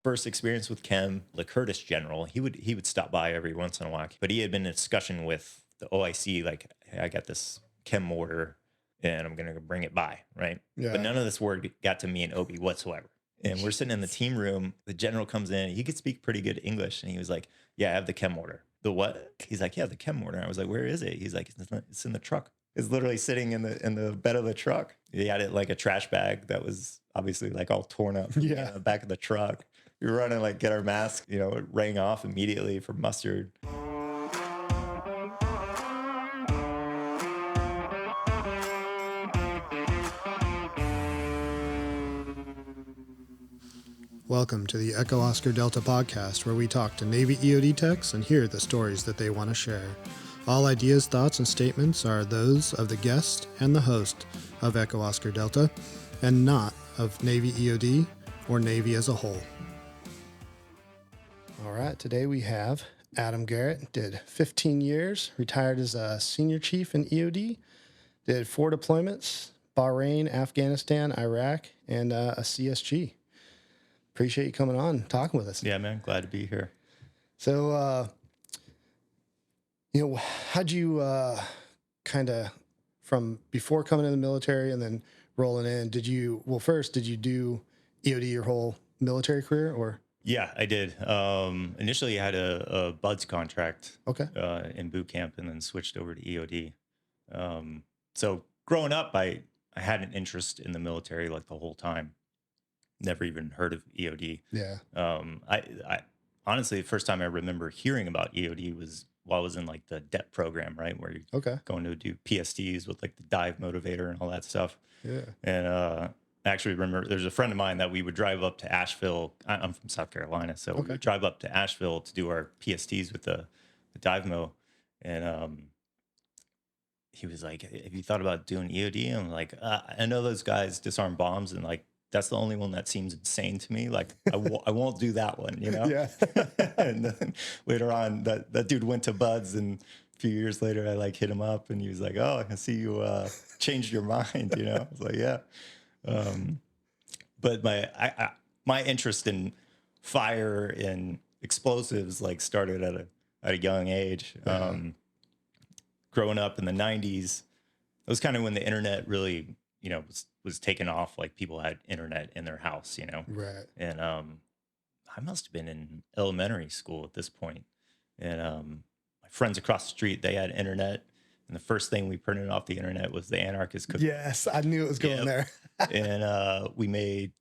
first experience with chem, the Curtis General, he would stop by every once in a while, but he had been in discussion with the OIC, like, hey, I got this chem mortar and I'm going to bring it by. Right. Yeah. But none of this word got to me and Obi whatsoever. And we're sitting in the team room. The general comes in. He could speak pretty good English. And he was like, yeah, I have the chem mortar. The what? He's like, yeah, the chem mortar. I was like, where is it? He's like, it's in the truck. It's literally sitting in the bed of the truck. He had it like a trash bag that was obviously like all torn up in the back of the truck. We were running like get our mask, it rang off immediately for mustard. Welcome to the EchoOscarDelta podcast, where we talk to Navy EOD techs and hear the stories that they want to share. All ideas, thoughts, and statements are those of the guest and the host of EchoOscarDelta, and not of Navy EOD or Navy as a whole. All right, today we have Adam Garrett. Did 15 years, retired as a senior chief in EOD, did 4 deployments, Bahrain, Afghanistan, Iraq, and a CSG. Appreciate you coming on, talking with us. Yeah, man, glad to be here. So, how'd you kind of, from before coming in the military and then rolling in, did you do EOD your whole military career, or? Yeah, I did. Initially, I had a BUDS contract in boot camp and then switched over to EOD. So growing up, I had an interest in the military like the whole time. Never even heard of EOD. Yeah. I honestly, the first time I remember hearing about EOD was while I was in like the DEP program, right? Where you're going to do PSTs with like the dive motivator and all that stuff. Yeah. And I actually remember there's a friend of mine that we would drive up to Asheville. I'm from South Carolina. So we would drive up to Asheville to do our PSTs with the dive mo. And he was like, have you thought about doing EOD? And I'm like, I know those guys disarm bombs, and like, that's the only one that seems insane to me. Like, I won't do that one, Yeah. And then later on, that dude went to BUDS, and a few years later, I like hit him up, and he was like, "Oh, I can see you changed your mind." I was like, "Yeah." But my interest in fire and explosives like started at a young age. Growing up in the '90s, it was kind of when the internet really, was taken off. Like, people had internet in their house, Right. And I must have been in elementary school at this point. And my friends across the street, they had internet. And the first thing we printed off the internet was the anarchist cookie. Yes, I knew it was going there. And we made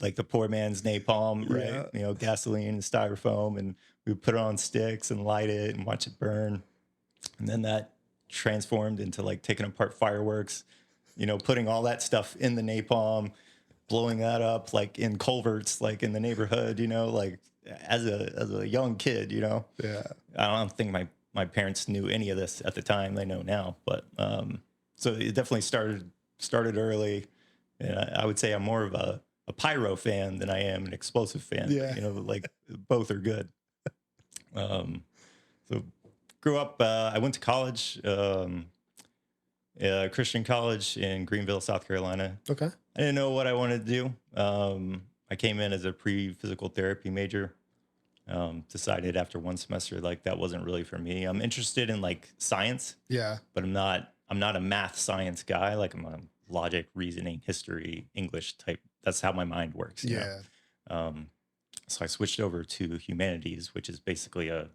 like the poor man's napalm, right? Yeah. Gasoline and styrofoam. And we would put it on sticks and light it and watch it burn. And then that transformed into like taking apart fireworks, putting all that stuff in the napalm, blowing that up like in culverts, like in the neighborhood, like as a young kid, Yeah. I don't think my parents knew any of this at the time. They know now, but so it definitely started early. And I would say I'm more of a pyro fan than I am an explosive fan. Yeah. Like both are good. So grew up, I went to college, Christian college in Greenville, South Carolina. Okay. I didn't know what I wanted to do. I came in as a pre-physical therapy major. Decided after one semester, like, that wasn't really for me. I'm interested in like science. Yeah. But I'm not a math science guy. Like, I'm a logic, reasoning, history, English type. That's how my mind works. Yeah. So I switched over to humanities, which is basically a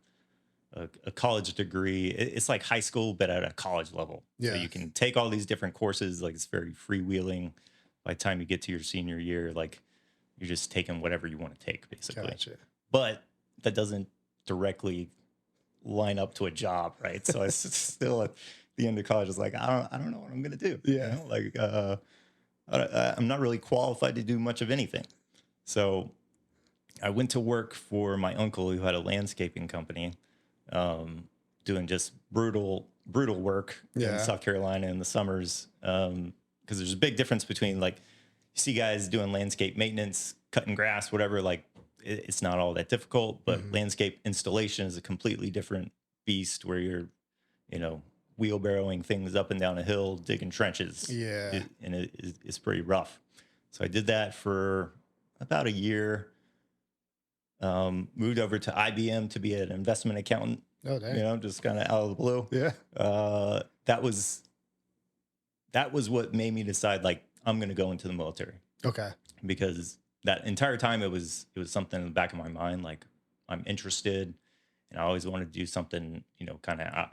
college degree. It's like high school, but at a college level. Yeah. So you can take all these different courses. Like, it's very freewheeling. By the time you get to your senior year, like, you're just taking whatever you want to take, basically. Gotcha. But that doesn't directly line up to a job, right? So it's still at the end of college, it's like, I don't know what I'm going to do. Yeah. Like, I'm not really qualified to do much of anything. So I went to work for my uncle, who had a landscaping company, doing just brutal work in South Carolina in the summers. Because there's a big difference between, like, you see guys doing landscape maintenance, cutting grass, whatever, like, it's not all that difficult, but landscape installation is a completely different beast, where you're, wheelbarrowing things up and down a hill, digging trenches. Yeah. And it's pretty rough. So I did that for about a year. moved over to IBM to be an investment accountant, Oh, dang. just kind of out of the blue. Yeah. That was what made me decide, like, I'm going to go into the military, Okay. because that entire time it was something in the back of my mind, like, I'm interested, and I always wanted to do something, kind of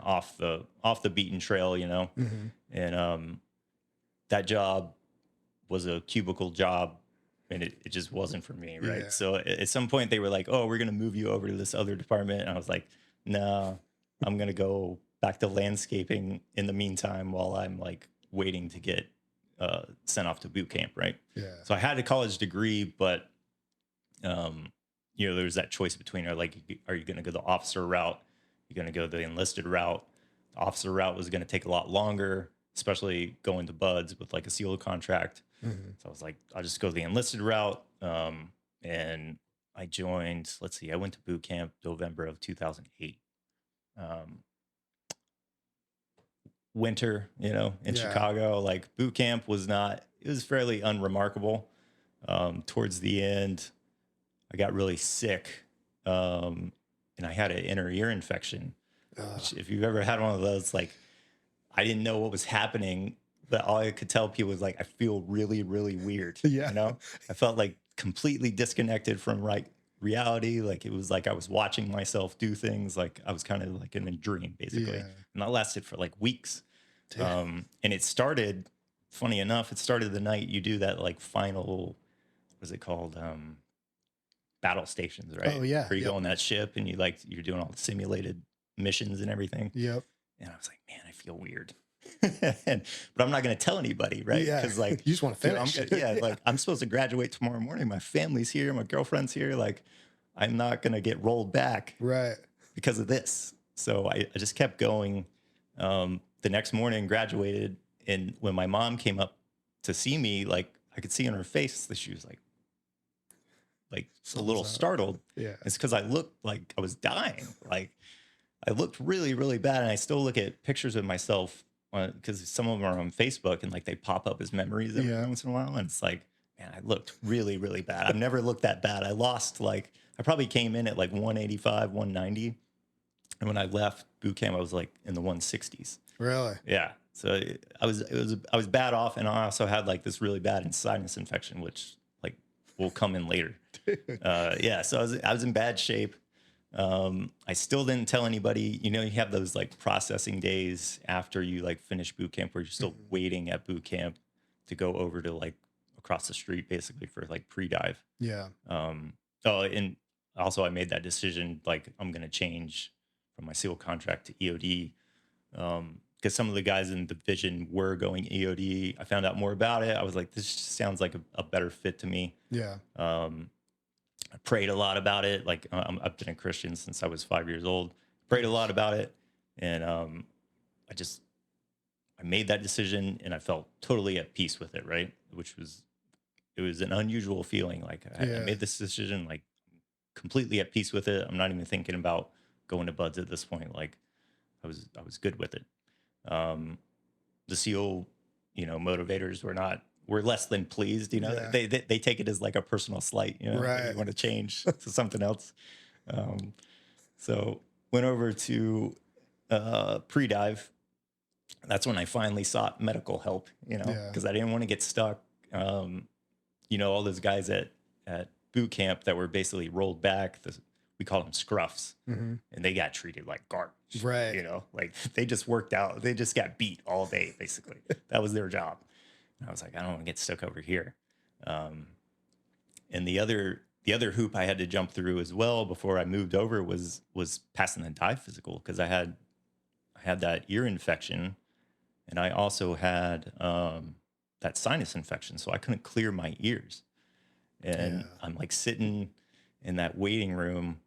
off the beaten trail, Mm-hmm. and that job was a cubicle job, and it just wasn't for me, right? Yeah. So at some point they were like, oh, we're going to move you over to this other department, and I was like, no, I'm going to go back to landscaping in the meantime while I'm like waiting to get sent off to boot camp, right? Yeah. So I had a college degree, but there's that choice between, are you going to go the officer route? You're going to go the enlisted route. The officer route was going to take a lot longer, especially going to buds with like a SEAL contract. Mm-hmm. So I was like, I'll just go the enlisted route. And I joined, I went to boot camp November of 2008. Winter, in Chicago, like boot camp it was fairly unremarkable. Towards the end, I got really sick. And I had an inner ear infection, which, if you've ever had one of those, like, I didn't know what was happening, but all I could tell people was like, I feel really, really weird. Yeah. I felt like completely disconnected from reality. Like, it was like I was watching myself do things, like I was kind of like in a dream, basically. Yeah. And that lasted for like weeks. Damn. And it started, funny enough, it started the night you do that like final, what's it called? Battle stations, right? Oh, yeah. Where you Yep. go on that ship and you're doing all the simulated missions and everything. Yep. And I was like, man, I feel weird. But I'm not going to tell anybody, right? Yeah. Because like, you just want to finish. like I'm supposed to graduate tomorrow morning. My family's here. My girlfriend's here. Like, I'm not going to get rolled back Right. because of this. So I just kept going. The next morning, graduated. And when my mom came up to see me, like, I could see on her face that she was like a little startled. Yeah. It's because I looked like I was dying. Like, I looked really, really bad. And I still look at pictures of myself, because some of them are on Facebook, and like they pop up as memories every once in a while. And it's like, man, I looked really, really bad. I've never looked that bad. I lost, like, I probably came in at like 185, 190. And when I left boot camp, I was like in the 160s. Really? Yeah. So I was bad off. And I also had like this really bad sinus infection, which like will come in later. So I was in bad shape. I still didn't tell anybody. You have those like processing days after you like finish boot camp, where you're still waiting at boot camp to go over to like across the street, basically, for like pre-dive. Yeah. And also I made that decision, like, I'm going to change from my SEAL contract to EOD. Because some of the guys in the division were going EOD. I found out more about it. I was like, this just sounds like a better fit to me. Yeah. I prayed a lot about it. Like, I've been a Christian since I was 5 years old. Prayed a lot about it, and I made that decision, and I felt totally at peace with it. Right, it was an unusual feeling. Like, I made this decision, like, completely at peace with it. I'm not even thinking about going to buds at this point. Like, I was good with it. The SEAL, motivators were less than pleased. They take it as like a personal slight. Right. You want to change to something else. So went over to pre-dive. That's when I finally sought medical help. Because I didn't want to get stuck. All those guys at boot camp that were basically rolled back. We call them scruffs, and they got treated like garbage. Right. Like, they just worked out. They just got beat all day, basically. That was their job. And I was like, I don't want to get stuck over here. And the other hoop I had to jump through as well before I moved over was passing the dive physical, because I had that ear infection, and I also had that sinus infection, so I couldn't clear my ears. And I'm like sitting in that waiting room,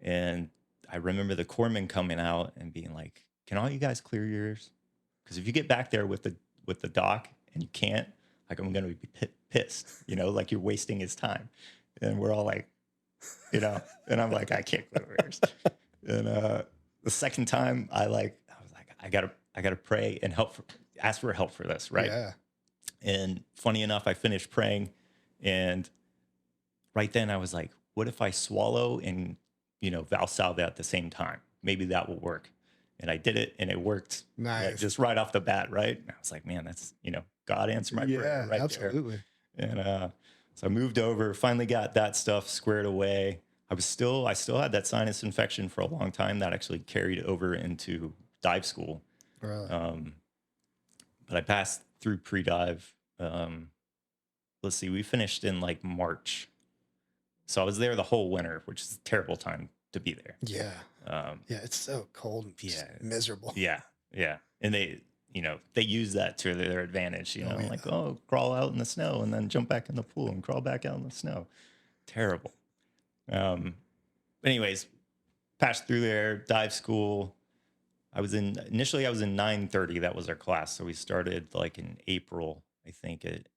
and I remember the corpsman coming out and being like, "Can all you guys clear your ears? Because if you get back there with the doc and you can't, like, I'm going to be pissed, like you're wasting his time." And we're all like, and I'm like, I can't clear my ears. And the second time, I was like, I gotta pray and ask for help for this, right? Yeah. And funny enough, I finished praying, and right then I was like, what if I swallow and, Valsalva at the same time? Maybe that will work. And I did it and it worked Nice. just right off the bat, right? And I was like, man, that's, God answered my prayer right absolutely. there. And so I moved over, finally got that stuff squared away. I still had that sinus infection for a long time that actually carried over into dive school. Really? But I passed through pre-dive. Let's see, we finished in like March. So I was there the whole winter, which is a terrible time to be there. Yeah. Yeah, it's so cold and miserable. Yeah. And they use that to their advantage, like, crawl out in the snow and then jump back in the pool and crawl back out in the snow. Terrible. Anyways, passed through there, dive school. Initially I was in 930. That was our class. So we started like in April, I think, at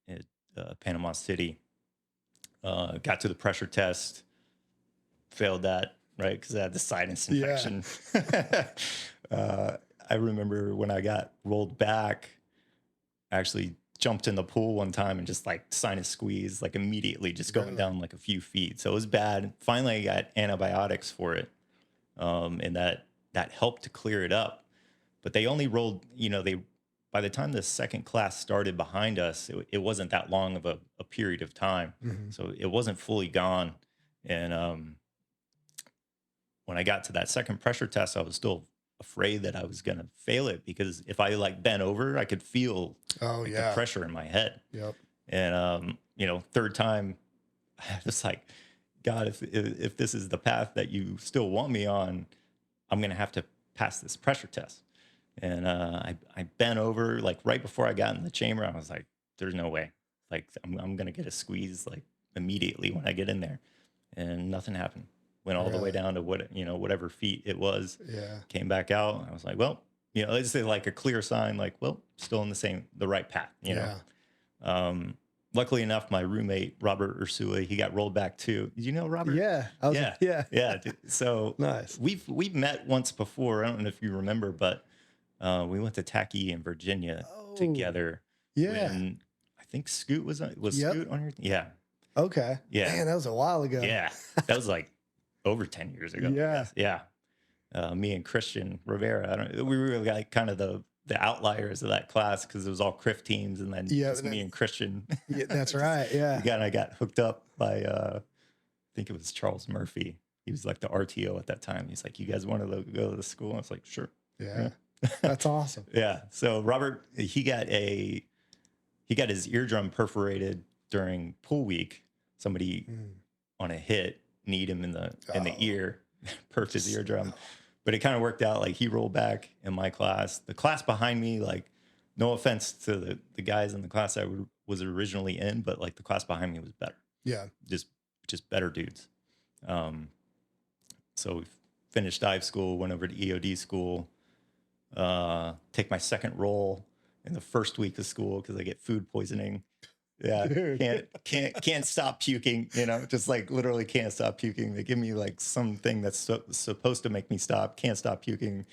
Panama City. Got to the pressure test, failed that, right? Because I had the sinus infection. I remember when I got rolled back, I actually jumped in the pool one time and just like sinus squeeze, like immediately just going down like a few feet. So it was bad. Finally, I got antibiotics for it. And that helped to clear it up. But they only rolled, by the time the second class started behind us, it wasn't that long of a period of time. Mm-hmm. So it wasn't fully gone. And when I got to that second pressure test, I was still afraid that I was going to fail it, because if I like bent over, I could feel the pressure in my head. Yep. And, third time, I was like, God, if this is the path that you still want me on, I'm going to have to pass this pressure test. And I bent over like right before I got in the chamber. I was like, there's no way. Like I'm going to get a squeeze like immediately when I get in there. And nothing happened. Went all the way down to whatever feet it was. Yeah. Came back out. I was like, well, it's like a clear sign, like, well, still in the right path, Luckily enough, my roommate, Robert Ursula, he got rolled back too. Did you know Robert? Yeah. Yeah. So nice. We've met once before. I don't know if you remember, but we went to Tacky in Virginia together. Yeah. When I think Scoot was Scoot on your team? Yeah. Okay. Yeah. Man, that was a while ago. Yeah. That was like over 10 years ago. Yeah. Yeah. Me and Christian Rivera, we were like kind of the outliers of that class, because it was all CRIF teams, and then me and Christian. Yeah, that's right. Yeah. I got hooked up by I think it was Charles Murphy. He was like the RTO at that time. He's like, you guys want to go to the school? I was like, sure. Yeah. That's awesome. Yeah. So Robert, he got his eardrum perforated during pool week. Somebody on a hit kneed him in the ear, perfed his eardrum. But it kind of worked out. Like, he rolled back in my class. The class behind me, like, no offense to the guys in the class I was originally in, but like the class behind me was better. Yeah. Just better dudes. So we finished dive school, went over to EOD school, take my second roll in the first week of school because I get food poisoning. Yeah, Dude. can't stop puking, just like literally can't stop puking. They give me like something that's supposed to make me stop, can't stop puking,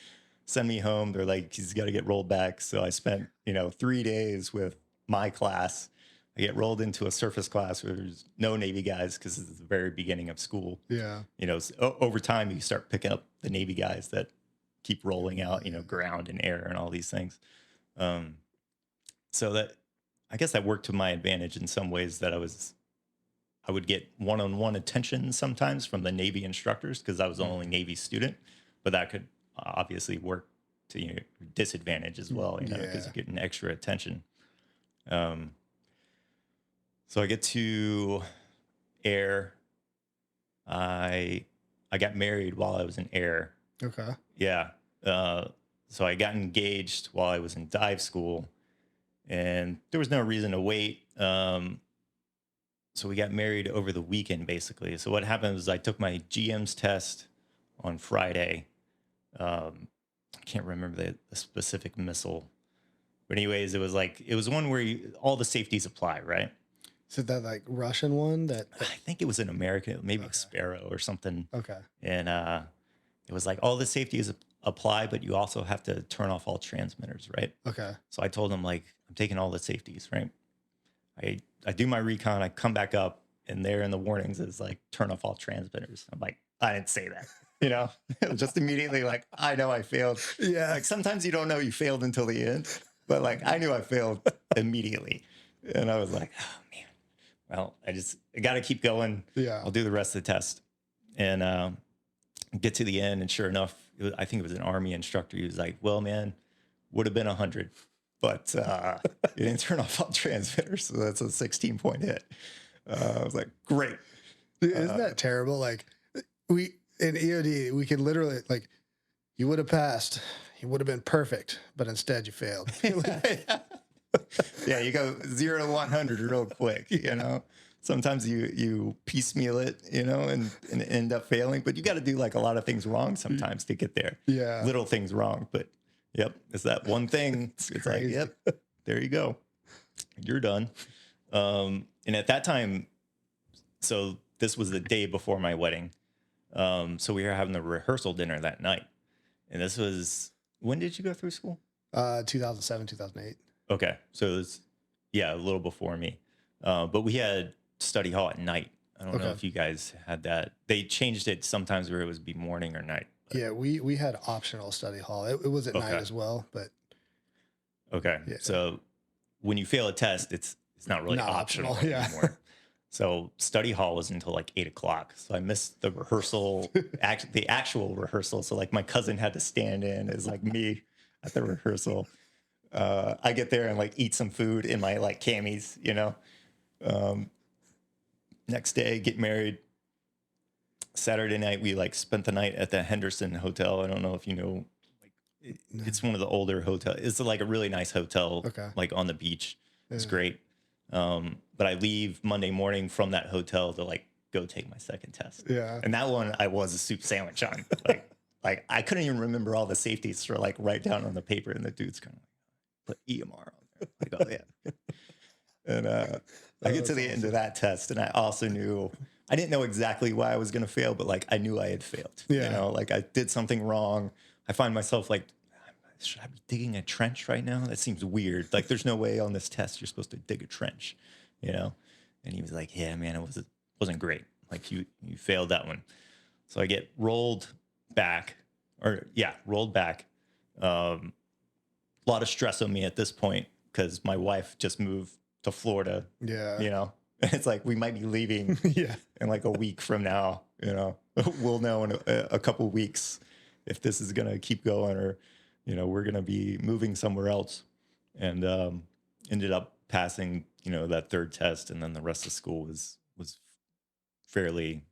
send me home. They're like, he's got to get rolled back. So I spent, 3 days with my class. I get rolled into a surface class where there's no Navy guys because it's the very beginning of school. Yeah. Over time, you start picking up the Navy guys that keep rolling out, ground and air and all these things. So that, I guess that worked to my advantage in some ways, that I would get one-on-one attention sometimes from the Navy instructors because I was the only Navy student, but that could obviously work to your disadvantage as well, because you're getting extra attention. So I get to air. I got married while I was in air. Okay. Yeah. So I got engaged while I was in dive school. And there was no reason to wait. So we got married over the weekend, basically. So what happened was I took my GM's test on Friday. I can't remember the specific missile. But anyways, it was one where all the safeties apply, right? So that like Russian one that I think it was an American, maybe a Sparrow or something. Okay. And it was like all the safeties apply, but you also have to turn off all transmitters, right? Okay. So I told him, like, I'm taking all the safeties, right? I do my recon, I come back up, and there in the warnings is like, turn off all transmitters. I'm like, I didn't say that, you know, just immediately like, I know I failed. Yeah. Like sometimes you don't know you failed until the end, but like I knew I failed immediately. And I was like, oh man, well, I got to keep going. Yeah. I'll do the rest of the test. And get to the end. And sure enough, I think it was an Army instructor. He was like, well, man, would have been 100, but you didn't turn off all transmitters. So that's a 16-point hit. I was like, great. Dude, isn't that terrible? Like we in EOD, we could literally like, you would have passed, you would have been perfect, but instead you failed. Yeah, you go 0 to 100 real quick. You know, sometimes you piecemeal it, you know, and end up failing. But you got to do like a lot of things wrong sometimes to get there. Yeah, little things wrong, but yep, it's that one thing. It's like, yep, there you go, you're done. And at that time, so this was the day before my wedding. So we were having the rehearsal dinner that night, and this was, when did you go through school? 2007, 2008. Okay, so it was, yeah, a little before me. But we had study hall at night. I don't know if you guys had that. They changed it sometimes where it was be morning or night. But. Yeah, we had optional study hall. It was at night as well, but okay. Yeah. So when you fail a test, it's not really optional anymore. So study hall was until like 8 o'clock. So I missed the rehearsal, the actual rehearsal. So like my cousin had to stand in as like me at the rehearsal. I get there and like eat some food in my like camis, you know. Next day, get married. Saturday night, we like spent the night at the Henderson Hotel. I don't know if you know, like it's one of the older hotels. It's like a really nice hotel, like on the beach. It's great. But I leave Monday morning from that hotel to like go take my second test. Yeah, and that one I was a soup sandwich on. Like I couldn't even remember all the safeties for like write down on the paper, and the dude's kind of like, put EMR on there. Like, oh yeah. And I get to the end of that test, and I also knew, I didn't know exactly why I was going to fail, but like I knew I had failed. Yeah. You know, like I did something wrong. I find myself like, should I be digging a trench right now? That seems weird. Like there's no way on this test you're supposed to dig a trench, you know? And he was like, yeah, man, it wasn't great. Like you failed that one. So I get rolled back. A lot of stress on me at this point because my wife just moved to Florida. Yeah. You know, it's like we might be leaving in like a week from now, you know. We'll know in a couple weeks if this is going to keep going or, you know, we're going to be moving somewhere else. And ended up passing, you know, that third test, and then the rest of school was fairly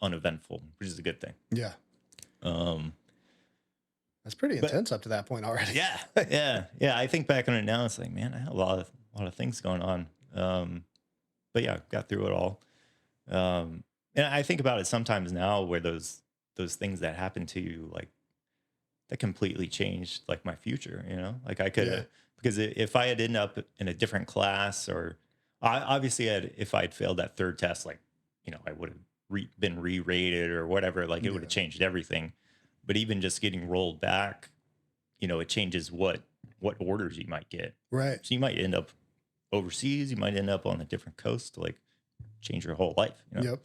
uneventful, which is a good thing. Yeah. That's pretty intense up to that point already. Yeah. I think back on it now, it's like, man, I had a lot of things going on. But yeah, got through it all. And I think about it sometimes now where those things that happened to you, like that completely changed like my future, you know, like I could, because if I had ended up in a different class, or obviously if I'd failed that third test, like, you know, I would have been re-rated or whatever, like it would have changed everything. But even just getting rolled back, you know, it changes what orders you might get. Right. So you might end up overseas. You might end up on a different coast to like change your whole life. You know? Yep.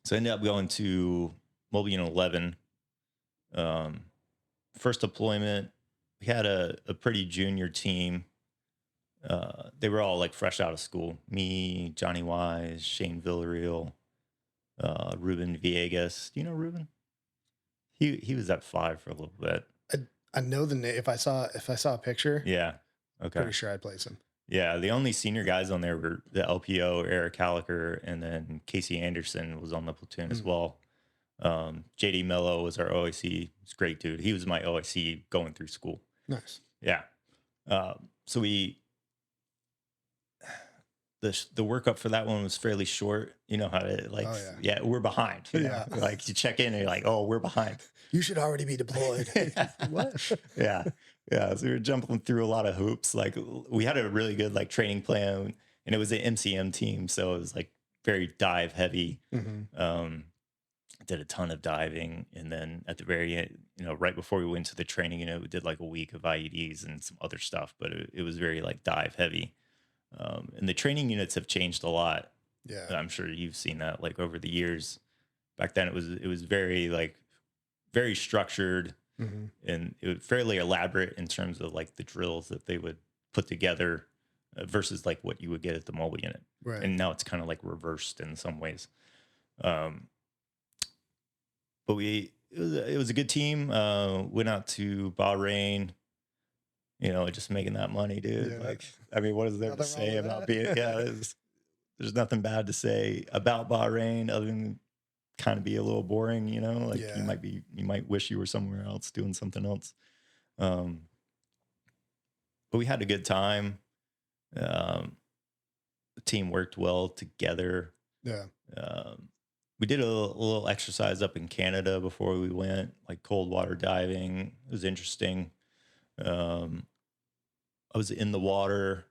So I ended up going to Mobile Unit 11. First deployment, we had a pretty junior team. They were all like fresh out of school. Me, Johnny Wise, Shane Villarreal, Ruben Villegas. Do you know Ruben? He was at 5 for a little bit. I know the name. If I saw a picture, yeah, okay, pretty sure I'd place him. Yeah, the only senior guys on there were the LPO, Eric Hallaker, and then Casey Anderson was on the platoon as well. JD Mello was our OIC. He's a great dude. He was my OIC going through school. Nice. Yeah. So the workup for that one was fairly short. You know how to like, we're behind. You know? Like you check in and you're like, oh, we're behind. You should already be deployed. What? Yeah. So we were jumping through a lot of hoops. Like we had a really good like training plan, and it was an MCM team. So it was like very dive heavy. Mm-hmm. Did a ton of diving. And then at the very end, you know, right before we went to the training, you know, we did like a week of IEDs and some other stuff, but it was very like dive heavy. And the training units have changed a lot. Yeah. I'm sure you've seen that like over the years. Back then it was very like very structured, and it was fairly elaborate in terms of like the drills that they would put together versus like what you would get at the mobile unit. Right. And now it's kind of like reversed in some ways. But it was a good team. Went out to Bahrain, just making that money, dude. Yeah. Like, I mean, what is there to Nothing wrong say with about that. being, there's nothing bad to say about Bahrain other than kind of be a little boring, like Yeah. you might wish you were somewhere else doing something else. But we had a good time. The team worked well together. Yeah. We did a little exercise up in Canada before we went, like cold water diving. It was interesting. I was in the water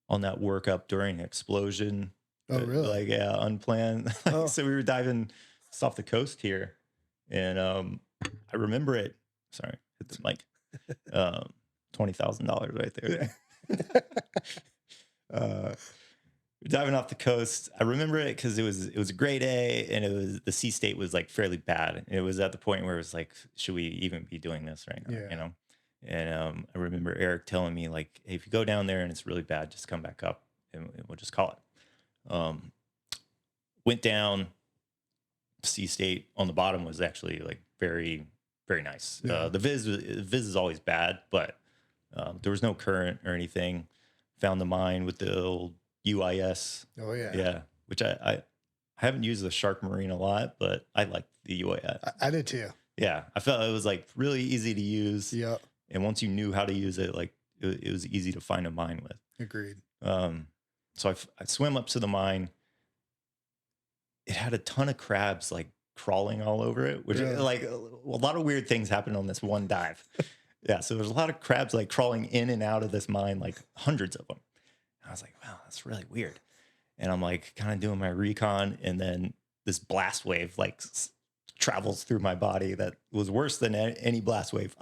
on that workup during an explosion. Oh, really? Like, yeah, unplanned. Oh. So we were diving just off the coast here. And I remember it. Sorry, hit the mic. $20,000 right there. Diving off the coast. I remember it because it was a great day, and the sea state was like fairly bad. It was at the point where it was like, should we even be doing this right now? Yeah. And I remember Eric telling me like, hey, if you go down there and it's really bad, just come back up and we'll just call it. Went down. Sea state on the bottom was actually like very, very nice. Yeah. The viz is always bad, but there was no current or anything. Found the mine with the old UIS. Oh, yeah. Yeah, which I haven't used the Shark Marine a lot, but I like the UIS. I did too. Yeah, I felt it was like really easy to use. Yeah. And once you knew how to use it, like it was easy to find a mine with. Agreed. So I swim up to the mine. It had a ton of crabs like crawling all over it, which like a lot of weird things happened on this one dive. Yeah, so there's a lot of crabs like crawling in and out of this mine, like hundreds of them. And I was like, wow, that's really weird. And I'm like kind of doing my recon, and then this blast wave like travels through my body that was worse than any blast wave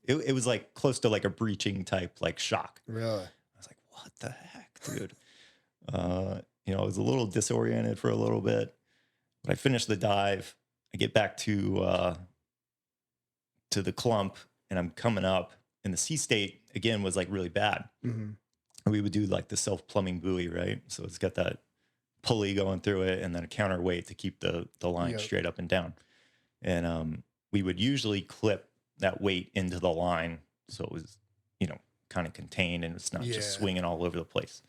it was like close to like a breaching type like shock. Really? I was like, what the heck, dude? I was a little disoriented for a little bit, but I finished the dive. I get back to the clump, and I'm coming up, and the sea state again was like really bad. And we would do like the self-plumbing buoy, right? So it's got that pulley going through it and then a counterweight to keep the line straight up and down. And we would usually clip that weight into the line so it was, kind of contained and it's not just swinging all over the place.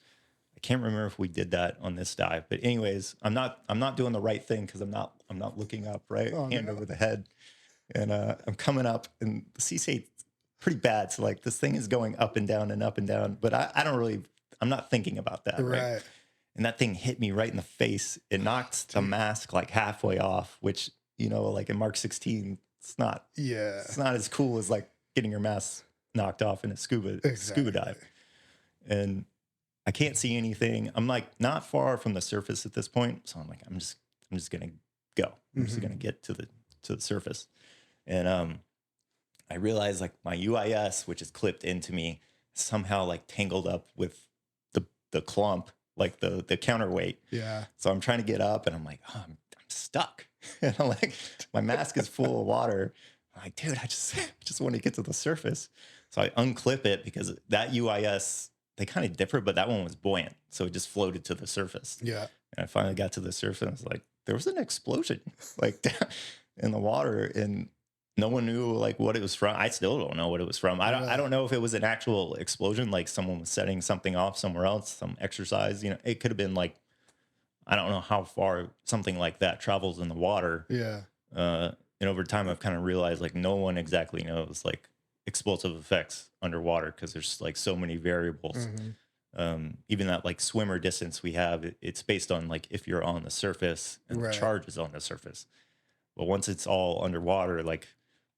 I can't remember if we did that on this dive, but anyways, I'm not doing the right thing because I'm not looking up, right? Hand over the head. And I'm coming up, and the sea state's pretty bad. So like this thing is going up and down, but I'm not thinking about that. Right. And that thing hit me right in the face. It knocked the mask like halfway off, which, like in Mark 16, it's not as cool as like getting your mask knocked off in a scuba dive. And I can't see anything. I'm like not far from the surface at this point. So I'm like, I'm just going to go. I'm just going to get to the surface. And I realized like my UIS, which is clipped into me, somehow like tangled up with the clump, like the counterweight. Yeah. So I'm trying to get up, and I'm like, oh, I'm stuck. And I'm like, my mask is full of water. I'm like, dude, I just want to get to the surface. So I unclip it because that UIS, they kind of differ, but that one was buoyant. So it just floated to the surface. Yeah. And I finally got to the surface, and I was like, there was an explosion like down in the water, and no one knew like what it was from. I still don't know what it was from. I don't know if it was an actual explosion, like someone was setting something off somewhere else, some exercise. It could have been like, I don't know how far something like that travels in the water. Yeah. And over time, I've kind of realized like no one exactly knows like explosive effects underwater because there's like so many variables. Even that like swimmer distance we have, it's based on like if you're on the surface and the charge is on the surface. But once it's all underwater, like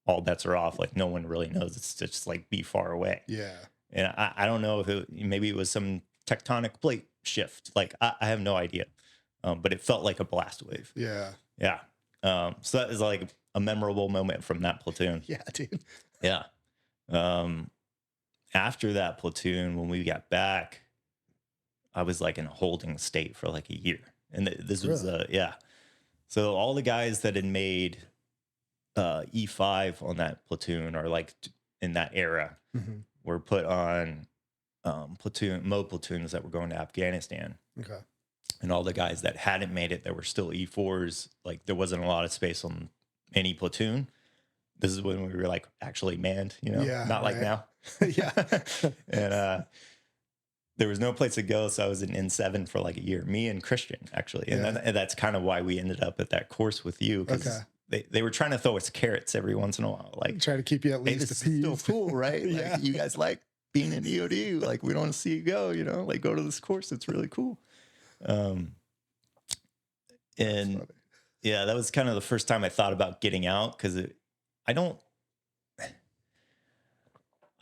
all bets are off. Like no one really knows. It's just like be far away. Yeah. And I don't know if maybe it was some tectonic plate shift. Like I have no idea. But it felt like a blast wave. Yeah. Yeah. So that is like a memorable moment from that platoon. Yeah, dude. Yeah. After that platoon, when we got back, I was like in a holding state for like a year. And this was, Really? yeah. So all the guys that had made E5 on that platoon, or like in that era, Mm-hmm. were put on platoons that were going to Afghanistan. Okay. And all the guys that hadn't made it, that were still E4s, like there wasn't a lot of space on any platoon. This is when we were like actually manned, Yeah, not like right. now. Yeah. And there was no place to go. So I was in N7 for like a year, me and Christian actually. And, Yeah. and that's kind of why we ended up at that course with you. Because they were trying to throw us carrots every once in a while. Like, Try to keep you at hey, least this appeased. is still cool, right? Yeah. Like, you guys like being in EOD. Like, we don't want to see you go, like go to this course. It's really cool. And yeah, that was kind of the first time I thought about getting out, because I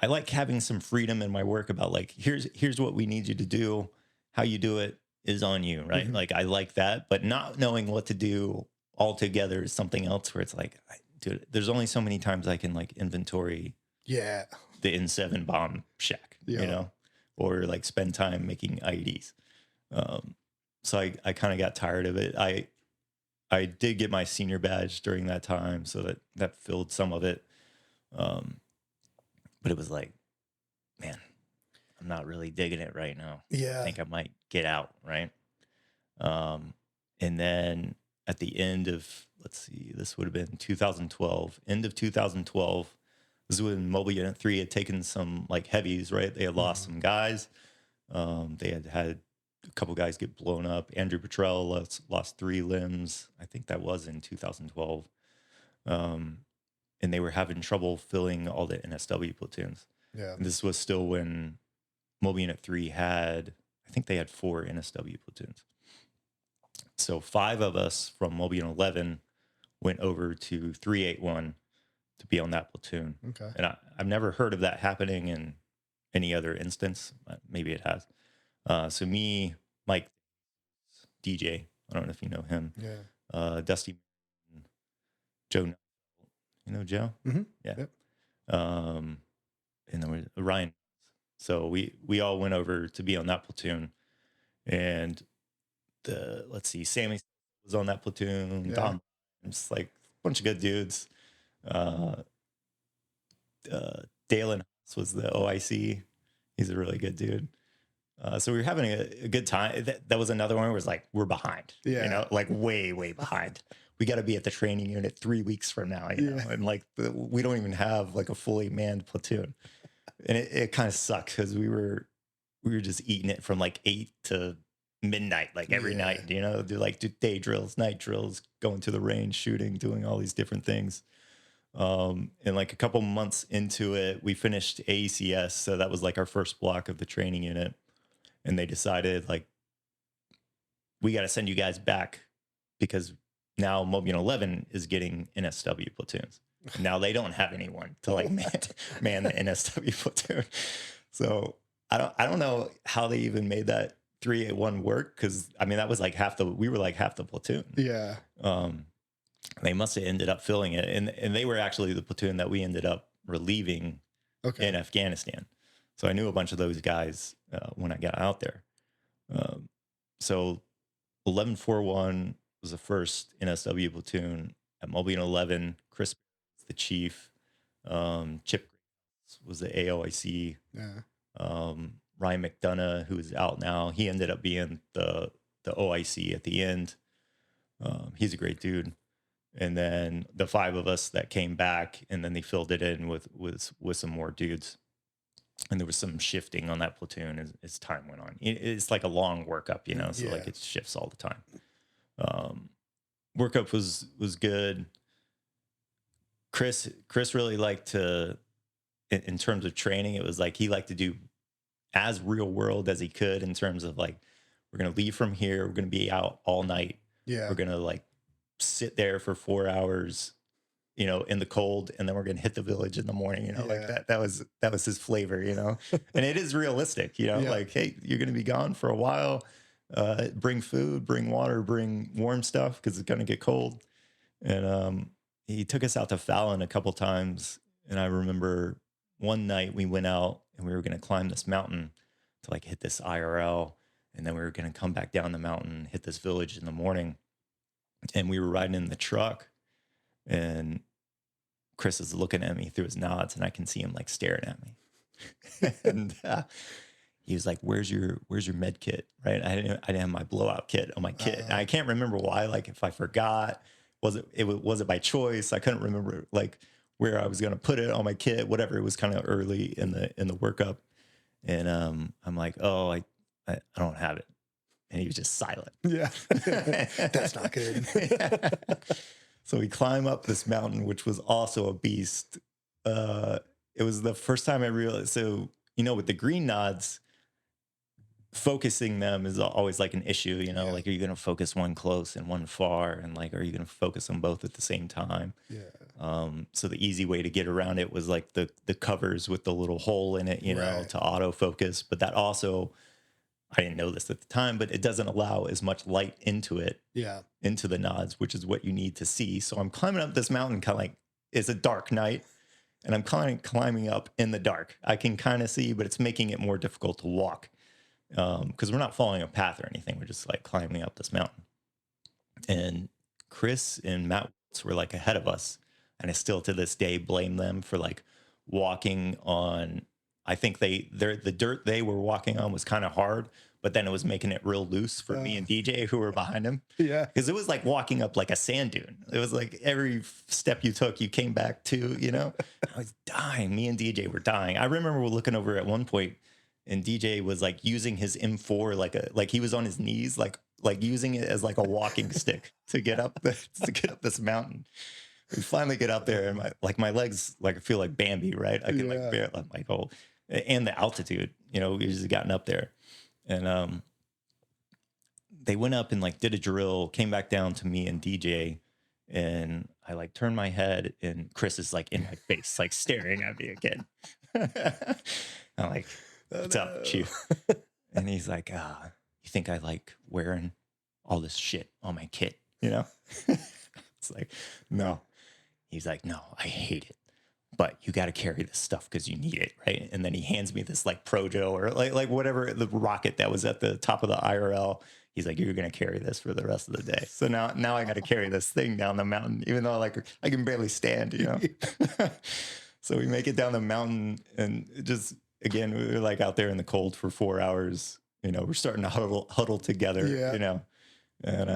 like having some freedom in my work about like, here's what we need you to do. How you do it is on you, right? Mm-hmm. Like, I like that, but not knowing what to do altogether is something else, where it's like, dude, there's only so many times I can like inventory Yeah. the N7 bomb shack, or like spend time making IEDs. So I kind of got tired of it. I did get my senior badge during that time, so that filled some of it. But it was like, man, I'm not really digging it right now. Yeah. I think I might get out, right? And then at the end of, let's see, this would have been 2012, end of 2012. This is when Mobile Unit 3 had taken some like heavies, right? They had lost some guys. They had a couple guys get blown up. Andrew Petrell lost 3 limbs. I think that was in 2012. And they were having trouble filling all the NSW platoons. Yeah. And this was still when Mobile Unit 3 had, I think they had 4 NSW platoons. So 5 of us from Mobile Unit 11 went over to 381 to be on that platoon. Okay. And I've never heard of that happening in any other instance. Maybe it has. So me, Mike, DJ, I don't know if you know him. Yeah. Dusty, Joe, you know Joe? Mm-hmm. Yeah. Yep. And then we Ryan. So we all went over to be on that platoon. And let's see, Sammy was on that platoon. Yeah. Dom, just like a bunch of good dudes. Dalen was the OIC. He's a really good dude. So we were having a good time. That was another one where it was like, we're behind, like way, way behind. We got to be at the training unit 3 weeks from now, know? And like, we don't even have like a fully manned platoon. And it kind of sucked, because we were just eating it from like 8 to midnight, like every night, do day drills, night drills, going to the range, shooting, doing all these different things. And like a couple months into it, we finished AECS. So that was like our first block of the training unit. And they decided, like, we got to send you guys back, because now Mobile 11 is getting NSW platoons. Now they don't have anyone to like man the NSW platoon. So I don't know how they even made that 381 work, because I mean that was like we were like half the platoon. Yeah. They must have ended up filling it, and they were actually the platoon that we ended up relieving in Afghanistan. So I knew a bunch of those guys when I got out there. So 1141 was the first NSW platoon at Mobile 11. Chris was the chief. Chip was the AOIC. Yeah. Ryan McDonough, who is out now, he ended up being the OIC at the end. He's a great dude. And then the 5 of us that came back, and then they filled it in with some more dudes. And there was some shifting on that platoon as time went on. It's like a long workup, so like it shifts all the time. Workup was good. Chris really liked to, in terms of training, it was like he liked to do as real world as he could, in terms of like, we're going to leave from here. We're going to be out all night. Yeah. We're going to like sit there for 4 hours, in the cold, and then we're going to hit the village in the morning, like that was his flavor, and it is realistic, like, hey, you're going to be gone for a while. Bring food, bring water, bring warm stuff, because it's going to get cold. And he took us out to Fallon a couple times. And I remember one night we went out and we were going to climb this mountain to like hit this IRL. And then we were going to come back down the mountain, hit this village in the morning. And we were riding in the truck, and Chris is looking at me through his nods, and I can see him like staring at me. And he was like, where's your med kit? Right. I didn't have my blowout kit on my kit. I can't remember why, like if I forgot, was it by choice? I couldn't remember like where I was going to put it on my kit, whatever. It was kind of early in the workup. And I'm like, oh, I don't have it. And he was just silent. Yeah. That's not good. Yeah. So we climb up this mountain, which was also a beast. It was the first time I realized. So, with the green nods, focusing them is always like an issue, like, are you going to focus one close and one far? And like, are you going to focus them both at the same time? Yeah. So the easy way to get around it was like the covers with the little hole in it, Right. to autofocus. But that also, I didn't know this at the time, but it doesn't allow as much light into it, into the nods, which is what you need to see. So I'm climbing up this mountain, kind of like, it's a dark night, and I'm climbing up in the dark. I can kind of see, but it's making it more difficult to walk, because we're not following a path or anything. We're just like climbing up this mountain. And Chris and Matt were like ahead of us. And I still to this day blame them for like walking on, I think the dirt they were walking on was kind of hard, but then it was making it real loose for me and DJ who were behind him. Yeah. Because it was like walking up like a sand dune. It was like every step you took, you came back to, I was dying. Me and DJ were dying. I remember looking over at one point, and DJ was like using his M4 like he was on his knees, like using it as like a walking stick to get up this mountain. We finally get up there, and my legs like I feel like Bambi, right? I can like bear like oh, and the altitude, we just gotten up there, and they went up and like did a drill, came back down to me and DJ, and I like turned my head, and Chris is like in my face, like staring at me again. I'm like, what's up, Chief? And he's like, you think I like wearing all this shit on my kit, It's like, no. He's like, no, I hate it, but you got to carry this stuff because you need it, right? And then he hands me this like Projo or like whatever, the rocket that was at the top of the IRL. He's like, you're going to carry this for the rest of the day. So now I got to carry this thing down the mountain, even though like I can barely stand, So we make it down the mountain, and it just, again, we were like out there in the cold for 4 hours. We're starting to huddle together, and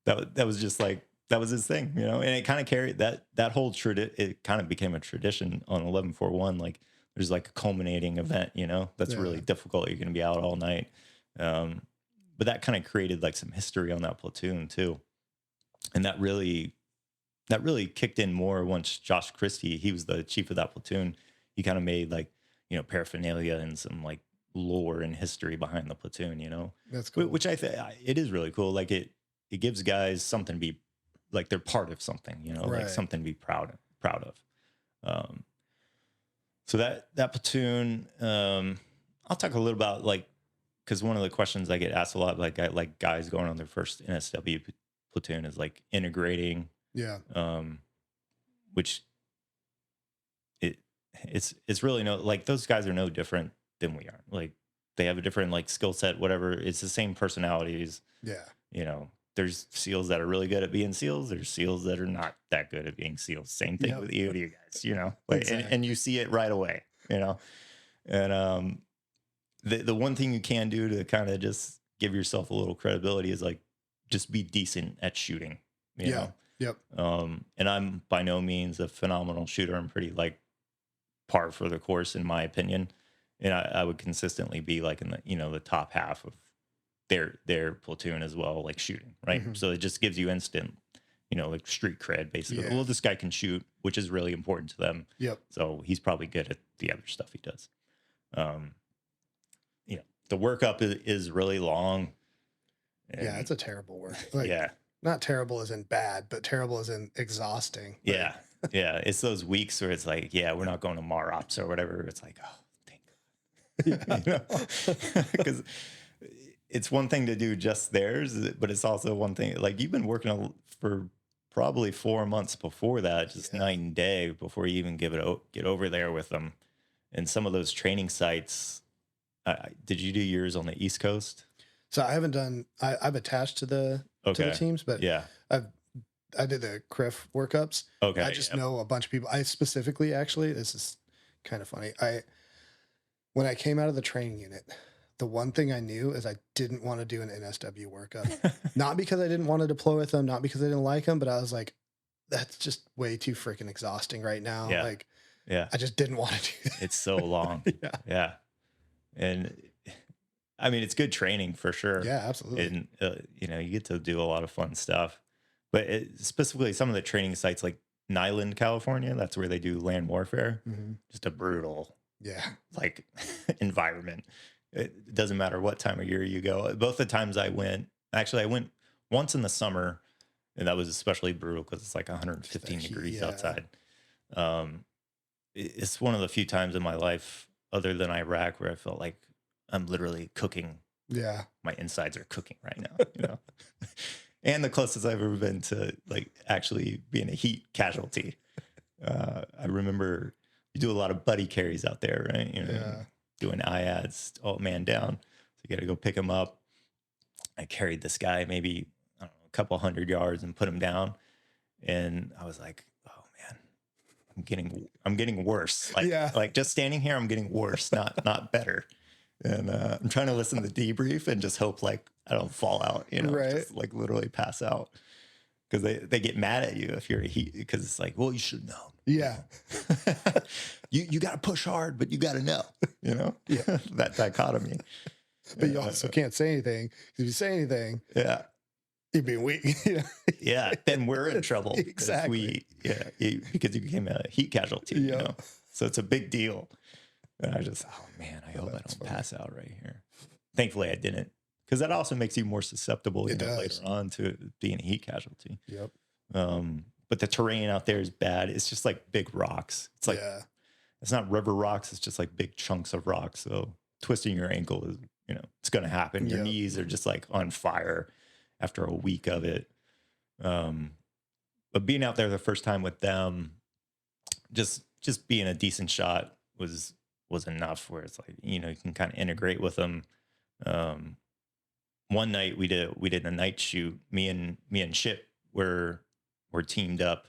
that was just like, that was his thing, and it kind of carried that whole it kind of became a tradition on 1141. Like there's like a culminating event, that's really difficult. You're going to be out all night. But that kind of created like some history on that platoon too. And that really kicked in more once Josh Christie, he was the chief of that platoon. He kind of made like, paraphernalia and some like lore and history behind the platoon, That's cool. Which I think it is really cool. Like it gives guys something to be like, they're part of something, like something to be proud of. So that platoon, I'll talk a little about like, because one of the questions I get asked a lot, like guys going on their first NSW platoon, is like integrating, which it's really like those guys are no different than we are. Like they have a different like skill set, whatever. It's the same personalities. There's SEALs that are really good at being SEALs. There's SEALs that are not that good at being SEALs. Same thing with EOD guys, like, Exactly. and you see it right away, and the one thing you can do to kind of just give yourself a little credibility is like, just be decent at shooting, you know? Yep. And I'm by no means a phenomenal shooter. I'm pretty like par for the course in my opinion. And I would consistently be like in the, the top half of their platoon as well, like shooting. Right. Mm-hmm. So it just gives you instant, like street cred basically. Well, this guy can shoot, which is really important to them. Yep. So he's probably good at the other stuff he does. The workup is really long. Yeah, it's a terrible work. Like, yeah. Not terrible as in bad, but terrible as in exhausting. Like, yeah. Yeah. It's those weeks where it's like, we're not going to MAROPS or whatever. It's like, oh, thank God. Because it's one thing to do just theirs, but it's also one thing, like you've been working for probably 4 months before that, just night and day before you even get over there with them. And some of those training sites, did you do yours on the East Coast? So I haven't done. I've attached to the teams, but Yeah. I did the CRIF workups. Okay. I just know a bunch of people. I specifically, actually, this is kind of funny. When I came out of the training unit, the one thing I knew is I didn't want to do an NSW workup. Not because I didn't want to deploy with them, not because I didn't like them, but I was like, that's just way too freaking exhausting right now. Yeah. Like, Yeah. I just didn't want to do that. It's so long. Yeah. Yeah. And I mean, it's good training for sure. Yeah, absolutely. And, you get to do a lot of fun stuff. But specifically, some of the training sites like Nyland, California, that's where they do land warfare. Mm-hmm. Just a brutal, Yeah, like, environment. It doesn't matter what time of year you go. Both the times I went once in the summer, and that was especially brutal because it's like 115 degrees outside. It's one of the few times in my life, other than Iraq, where I felt like I'm literally cooking. Yeah. My insides are cooking right now, And the closest I've ever been to like actually being a heat casualty. I remember you do a lot of buddy carries out there, right? Doing IADs, all man down. So you got to go pick him up. I carried this guy maybe, I don't know, a couple 100 yards and put him down. And I was like, oh man, I'm getting worse. Like just standing here, I'm getting worse, not better. And I'm trying to listen to the debrief and just hope like I don't fall out, right. Just like literally pass out. Because they get mad at you if you're a heat, because it's like, well, you should have known. Yeah. you got to push hard, but you got to know, Yeah. that dichotomy. But you also can't say anything. If you say anything, you're being weak. Yeah. Then we're in trouble. Exactly. Because you became a heat casualty, So it's a big deal. And I just, oh man, I hope I don't pass out right here. Thankfully I didn't. Because that also makes you more susceptible later on to being a heat casualty. Yep. But the terrain out there is bad. It's just like big rocks. It's like, it's not river rocks. It's just like big chunks of rocks. So twisting your ankle is, it's going to happen. Your knees are just like on fire after a week of it. But being out there the first time with them, just being a decent shot was enough, where it's like, you can kind of integrate with them. One night we did a night shoot. Me and Chip were teamed up,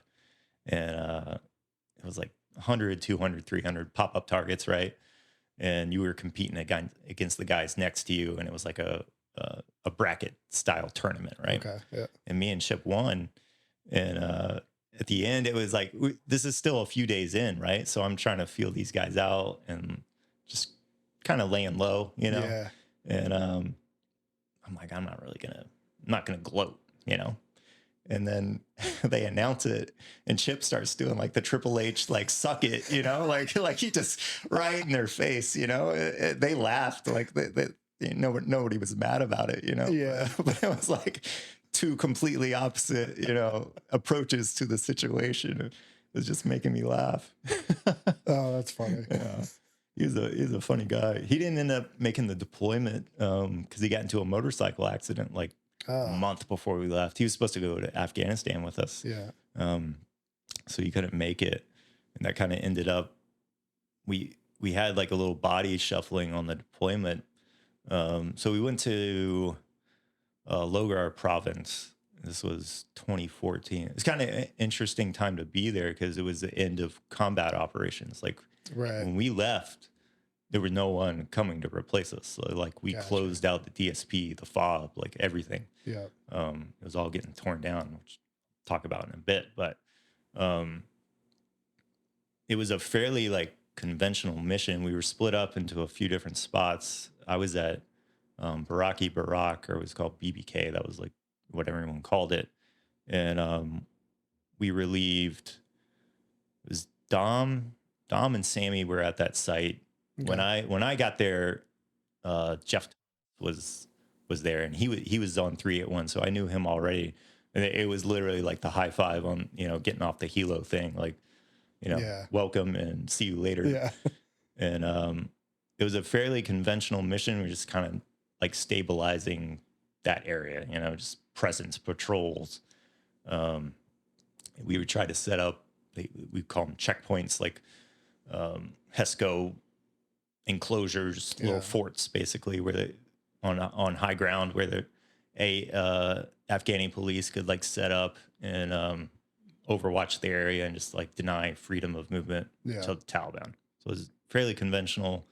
and it was like 100, 200, 300 pop-up targets, right? And you were competing against the guys next to you, and it was like a bracket style tournament, right? Okay. Yeah. And me and Chip won, and at the end it was like, this is still a few days in, right? So I'm trying to feel these guys out and just kind of laying low, Yeah. And I'm like, I'm not gonna gloat, And then they announce it, and Chip starts doing like the Triple H, like suck it, like he just right in their face, They laughed, like nobody was mad about it, Yeah. But it was like two completely opposite, approaches to the situation. It was just making me laugh. Oh, that's funny. Yeah. He's a funny guy. He didn't end up making the deployment because he got into a motorcycle accident like a month before we left. He was supposed to go to Afghanistan with us. Yeah. So he couldn't make it, and that kind of ended up. We had like a little body shuffling on the deployment. So we went to Logar province. This was 2014. It's kind of an interesting time to be there because it was the end of combat operations. Like. Right. When we left, there was no one coming to replace us. So like we closed out the DSP, the FOB, like everything. Yeah. It was all getting torn down, which I'll talk about in a bit. But it was a fairly like conventional mission. We were split up into a few different spots. I was at Baraki Barak, or it was called BBK. That was like what everyone called it. And we relieved, it was Dom and Sammy were at that site. Okay. When I got there, Jeff was there, and he was on 381, so I knew him already. And it was literally like the high five on getting off the helo thing, like welcome and see you later. Yeah. And it was a fairly conventional mission. We're just kind of like stabilizing that area, just presence patrols. We would try to set up. We call them checkpoints, like HESCO enclosures, little forts, basically, where on high ground where the Afghani police could like set up and overwatch the area and just like deny freedom of movement to the Taliban. So it was fairly conventional.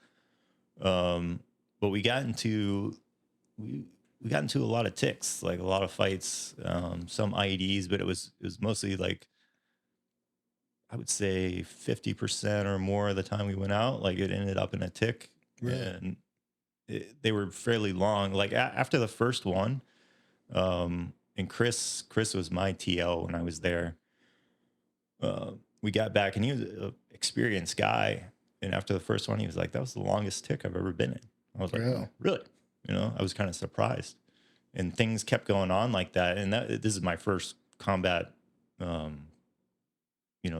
But we got into a lot of ticks, like a lot of fights, some IEDs, but it was mostly like, I would say 50% or more of the time we went out, like it ended up in a tick. Really? And they were fairly long. Like after the first one, and Chris was my TL when I was there. We got back and he was an experienced guy. And after the first one, he was like, that was the longest tick I've ever been in. I was like, oh, really? You know, I was kind of surprised. And things kept going on like that. And this is my first combat,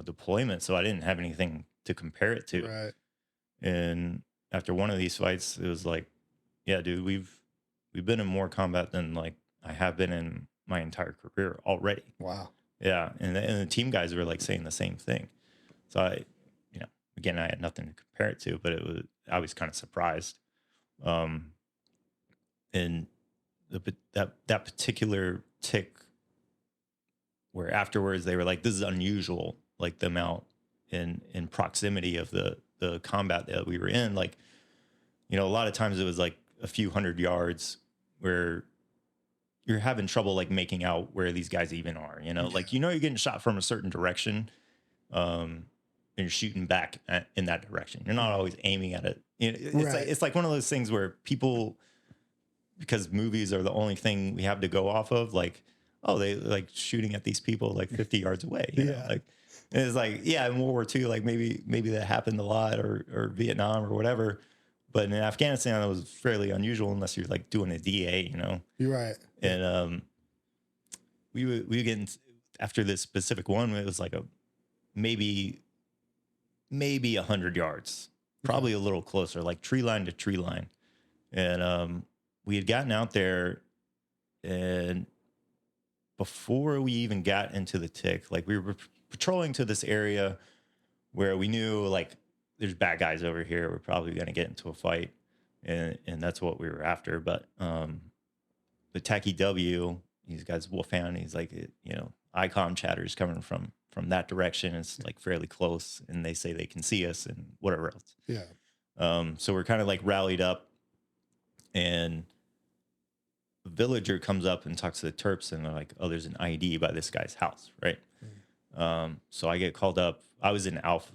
deployment. So I didn't have anything to compare it to. Right. And after one of these fights, it was like, yeah, dude, we've been in more combat than like I have been in my entire career already. Wow. Yeah. And the team guys were like saying the same thing. So again, I had nothing to compare it to, but I was kind of surprised. And that particular tick where afterwards they were like, this is unusual, like the amount in proximity of the combat that we were in. Like, a lot of times it was like a few 100 yards where you're having trouble like making out where these guys even are, like, you're getting shot from a certain direction. And you're shooting back in that direction. You're not always aiming at it. It's like one of those things where people, because movies are the only thing we have to go off of, like, oh, they like shooting at these people like 50 yards away. You know? Like, and it's like, yeah, in World War II, like maybe that happened a lot, or Vietnam or whatever. But in Afghanistan, it was fairly unusual unless you're like doing a DA, You're right. And we get after this specific one, it was like maybe 100 yards, probably a little closer, like tree line to tree line. And we had gotten out there, and before we even got into the tick, like we were patrolling to this area where we knew like there's bad guys over here. We're probably going to get into a fight. And that's what we were after. But the Tacky W, these guys, Wolfhound, he's like, ICOM chatters coming from that direction. It's like fairly close, and they say they can see us and whatever else. Yeah. So we're kind of like rallied up, and a villager comes up and talks to the Terps, and they're like, oh, there's an ID by this guy's house, right? So I get called up. I was in Alpha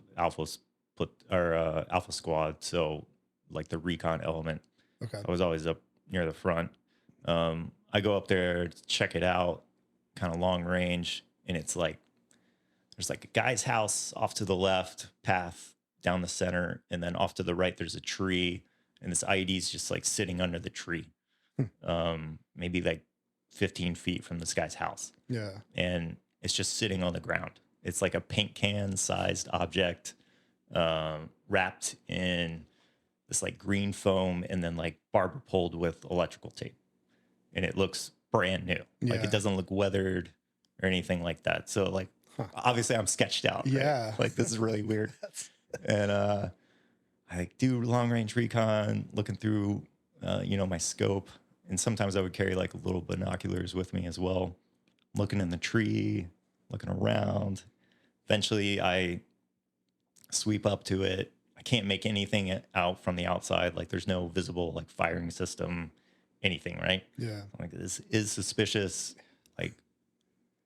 Squad, so like the recon element. Okay. I was always up near the front. I go up there to check it out, kind of long range, and it's like there's like a guy's house off to the left, path down the center, and then off to the right there's a tree, and this IED is just like sitting under the tree, maybe like 15 feet from this guy's house. Yeah. And it's just sitting on the ground. It's like a paint can sized object, wrapped in this like green foam and then like barber pulled with electrical tape. And it looks brand new. Yeah. Like it doesn't look weathered or anything like that. So like, obviously I'm sketched out. Right? Yeah. Like this is really weird. And I like do long range recon, looking through, my scope. And sometimes I would carry like little binoculars with me as well, looking in the tree, looking around. Eventually I sweep up to it. I can't make anything out from the outside. Like there's no visible like firing system, anything, right? Yeah. Like this is suspicious. Like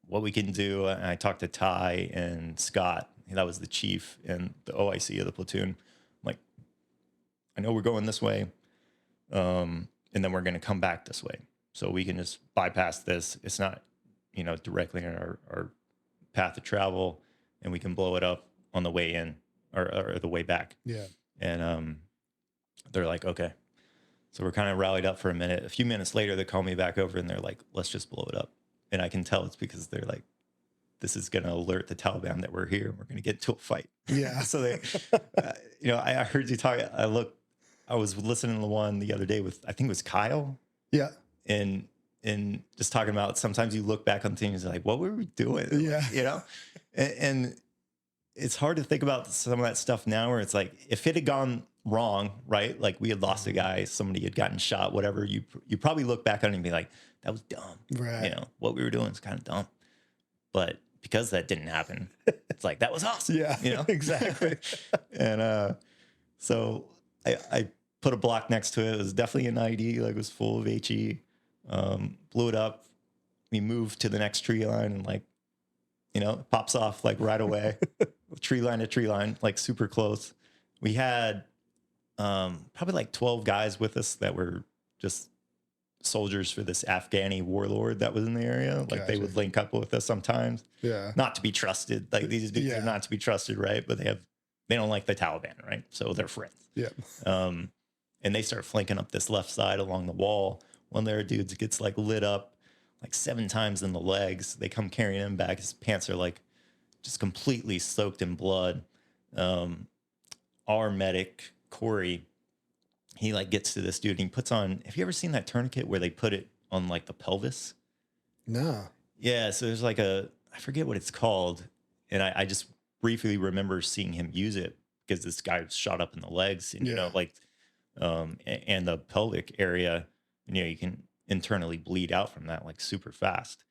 what we can do. And I talked to Ty and Scott. That was the chief and the OIC of the platoon. I'm like, I know we're going this way. And then we're going to come back this way. So we can just bypass this. It's not, directly in our path of travel, and we can blow it up on the way in or the way back. Yeah. And they're like, okay. So we're kind of rallied up for a minute. A few minutes later, they call me back over and they're like, let's just blow it up. And I can tell it's because they're like, this is going to alert the Taliban that we're here and we're going to get into a fight. Yeah. So they, I heard you talk. I was listening to the one the other day with, I think it was Kyle. Yeah. And just talking about sometimes you look back on things like, what were we doing? Yeah. And it's hard to think about some of that stuff now where it's like, if it had gone wrong, right? Like we had lost a guy, somebody had gotten shot, whatever. You probably look back on it and be like, that was dumb. Right. You know, what we were doing is kind of dumb. But because that didn't happen, it's like, that was awesome. Yeah, You know? exactly. And so I put a block next to it. It was definitely an ID, like it was full of HE. Blew it up. We moved to the next tree line and like, you know, it pops off like right away. Tree line to tree line, like super close. We had probably like 12 guys with us that were just soldiers for this Afghani warlord that was in the area. Like Gotcha. they would link up with us sometimes. Yeah. Not to be trusted. Like these dudes are not to be trusted, right? But they don't like the Taliban, right? So they're friends. Yeah. And they start flanking up this left side along the wall. One of their dudes gets like lit up like 7 times in the legs. They come carrying him back. His pants are like just completely soaked in blood. Our medic, Corey, he like gets to this dude and he puts on, have you ever seen that tourniquet where they put it on like the pelvis? No. Yeah. So there's like I forget what it's called. And I just briefly remember seeing him use it because this guy was shot up in the legs and, you know, like, and the pelvic area, you know, you can internally bleed out from that like super fast.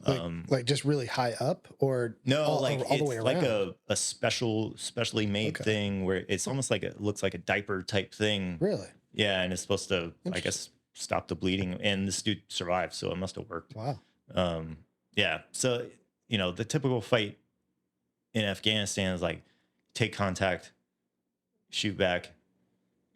Like just really high up or no, all like the way it's around? like a specially made thing where it's almost like it looks like a diaper type thing. Really? Yeah. And it's supposed to, I guess, stop the bleeding. And this dude survived. So it must have worked. Wow. Yeah. So, you know, the typical fight in Afghanistan is like take contact, shoot back,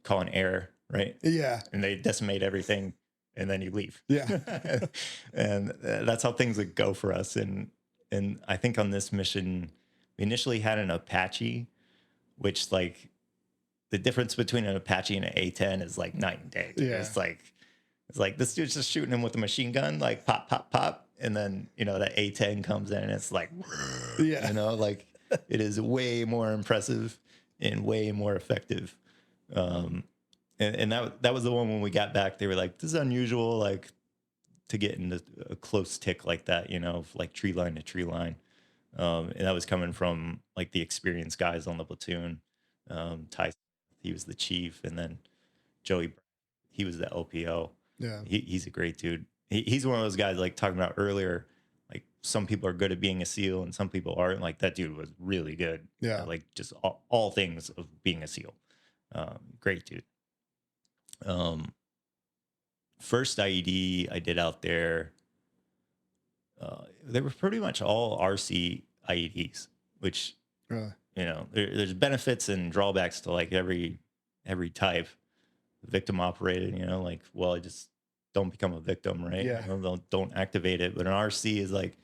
call an air, right? Yeah. And they decimate everything and then you leave. Yeah. And that's how things would go for us. And I think on this mission, we initially had an Apache, which like the difference between an Apache and an A-10 is like night and day. Yeah. It's like this dude's just shooting him with a machine gun, like pop, pop, pop. And then, you know, that A-10 comes in and it's like, yeah, you know, like it is way more impressive and way more effective. And that was the one when we got back, they were like, this is unusual, like to get into a close tick like that, you know, like tree line to tree line. And that was coming from like the experienced guys on the platoon. Ty, he was the chief, and then Joey, he was the LPO. Yeah. He's a great dude. He's one of those guys like talking about earlier, like some people are good at being a SEAL and some people aren't. Like that dude was really good. Yeah. Like just all things of being a SEAL. Great dude. First IED I did out there, they were pretty much all RC IEDs, which, Really? you know, there's benefits and drawbacks to like every type. Victim operated, you know, like, well, I just don't become a victim, right? Yeah. You know, don't activate it. But an RC is like,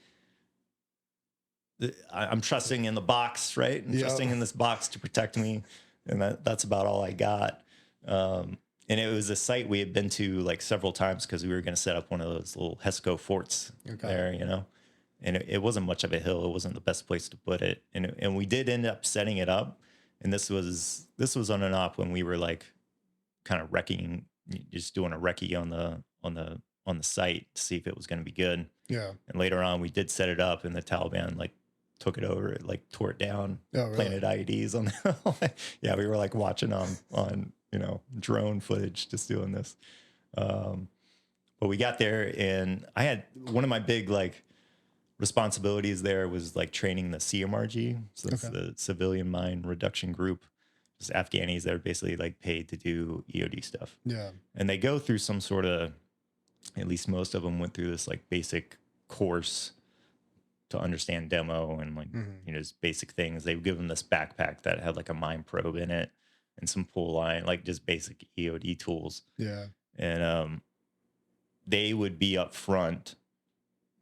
I'm trusting in the box, right? I'm trusting in this box to protect me. And that's about all I got. And it was a site we had been to like several times because we were going to set up one of those little HESCO forts there, you know, and it wasn't much of a hill. It wasn't the best place to put it. And we did end up setting it up. And this was on an op when we were like kind of wrecking, just doing a recce on the site to see if it was going to be good. Yeah. And later on we did set it up and the Taliban like took it over, like tore it down, planted IEDs on the, yeah, we were like watching on, you know, drone footage, just doing this. But we got there and I had one of my big like responsibilities there was like training the CMRG. So that's the Civilian Mine Reduction Group. Just Afghanis that are basically like paid to do EOD stuff. Yeah. And they go through some sort of, at least most of them went through this like basic course to understand demo and like, you know, just basic things. They would give them this backpack that had like a mine probe in it and some pull line, like just basic EOD tools. Yeah. And they would be up front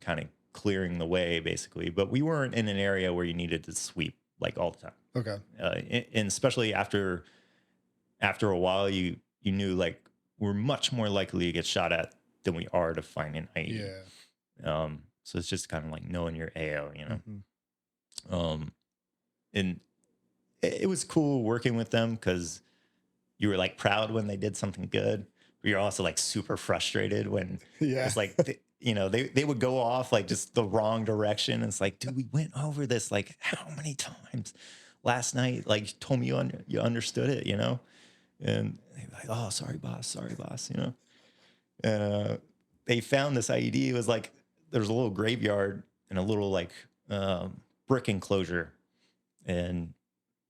kind of clearing the way basically, but we weren't in an area where you needed to sweep like all the time. Okay. And especially after a while, you knew like we're much more likely to get shot at than we are to find an IED. Yeah. So it's just kind of like knowing your AO, you know. And it was cool working with them because you were like proud when they did something good, but you're also like super frustrated when it's like, you know, they would go off like just the wrong direction. And it's like, dude, we went over this like how many times last night? Like you told me you understood it, you know? And they're like, oh, sorry, boss, you know. And they found this IED. It was like there was a little graveyard and a little like brick enclosure, and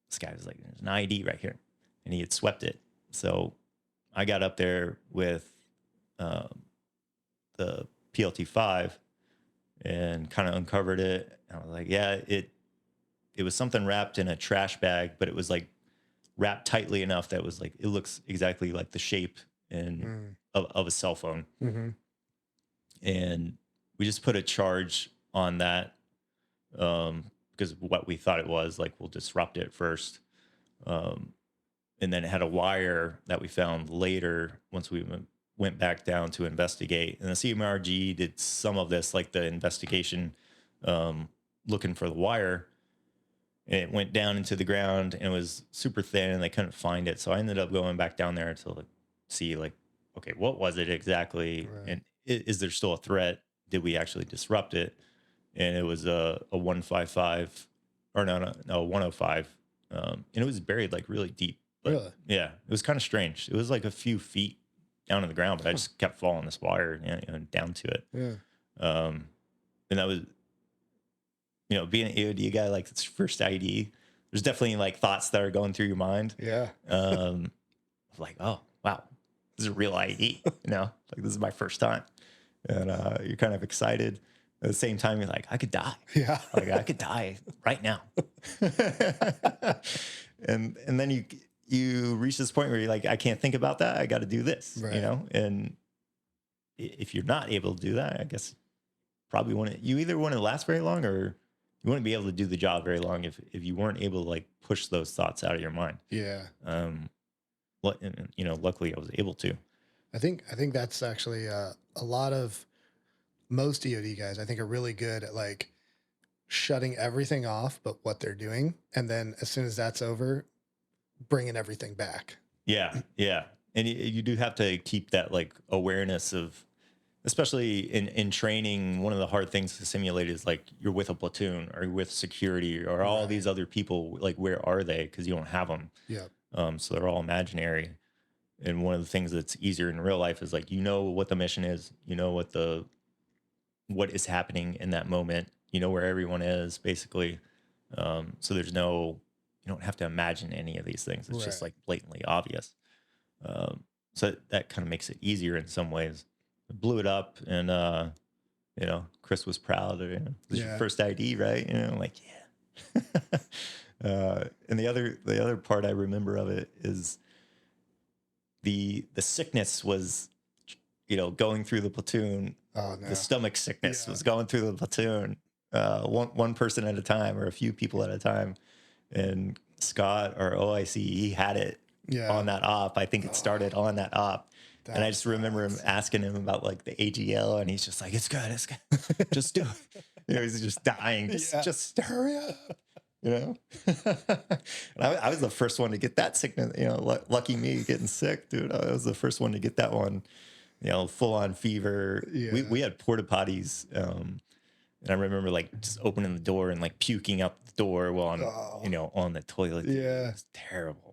this guy was like, there's an IED right here, and he had swept it. So I got up there with the PLT-5 and kind of uncovered it. And I was like, yeah, it was something wrapped in a trash bag, but it was like wrapped tightly enough that was like, it looks exactly like the shape of a cell phone. Mm-hmm. And we just put a charge on that because what we thought it was, like, we'll disrupt it first. And then it had a wire that we found later once we went back down to investigate. And the CMRG did some of this, like the investigation, looking for the wire. And it went down into the ground and it was super thin and they couldn't find it. So I ended up going back down there to see, like, okay, what was it exactly? Right. And is there still a threat? Did we actually disrupt it? And it was a 155 or no, 105. And it was buried like really deep. But Really? yeah, it was kind of strange. It was like a few feet down in the ground, but I just kept following this wire down to it. Yeah. And that was, being an EOD guy, like it's your first ID. There's definitely like thoughts that are going through your mind. Yeah. Like, oh, wow, this is a real ID, like this is my first time. And you're kind of excited. At the same time, you're like, I could die. Yeah. Like I could die right now. and then you reach this point where you're like, I can't think about that. I got to do this, Right. And if you're not able to do that, I guess probably you either want to last very long or you wouldn't be able to do the job very long if you weren't able to like push those thoughts out of your mind. Yeah. Luckily I was able to. I think that's actually a lot of most EOD guys, I think, are really good at like shutting everything off but what they're doing. And then as soon as that's over, bringing everything back. Yeah. Yeah. And you do have to keep that like awareness of, especially in training, one of the hard things to simulate is like you're with a platoon or you're with security or all Right. these other people. Like, where are they? Because you don't have them. Yeah. So they're all imaginary. And one of the things that's easier in real life is like, what the mission is, what is happening in that moment, where everyone is basically. So you don't have to imagine any of these things. It's just Right. like blatantly obvious. So that kind of makes it easier in some ways. I blew it up and, Chris was proud of, this is your Yeah. first ID, right? I'm like, yeah. And the other part I remember of it is the sickness was, going through the platoon. Oh, no. The stomach sickness Yeah. was going through the platoon, one person at a time or a few people at a time. And Scott, our OIC, he had it Yeah. on that op. I think it started on that op. And I just remember him asking him about like the AGL, and he's just like, it's good. Just do it. He's just dying. Just hurry up. And I was the first one to get that sickness. Lucky me getting sick, dude. I was the first one to get that one. Full on fever. Yeah. We had porta potties, and I remember like just opening the door and like puking out the door while I'm on the toilet. Yeah. It was terrible.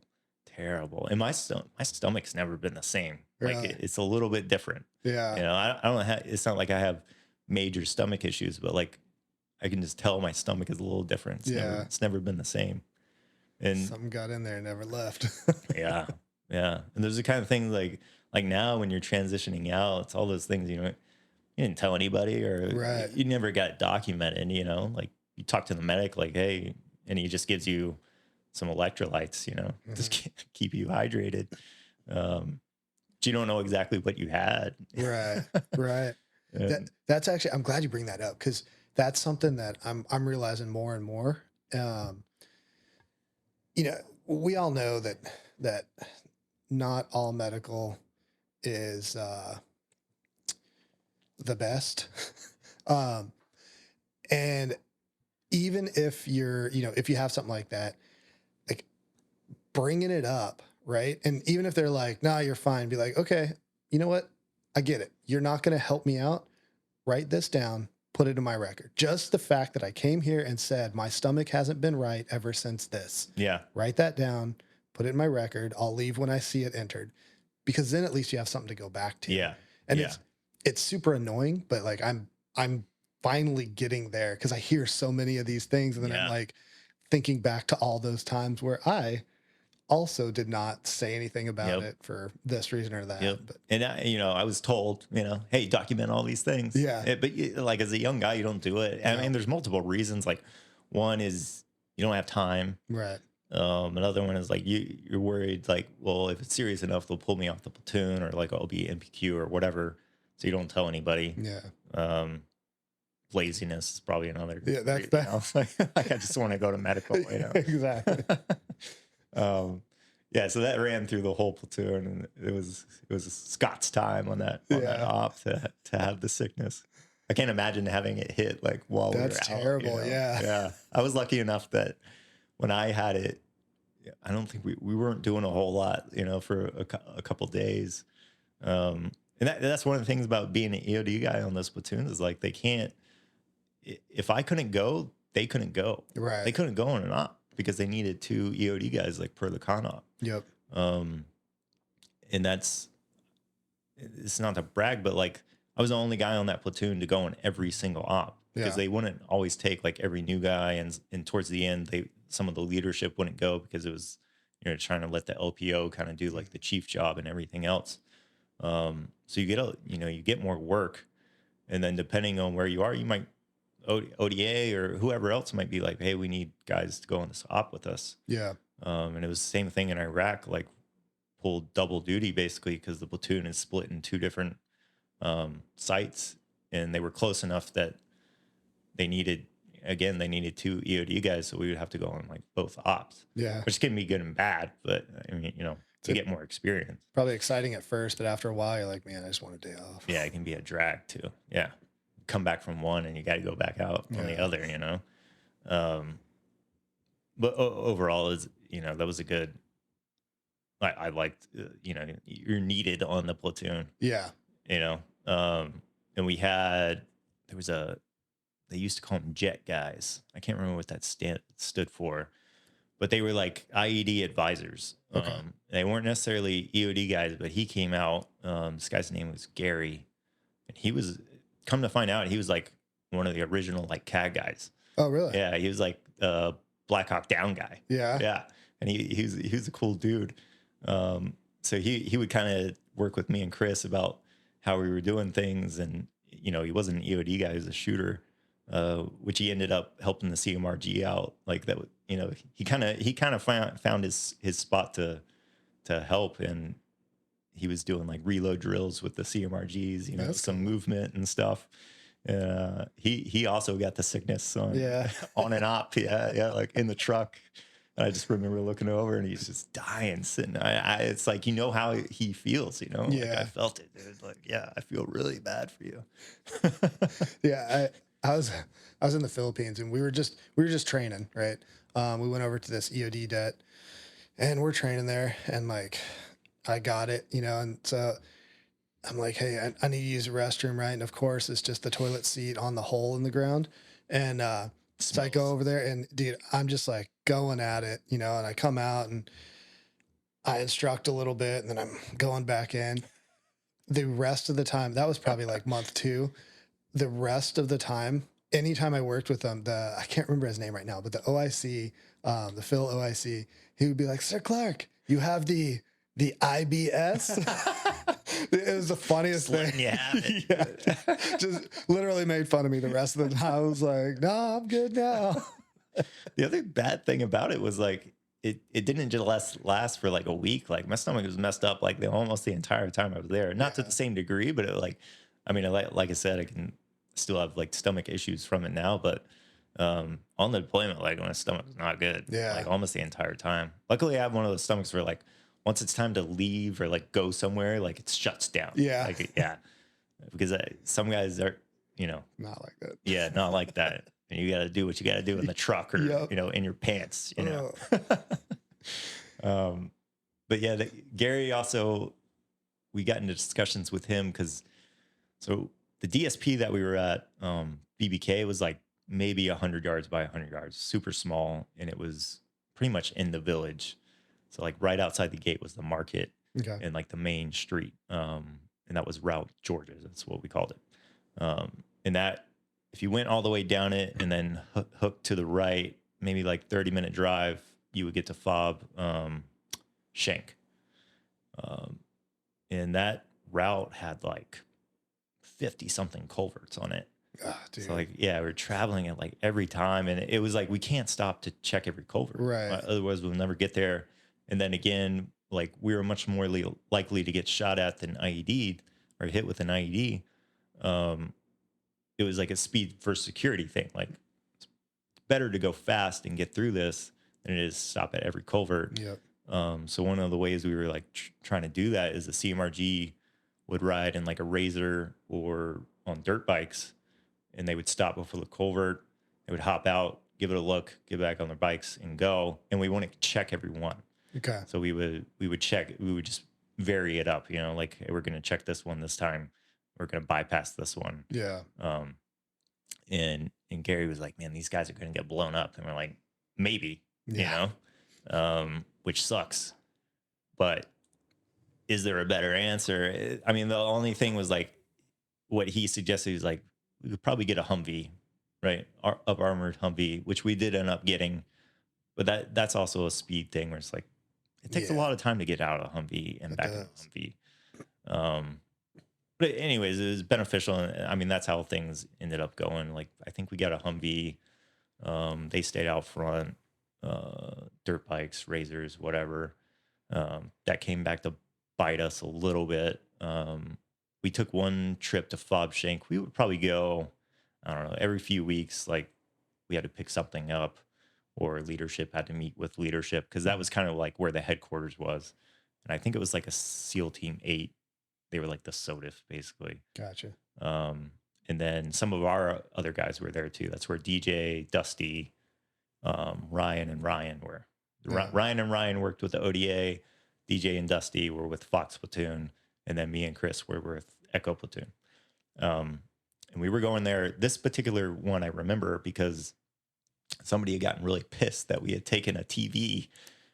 And my stomach's never been the same. Like Really? it's a little bit different. Yeah. I don't know how. It's not like I have major stomach issues, but like I can just tell my stomach is a little different. It's never been the same. And Something got in there and never left. yeah. And there's the kind of things like now when you're transitioning out, it's all those things, you didn't tell anybody or Right. you never got documented, like you talk to the medic, like, hey, and he just gives you some electrolytes, just keep you hydrated. But you don't know exactly what you had. Right. That's actually, I'm glad you bring that up because that's something that I'm realizing more and more. We all know that not all medical is the best. And even if if you have something like that, like bringing it up, right? And even if they're like, nah, you're fine, be like, okay, you know what? I get it. You're not going to help me out. Write this down, put it in my record. Just the fact that I came here and said my stomach hasn't been right ever since this. Yeah. Write that down, put it in my record. I'll leave when I see it entered, because then at least you have something to go back to. Yeah. And Yeah. it's super annoying, but like I'm finally getting there because I hear so many of these things, and then I'm like thinking back to all those times where I also did not say anything about it for this reason or that. But And I was told, hey, document all these things. Yeah. But like as a young guy, you don't do it. I mean, there's multiple reasons. Like one is you don't have time. Right. Another one is like you're worried, like, well, if it's serious enough, they'll pull me off the platoon, or like I'll be MPQ or whatever. So you don't tell anybody. Yeah. Laziness is probably another. Yeah, that's that. Like I just want to go to medical. Exactly. Yeah, so that ran through the whole platoon, and it was Scott's time on that op to have the sickness. I can't imagine having it hit like while we were out. That's terrible. Yeah. I was lucky enough that when I had it, I don't think we weren't doing a whole lot, for a couple days. And that's one of the things about being an EOD guy on those platoons is like they can't. If I couldn't go, they couldn't go. Right. They couldn't go on an op because they needed 2 EOD guys like per the con op. Yep. And it's not to brag, but like I was the only guy on that platoon to go on every single op because they wouldn't always take like every new guy, and towards the end some of the leadership wouldn't go because it was trying to let the LPO kind of do like the chief job and everything else. So you get more work, and then depending on where you are, you might ODA or whoever else might be like, hey, we need guys to go on this op with us. Yeah. And it was the same thing in Iraq, like pulled double duty basically because the platoon is split in 2 different sites, and they were close enough that they needed 2 EOD guys, so we would have to go on like both ops. Yeah. Which can be good and bad, but I mean, to get more experience. Probably exciting at first, but after a while you're like, man, I just want a day off. Yeah, it can be a drag too. Yeah. Come back from one and you got to go back out on the other, but overall is, that was a good, I liked, you're needed on the platoon. Yeah. And they used to call them jet guys. I can't remember what that stood for, but they were like IED advisors. Okay. They weren't necessarily EOD guys, but he came out, this guy's name was Garrett, and he was, come to find out, he was like one of the original like CAG guys. Oh, really? Yeah, he was like Black Hawk Down guy. Yeah. Yeah, and he was a cool dude. So he would kind of work with me and Chris about how we were doing things, and he wasn't an EOD guy; he was a shooter, which he ended up helping the CMRG out. Like that, he kind of found his spot to help, and he was doing like reload drills with the CMRGs, That's some movement and stuff. He also got the sickness on an op. Yeah. Like in the truck. And I just remember looking over and he's just dying, sitting. It's like, how he feels, Yeah. Like I felt it. It was like, yeah, I feel really bad for you. Yeah. I was in the Philippines, and we were just training, right? We went over to this EOD det, and we're training there, and like, I got it, and so I'm like, hey, I need to use the restroom, right? And of course, it's just the toilet seat on the hole in the ground. And so I go over there, and dude, I'm just like going at it, and I come out and I instruct a little bit, and then I'm going back in. The rest of the time, that was probably like month 2. The rest of the time, anytime I worked with them, I can't remember his name right now, but the OIC, the Phil OIC, he would be like, Sir Clark, you have the IBS. It was the funniest thing. Yeah. Just literally made fun of me the rest of the time. I was like, no, I'm good now. The other bad thing about it was like, it didn't just last for like a week. Like my stomach was messed up like almost the entire time I was there. Not to the same degree, but like I said, I can still have like stomach issues from it now, but on the deployment, like when my stomach was not good, like almost the entire time. Luckily I have one of those stomachs where like once it's time to leave or like go somewhere, like it shuts down. Yeah. Like, yeah. Because some guys are, Not like that. Yeah, not like that. And you got to do what you got to do in the truck or, in your pants, But yeah, Gary also, we got into discussions with him because so the DSP that we were at, BBK was like maybe 100 yards by 100 yards, super small. And it was pretty much in the village. So like right outside the gate was the market Okay. and like the main street. And that was Route Georgia. That's what we called it. And that, if you went all the way down it and then hooked to the right, maybe like 30-minute drive, you would get to Fob Shank. And that route had like 50 something culverts on it. Oh, dude. So like, yeah, we're traveling it like every time. And it was like, we can't stop to check every culvert. Right. Otherwise we'll never get there. And then again, like we were much more likely to get shot at than IED or hit with an IED. It was like a speed first security thing. Like it's better to go fast and get through this than it is stop at every culvert. Yep. So one of the ways we were like trying to do that is the CMRG would ride in like a Razor or on dirt bikes, and they would stop before the culvert. They would hop out, give it a look, get back on their bikes and go. And we wouldn't check every one. Okay. So we would check, we would just vary it up, like, hey, we're going to check this one this time. We're going to bypass this one. Yeah. And Gary was like, man, these guys are going to get blown up. And we're like, maybe, which sucks. But is there a better answer? I mean, the only thing was like what he suggested was like, we could probably get a Humvee, right? Up armored Humvee, which we did end up getting. But that's also a speed thing where it's like, it takes a lot of time to get out of Humvee and back into Humvee. But anyways, it was beneficial. And I mean, that's how things ended up going. Like, I think we got a Humvee. They stayed out front, dirt bikes, Razors, whatever. That came back to bite us a little bit. We took one trip to Fob Shank. We would probably go, I don't know, every few weeks. Like we had to pick something up, or leadership had to meet with leadership, because that was kind of like where the headquarters was. And I think it was like a SEAL Team 8. They were like the SOTF, basically. Gotcha. And then some of our other guys were there too. That's where DJ, Dusty, Ryan and Ryan were. Yeah. Ryan and Ryan worked with the ODA. DJ and Dusty were with Fox Platoon. And then me and Chris were with Echo Platoon. And we were going there. This particular one I remember because somebody had gotten really pissed that we had taken a TV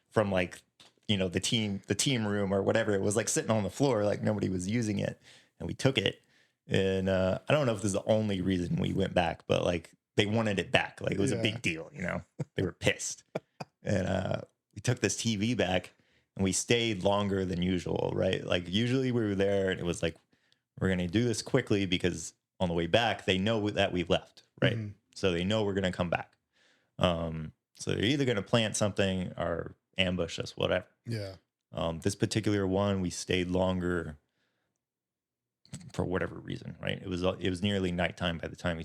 from like, the team room or whatever. It was like sitting on the floor, like nobody was using it. And we took it. And I don't know if this is the only reason we went back, but like they wanted it back. Like it was a big deal, They were pissed. And we took this TV back and we stayed longer than usual, right? Like usually we were there and it was like, we're going to do this quickly because on the way back, they know that we left, right? Mm-hmm. So they know we're going to come back. So they're either going to plant something or ambush us, whatever. Yeah. This particular one, we stayed longer for whatever reason, right? It was nearly nighttime by the time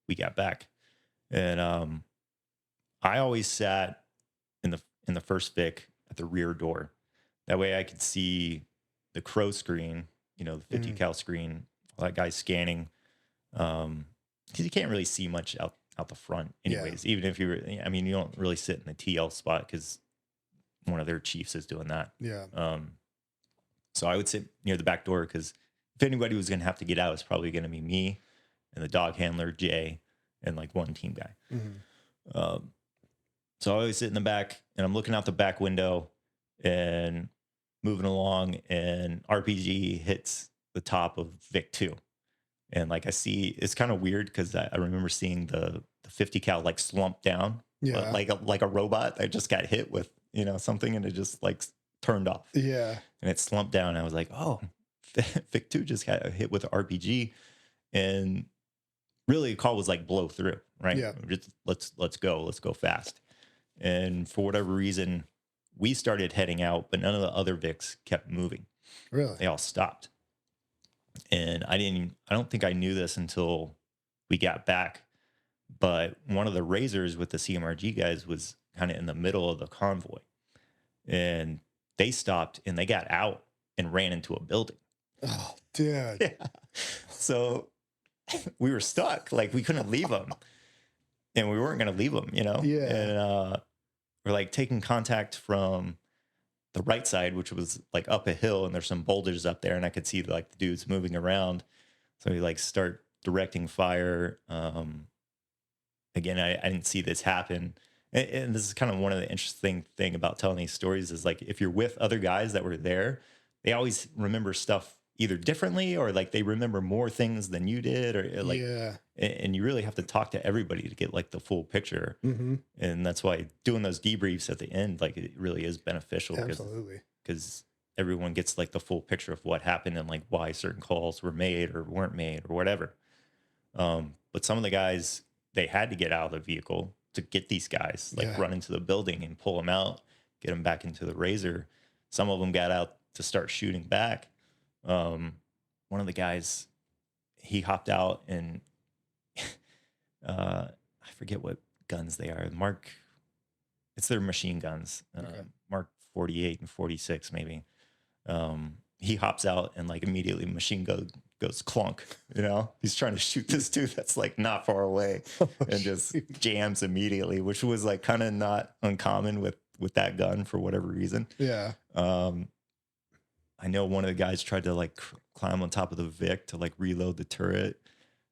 we got back. And I always sat in the first Vic at the rear door. That way I could see the crow screen, the 50 cal screen, all that guy's scanning. Because you can't really see much out the front anyways. Even if you don't really sit in the TL spot because one of their chiefs is doing that. Yeah. So I would sit near the back door because if anybody was going to have to get out, it's probably going to be me and the dog handler, Jay, and like one team guy. Mm-hmm. So I always sit in the back and I'm looking out the back window and moving along, and RPG hits the top of Vic 2. And like I see, it's kind of weird because I remember seeing the 50 cal like slump down, like a robot that just got hit with something, and it just like turned off. Yeah, and it slumped down. And I was like, oh, Vic 2 just got hit with an RPG, and really the call was like blow through, right? Yeah, just let's go fast. And for whatever reason, we started heading out, but none of the other Vics kept moving. Really, they all stopped. And I don't think I knew this until we got back, but one of the Razors with the CMRG guys was kind of in the middle of the convoy, and they stopped and they got out and ran into a building. Oh, dude. Yeah. So we were stuck. Like we couldn't leave them, and we weren't going to leave them, Yeah. And we're like taking contact from the right side, which was like up a hill, and there's some boulders up there, and I could see like the dudes moving around. So we like start directing fire. Again, I didn't see this happen. and this is kind of one of the interesting thing about telling these stories is like, if you're with other guys that were there, they always remember stuff either differently or like they remember more things than you did, or like, Yeah. and you really have to talk to everybody to get like the full picture. Mm-hmm. And that's why doing those debriefs at the end, like it really is beneficial Absolutely. because everyone gets like the full picture of what happened and like why certain calls were made or weren't made or whatever. But some of the guys, they had to get out of the vehicle to get these guys, like Yeah. run into the building and pull them out, get them back into the Razor. Some of them got out to start shooting back. One of the guys, he hopped out and I forget what guns they are. It's their machine guns. Okay. Mark 48 and 46 maybe. He hops out and like immediately machine gun goes clunk, you know, he's trying to shoot this dude that's like not far away and just jams immediately, which was like kind of not uncommon with that gun for whatever reason. Yeah. I know one of the guys tried to like climb on top of the Vic to like reload the turret.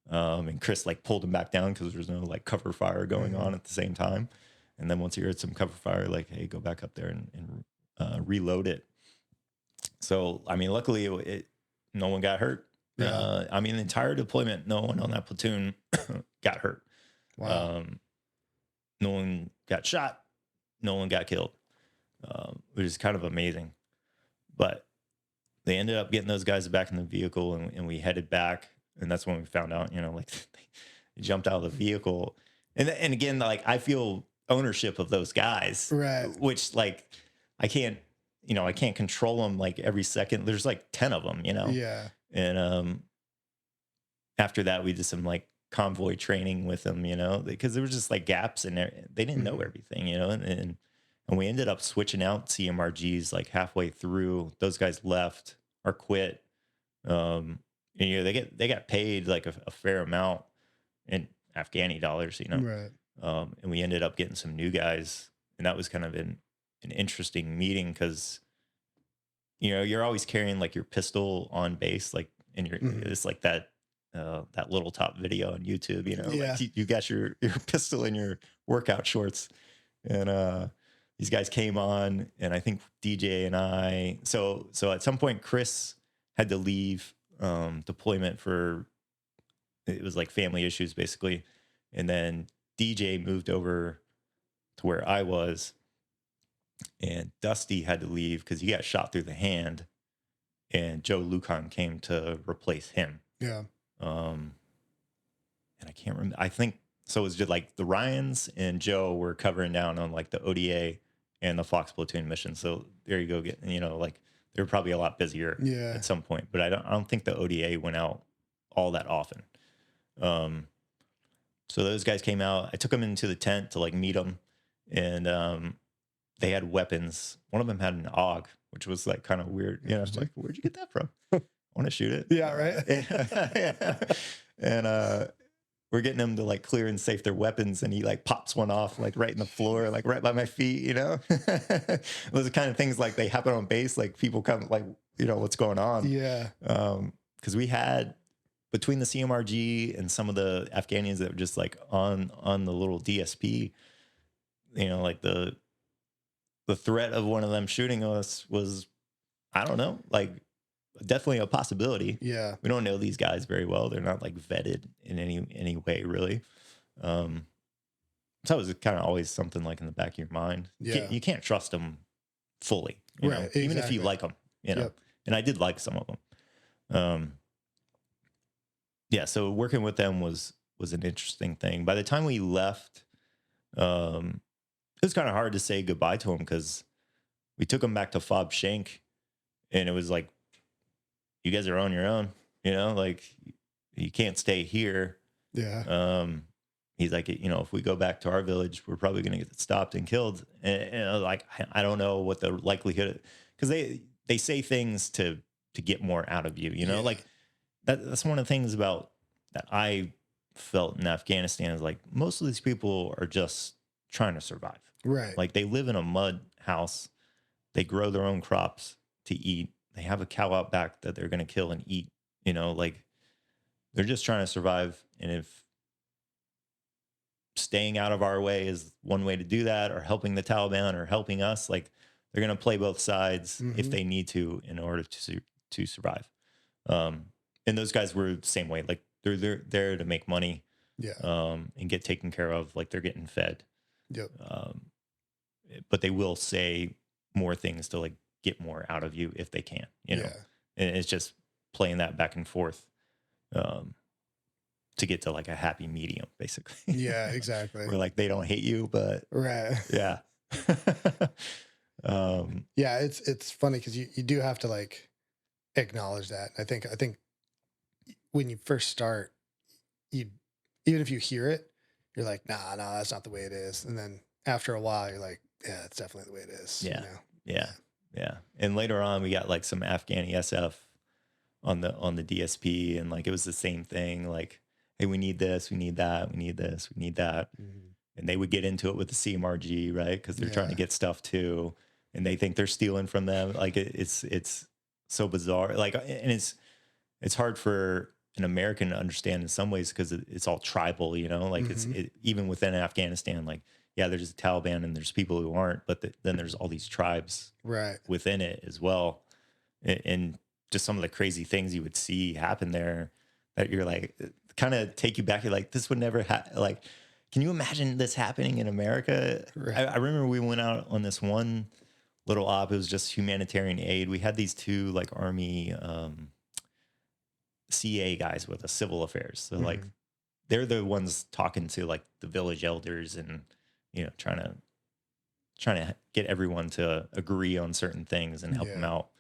And Chris like pulled him back down because there's no like cover fire going on at the same time. And then once he heard some cover fire, like, hey, go back up there and reload it. So, I mean, luckily no one got hurt. Yeah. I mean, the entire deployment, no one on that platoon got hurt. Wow. No one got shot. No one got killed, which is kind of amazing. But they ended up getting those guys back in the vehicle and we headed back. And that's when we found out, you know, like they jumped out of the vehicle. And again, like I feel ownership of those guys, Right. which like I can't control them like every second. There's like 10 of them, you know? Yeah. And after that, we did some like convoy training with them, you know, because there was just like gaps in there. They didn't know everything, you know, and we ended up switching out CMRGs like halfway through. Those guys left or quit. And, you know, they got paid like a fair amount in Afghani dollars, you know. Right. And we ended up getting some new guys, and that was kind of an interesting meeting because, you know, you're always carrying like your pistol on base, like in your it's like that little top video on YouTube, you know, Yeah. like you got your pistol in your workout shorts, and these guys came on, and I think DJ and I, so at some point Chris had to leave deployment for, it was like family issues basically, and then DJ moved over to where I was, and Dusty had to leave because he got shot through the hand, and Joe Lucan came to replace him. Yeah. And I can't remember. I think so. It was just like the Ryans and Joe were covering down on like the ODA and the Fox platoon mission. So there you go. You know, like they were probably a lot busier at some point, but I don't think the ODA went out all that often. So those guys came out. I took them into the tent to like meet them, and they had weapons. One of them had an AUG, which was like kind of weird. You know, I was like, where'd you get that from? I want to shoot it. Yeah, right. Yeah. And we're getting them to like clear and safe their weapons, and he like pops one off like right in the floor, like right by my feet, you know. Those are kind of things like they happen on base, like people come like, you know, what's going on. Yeah. Because we had, between the CMRG and some of the Afghanians that were just like on the little DSP, you know, like the threat of one of them shooting us was, I don't know, like definitely a possibility. Yeah. We don't know these guys very well. They're not like vetted in any way, really. So it was kind of always something like in the back of your mind. Yeah. You can't trust them fully, you know, Exactly. even if you like them, you know. Yep. And I did like some of them. Yeah, so working with them was an interesting thing. By the time we left, it was kind of hard to say goodbye to them because we took them back to Fob Shank, and it was like, you guys are on your own, you know, like you can't stay here. Yeah. He's like, you know, if we go back to our village, we're probably going to get stopped and killed. And like, I don't know what the likelihood, because they say things to get more out of you, you know, like that's one of the things about that I felt in Afghanistan is like most of these people are just trying to survive. Right. Like they live in a mud house. They grow their own crops to eat. They have a cow out back that they're going to kill and eat, you know, like they're just trying to survive. And if staying out of our way is one way to do that, or helping the Taliban or helping us. Like they're going to play both sides if they need to in order to survive. And those guys were the same way. Like they're there to make money, and get taken care of. Like they're getting fed. Yep. But they will say more things to like get more out of you if they can, you know. And it's just playing that back and forth to get to like a happy medium, basically. Yeah, exactly. Where like they don't hate you, but right. Yeah. Yeah, it's funny because you do have to like acknowledge that. I think when you first start, you even if you hear it, you're like, nah, that's not the way it is. And then after a while, you're like, yeah, it's definitely the way it is. Yeah. You know? Yeah. And later on, we got like some Afghani SF on the DSP, and like it was the same thing. Like, hey, we need this, we need that, we need this, we need that. And they would get into it with the CMRG, right? Because they're trying to get stuff too, and they think they're stealing from them. Like it's so bizarre. Like, and it's hard for an American to understand in some ways because it's all tribal, you know. Like even within Afghanistan, like there's a Taliban and there's people who aren't, but then there's all these tribes within it as well, and just some of the crazy things you would see happen there that you're like kind of take you back. You're like, this would never happen. Like, can you imagine this happening in America? Right. I remember we went out on this one little op. It was just humanitarian aid. We had these two like Army CA guys with us, civil affairs. So like they're the ones talking to like the village elders and, you know, trying to get everyone to agree on certain things and help them out.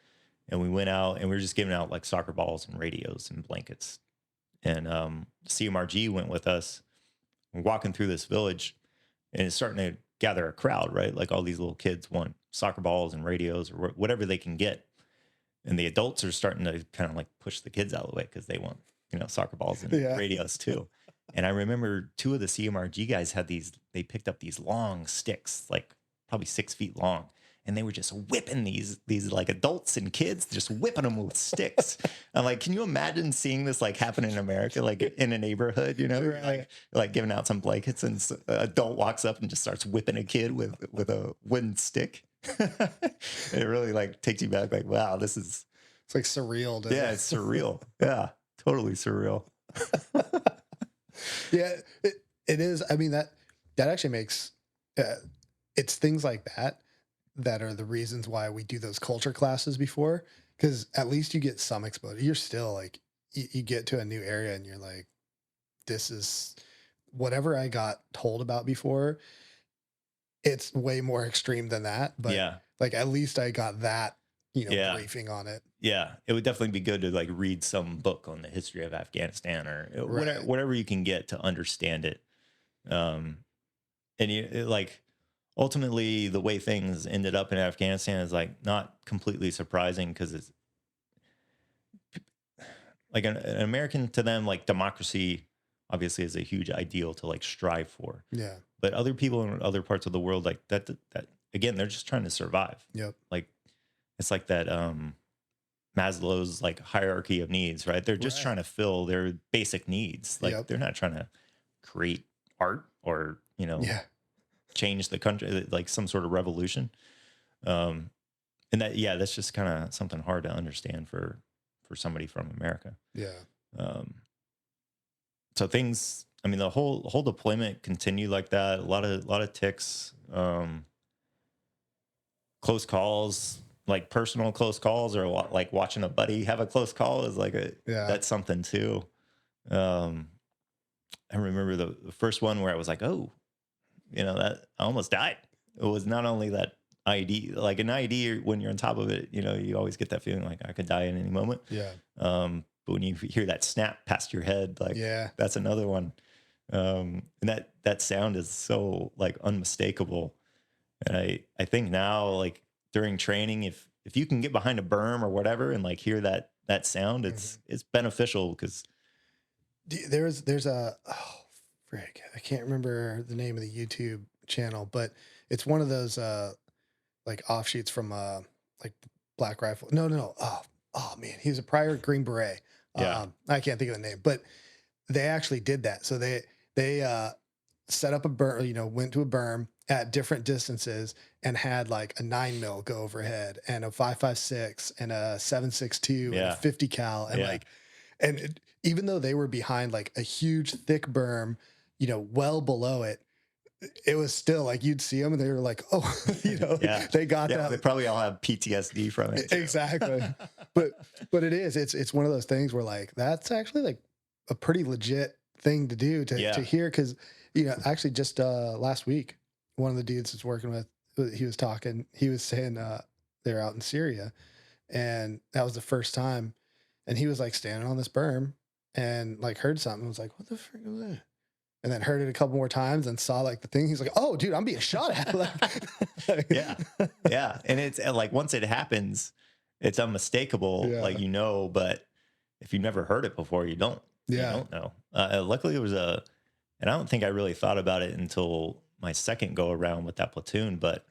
And we went out and we were just giving out like soccer balls and radios and blankets. And CMRG went with us. We're walking through this village and it's starting to gather a crowd, right? Like all these little kids want soccer balls and radios or whatever they can get. And the adults are starting to kind of like push the kids out of the way because they want, you know, soccer balls and radios too. And I remember two of the CMRG guys they picked up these long sticks, like probably 6 feet long. And they were just whipping these like adults and kids, just whipping them with sticks. I'm like, can you imagine seeing this like happen in America, like in a neighborhood, you know, like giving out some blankets and an adult walks up and just starts whipping a kid with a wooden stick. It really like takes you back like, wow, it's like surreal. Yeah, it's surreal. Yeah, totally surreal. Yeah, it is. I mean, that actually makes it's things like that are the reasons why we do those culture classes before, because at least you get some exposure. You're still like, you get to a new area and you're like, this is whatever I got told about before. It's way more extreme than that, but like at least I got that, you know, briefing on it. Yeah, it would definitely be good to like read some book on the history of Afghanistan or whatever you can get to understand it. And like ultimately the way things ended up in Afghanistan is like not completely surprising because it's like an American to them, like democracy obviously is a huge ideal to like strive for. Yeah. But other people in other parts of the world, like that again, they're just trying to survive. Yep. Like it's like that Maslow's like hierarchy of needs, right? They're just trying to fill their basic needs. Like they're not trying to create art or, you know, change the country, like some sort of revolution. And that's just kind of something hard to understand for somebody from America. Yeah. So things, I mean, the whole deployment continued like that. A lot of ticks, close calls, like personal close calls, or like watching a buddy have a close call is like that's something too. I remember the first one where I was like, oh, you know, that I almost died. It was not only that IED, like an IED, when you're on top of it, you know, you always get that feeling like I could die at any moment. Yeah. But when you hear that snap past your head, like that's another one. And that sound is so like unmistakable. And I think now, like during training, if you can get behind a berm or whatever and like hear that sound, it's beneficial because there's a frick, I can't remember the name of the YouTube channel, but it's one of those like offshoots from like Black Rifle. No. Oh man, he was a prior Green Beret. I can't think of the name, but they actually did that. So they set up a berm, went to a berm at different distances and had like a 9 mil go overhead and a 5.56 and a 7.62 and a Yeah. 50 cal. And Yeah. like, and even though they were behind like a huge thick berm, well below it, it was still like you'd see them and they were like, oh, Yeah. they got Yeah. that. They probably all have PTSD from it. Too. Exactly. but it's one of those things where like, that's actually like a pretty legit thing to do to hear. Cause actually just, last week, one of the dudes that's working with, he was saying, they're out in Syria and that was the first time. And he was like standing on this berm and like heard something and was like, what the frick was that? And then heard it a couple more times and saw like the thing. He's like, oh, dude, I'm being shot at. Yeah. Yeah. And it's like, once it happens, it's unmistakable, like, but if you never heard it before, you don't know. Luckily it was and I don't think I really thought about it until my second go around with that platoon, but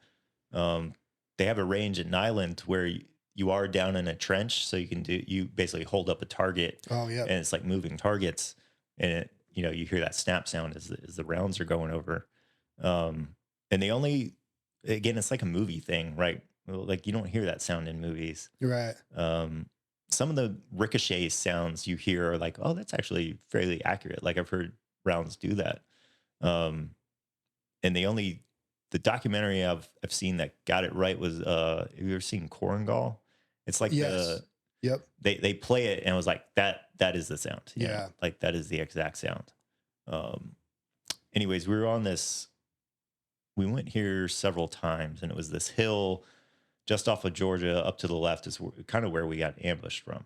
they have a range at Nyland where you are down in a trench. So you basically hold up a target. Oh yeah. And it's like moving targets and you hear that snap sound as the rounds are going over. And again, it's like a movie thing, right? Like you don't hear that sound in movies. Right. Some of the ricochet sounds you hear are like, oh, that's actually fairly accurate. Like I've heard rounds do that. And the documentary I've seen that got it right was, have you ever seen Korangal? It's like Yep. They play it and it was like that is the sound. Yeah. Like that is the exact sound. Anyways, we were on this, we went here several times and it was this hill just off of Georgia up to the left is kind of where we got ambushed from.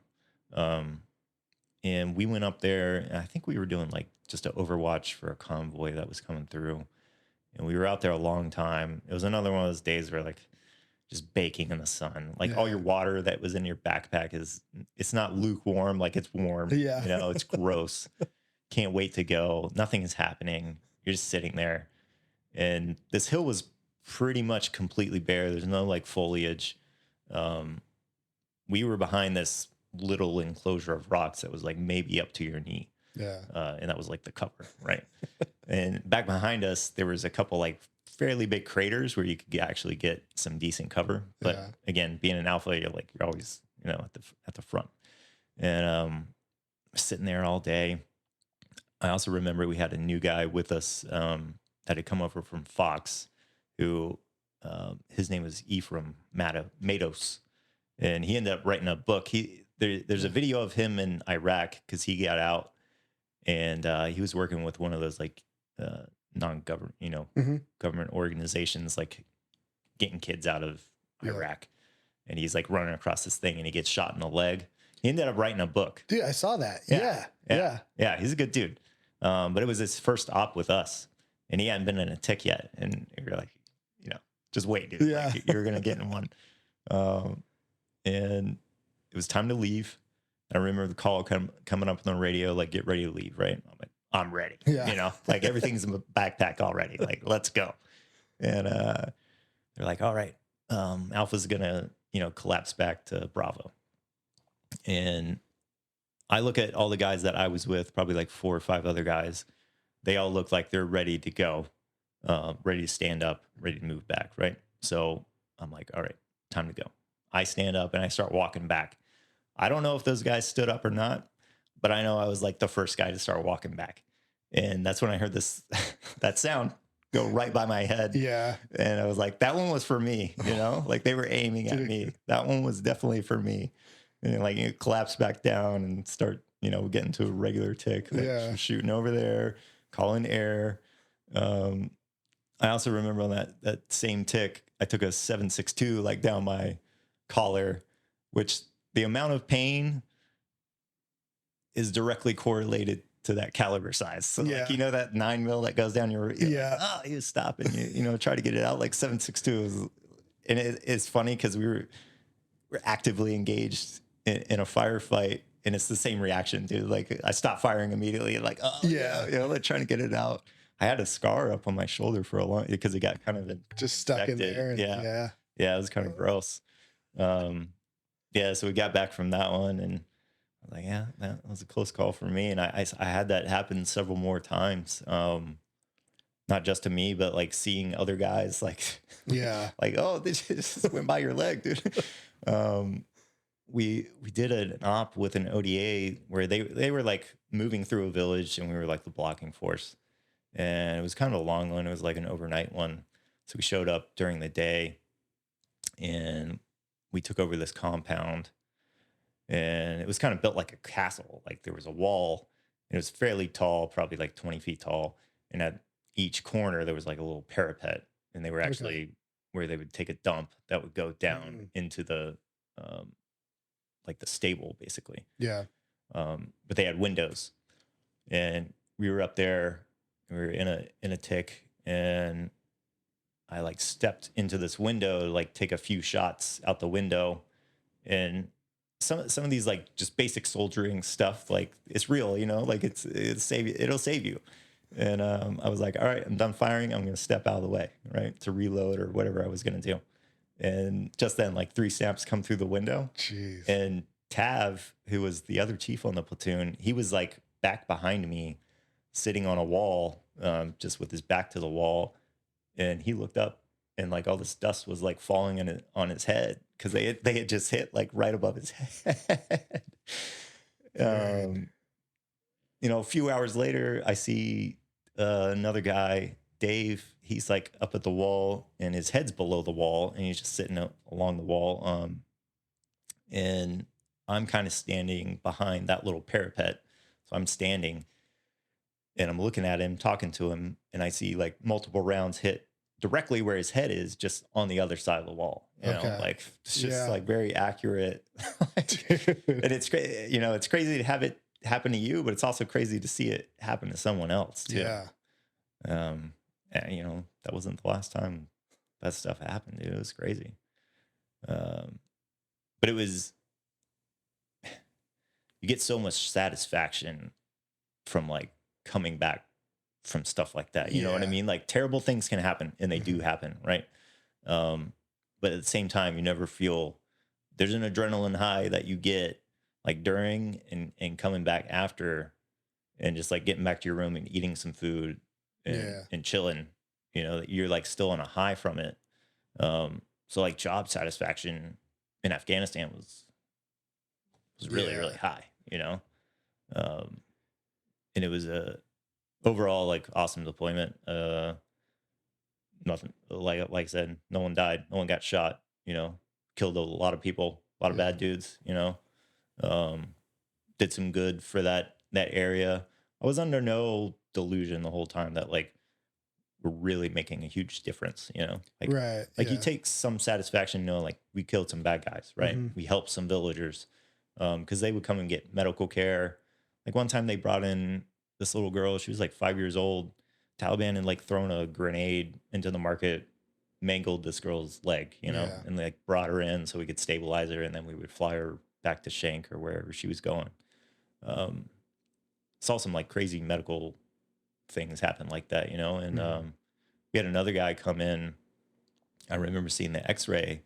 And we went up there and I think we were doing like just an overwatch for a convoy that was coming through. And we were out there a long time. It was another one of those days where like just baking in the sun, like all your water that was in your backpack it's not lukewarm. Like it's warm, it's gross. Can't wait to go. Nothing is happening. You're just sitting there. And this hill was pretty much completely bare. There's no like foliage. We were behind this little enclosure of rocks that was like maybe up to your knee. Yeah. And that was like the cover, right? And back behind us, there was a couple like fairly big craters where you could actually get some decent cover. But again, being an alpha, you're always, at the front. And sitting there all day. I also remember we had a new guy with us that had come over from Fox, who his name was Ephraim Matos, and he ended up writing a book. There's a video of him in Iraq because he got out, and he was working with one of those like non-government, government organizations, like getting kids out of Iraq, and he's like running across this thing, and he gets shot in the leg. He ended up writing a book. Dude, I saw that. Yeah. He's a good dude. But it was his first op with us, and he hadn't been in a tick yet. And you're like, just wait, dude. Yeah. Like, you're gonna get in one. And it was time to leave. I remember the call coming up on the radio, like, get ready to leave, right? I'm like, I'm ready. Yeah. Like everything's in my backpack already. Like, let's go. And they're like, all right, Alpha's gonna, collapse back to Bravo. And I look at all the guys that I was with, probably like 4 or 5 other guys. They all look like they're ready to go, ready to stand up, ready to move back, right? So I'm like, all right, time to go. I stand up and I start walking back. I don't know if those guys stood up or not, but I know I was like the first guy to start walking back. And that's when I heard that sound go right by my head. Yeah. And I was like, that one was for me, like they were aiming at me. That one was definitely for me. And like you collapse back down and start, getting to a regular tick, like shooting over there, calling air. I also remember on that same tick, I took a 7.62 like down my collar, which the amount of pain is directly correlated to that caliber size. So like, that 9 mil that goes down your, you stop and you try to get it out. Like 7.62 is, and it's funny because we're actively engaged in a firefight, and it's the same reaction, dude. Like I stopped firing immediately, like like trying to get it out. I had a scar up on my shoulder for a long because it got kind of just stuck in there. Yeah, it was kind of gross. So we got back from that one, and I was like, that was a close call for me. And I had that happen several more times. not just to me, but like seeing other guys like, Yeah. like, oh, this just went by your leg, dude. We did an op with an ODA where they were like moving through a village and we were like the blocking force. And it was kind of a long one. It was like an overnight one. So we showed up during the day and we took over this compound, and it was kind of built like a castle. Like there was a wall, and it was fairly tall, probably like 20 feet tall. And at each corner, there was like a little parapet, and they were actually where they would take a dump that would go down into the, like the stable basically. Yeah. But they had windows, and we were up there, we were in a tick, and I like stepped into this window to like take a few shots out the window, and some of these like just basic soldiering stuff, like it's real, you know, like it'll save you. And I was like, all right, I'm done firing. I'm gonna step out of the way, right, to reload or whatever I was gonna do. And just then, like 3 snaps come through the window. Jeez. And Tav, who was the other chief on the platoon, he was like back behind me, sitting on a wall, just with his back to the wall. And he looked up, and like all this dust was like falling on his head because they had just hit like right above his head. You know, a few hours later, I see another guy, Dave. He's like up at the wall, and his head's below the wall, and he's just sitting along the wall. And I'm kind of standing behind that little parapet, so I'm standing, and I'm looking at him, talking to him, and I see like multiple rounds hit directly where his head is, just on the other side of the wall. You know, like it's just like very accurate. And it's crazy, you know, it's crazy to have it happen to you, but it's also crazy to see it happen to someone else too. Yeah. And, you know, that wasn't the last time that stuff happened, dude. It was crazy. But it was, you get so much satisfaction from like coming back from stuff like that. You know what I mean? Like terrible things can happen, and they do happen, right? But at the same time, you never feel, there's an adrenaline high that you get like during and coming back after, and just like getting back to your room and eating some food and chilling. You know, you're like still on a high from it. So like job satisfaction in Afghanistan was really, really high, you know? And it was a overall like awesome deployment. Nothing, like I said, no one died, no one got shot, you know, killed a lot of people, a lot of bad dudes, you know. Did some good for that area. I was under no delusion the whole time that like we're really making a huge difference, you know. Like you take some satisfaction knowing like we killed some bad guys, right? We helped some villagers, because they would come and get medical care. Like one time they brought in this little girl, she was like 5 years old. Taliban had like thrown a grenade into the market, mangled this girl's leg, you know, and like brought her in so we could stabilize her, and then we would fly her back to Shank or wherever she was going. Saw some like crazy medical things happen like that, you know. And we had another guy come in. I remember seeing the X-ray,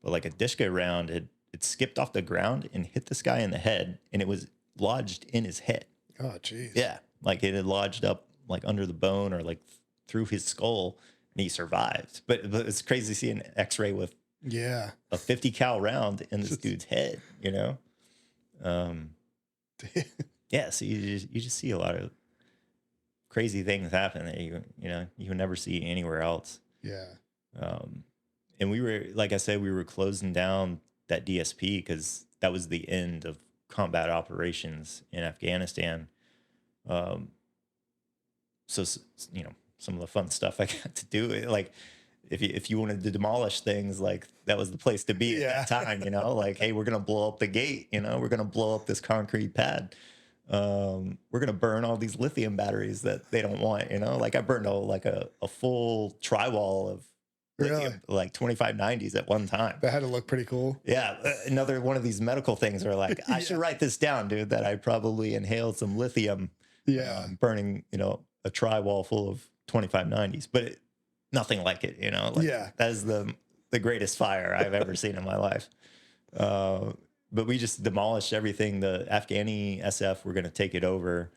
but like a Dishka round had skipped off the ground and hit this guy in the head, and it was lodged in his head. Oh, geez. Yeah, like it had lodged up like under the bone or like through his skull, and he survived. But it's crazy to see an X-ray with a 50 cal round in this dude's head, you know. Yeah, so you just see a lot of crazy things happen that you would never see anywhere else. And we were, like I said, we were closing down that DSP because that was the end of combat operations in Afghanistan. So, you know, some of the fun stuff I got to do, like if you wanted to demolish things, like that was the place to be at that time, you know, like, hey, we're going to blow up the gate, you know, we're going to blow up this concrete pad. We're going to burn all these lithium batteries that they don't want, you know, like I burned a full tri-wall of lithium, like 2590s at one time. That had to look pretty cool. Yeah. Another one of these medical things are like, I should write this down, dude, that I probably inhaled some lithium, burning, you know, a tri-wall full of 2590s, but nothing like it, you know, like that is the greatest fire I've ever seen in my life. But we just demolished everything. The Afghani SF were going to take it over.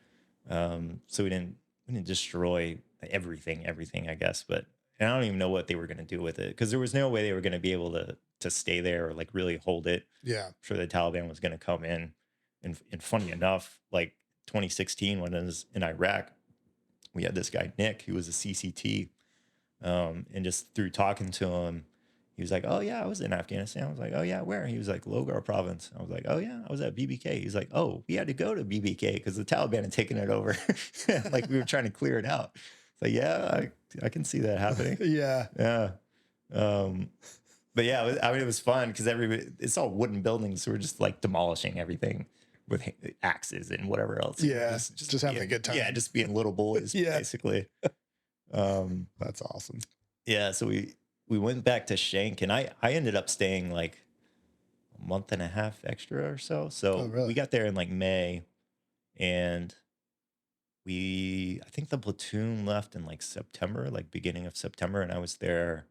So we didn't destroy everything, I guess. But and I don't even know what they were going to do with it because there was no way they were going to be able to stay there or like really hold it. Yeah. I'm sure the Taliban was going to come in. And funny enough, like 2016 when I was in Iraq, we had this guy, Nick, who was a CCT. And just through talking to him, he was like, "Oh yeah, I was in Afghanistan." I was like, "Oh yeah, where?" He was like, "Logar province." I was like, "Oh yeah, I was at BBK." He's like, "Oh, we had to go to BBK because the Taliban had taken it over." Like we were trying to clear it out. It's like, yeah, I can see that happening. Yeah. Yeah. But yeah, it was fun because it's all wooden buildings. So we're just like demolishing everything with axes and whatever else. Yeah. Just having a good time. Yeah. Just being little boys, Yeah. basically. That's awesome. Yeah. So we went back to Shank and I ended up staying like a month and a half extra or so. So really? we got there in like May and I think the platoon left in like September, like beginning of September. And I was there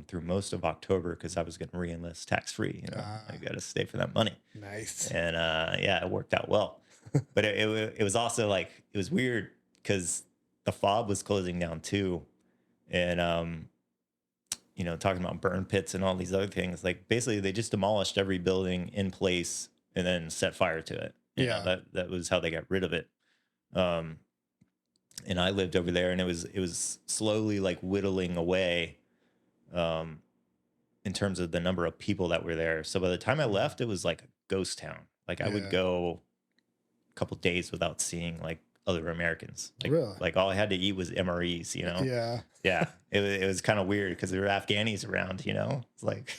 through most of October because I was going to re-enlist tax-free. I got to stay for that money. Nice. And yeah, it worked out well. But it was also like, it was weird because the FOB was closing down too. And, talking about burn pits and all these other things, like basically they just demolished every building in place and then set fire to it. That was how they got rid of it. And I lived over there and it was slowly like whittling away. In terms of the number of people that were there. So by the time I left, it was like a ghost town. Like I would go a couple days without seeing like other Americans. Like, really? Like all I had to eat was MREs, Yeah. Yeah. It was kind of weird because there were Afghanis around, It's like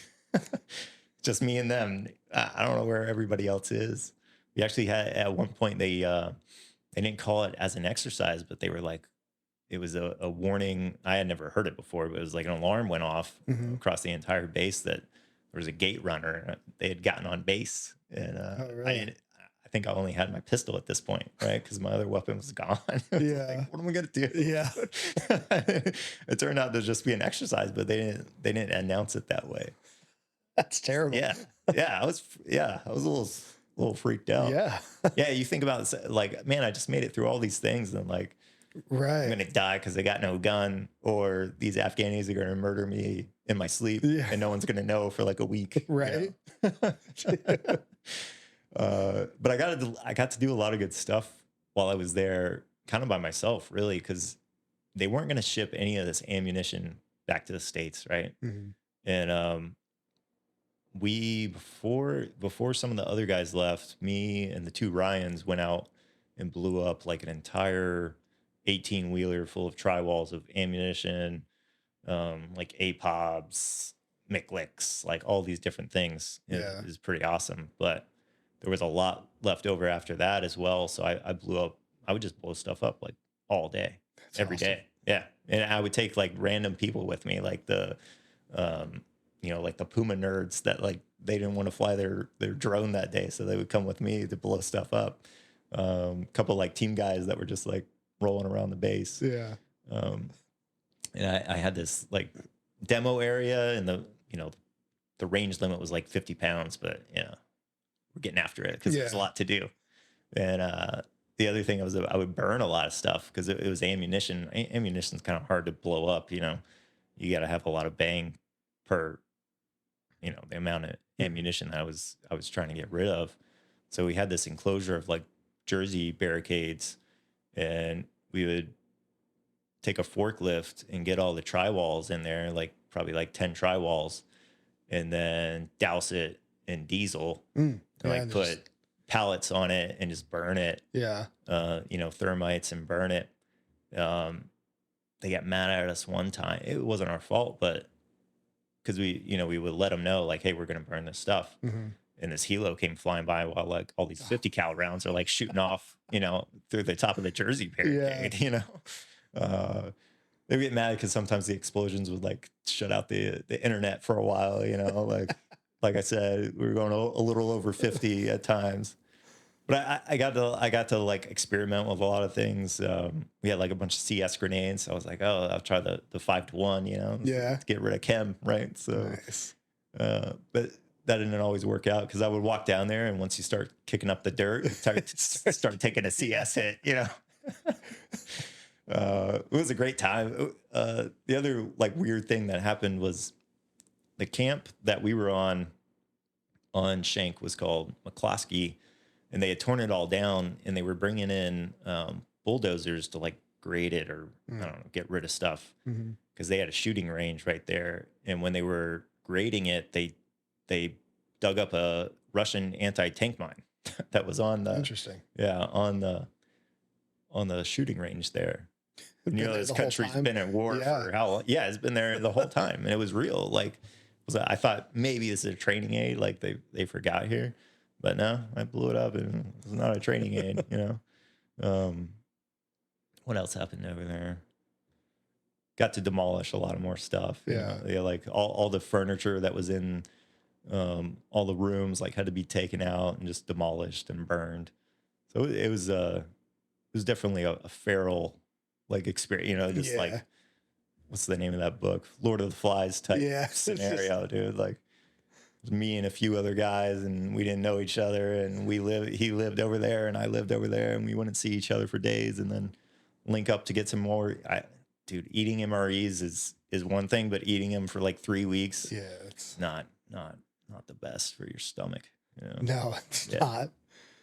just me and them. I don't know where everybody else is. We actually had at one point they didn't call it as an exercise, but they were like, it was a warning. I had never heard it before, but it was like an alarm went off across the entire base that there was a gate runner. They had gotten on base, and really? I think I only had my pistol at this point, right? Because my other weapon was gone. Yeah. Like, what am I gonna do? Yeah. It turned out to just be an exercise, but they didn't announce it that way. That's terrible. Yeah. I was a little freaked out. Yeah. Yeah. You think about it, like, man, I just made it through all these things, and like. Right. I'm gonna die because I got no gun, or these Afghanis are gonna murder me in my sleep, and no one's gonna know for like a week. Right. But I got to do a lot of good stuff while I was there, kind of by myself, really, because they weren't gonna ship any of this ammunition back to the States, right? Mm-hmm. And we before some of the other guys left, me and the two Ryans went out and blew up like an entire 18-wheeler full of tri-walls of ammunition, like APOBs, MICLICs, like all these different things. It was pretty awesome. But there was a lot left over after that as well. So I would just blow stuff up like all day, every day. Yeah. And I would take like random people with me, like the, like the Puma nerds that like, they didn't want to fly their drone that day. So they would come with me to blow stuff up. A couple like team guys that were just like, rolling around the base. Yeah. And I had this like demo area and the range limit was like 50 pounds, but we're getting after it because there's a lot to do. And the other thing I would burn a lot of stuff because it was ammunition. Ammunition's kind of hard to blow up, you got to have a lot of bang per, the amount of ammunition that I was trying to get rid of. So we had this enclosure of like Jersey barricades. And we would take a forklift and get all the tri-walls in there, like probably like 10 tri-walls, and then douse it in diesel and like put pallets on it and just burn it. Yeah. Thermites and burn it. They got mad at us one time. It wasn't our fault, but because we would let them know like, hey, we're going to burn this stuff. Mm-hmm. And this helo came flying by while like all these 50 cal rounds are like shooting off, through the top of the Jersey barricade, They get mad because sometimes the explosions would like shut out the internet for a while, like I said, we were going a little over 50 at times. But I got to like experiment with a lot of things. We had like a bunch of CS grenades. So I was like, oh, I'll try the 5-to-1, to get rid of chem, right? So, nice. But that didn't always work out because I would walk down there and once you start kicking up the dirt, start taking a CS hit, It was a great time. The other like weird thing that happened was the camp that we were on Shank was called McCloskey, and they had torn it all down, and they were bringing in bulldozers to like grade it or I don't know, get rid of stuff because they had a shooting range right there. And when they were grading it, they dug up a Russian anti-tank mine that was on the Interesting. on the shooting range there. You know, there this the whole country's time? been at war Yeah. for how long? Yeah, it's been there the whole time, and it was real. Like, I thought maybe this is a training aid, like they forgot here, but no, I blew it up, and it's not a training aid. You know, what else happened over there? Got to demolish a lot of more stuff. You know? Yeah, like all the furniture that was in all the rooms like had to be taken out and just demolished and burned. So it was definitely a feral like experience, you know, just like what's the name of that book? Lord of the Flies type scenario, dude. Like it was me and a few other guys, and we didn't know each other, and he lived over there and I lived over there, and we wouldn't see each other for days, and then link up to get some more. Dude, eating MREs is one thing, but eating them for like 3 weeks, it's not the best for your stomach. You know? No, it's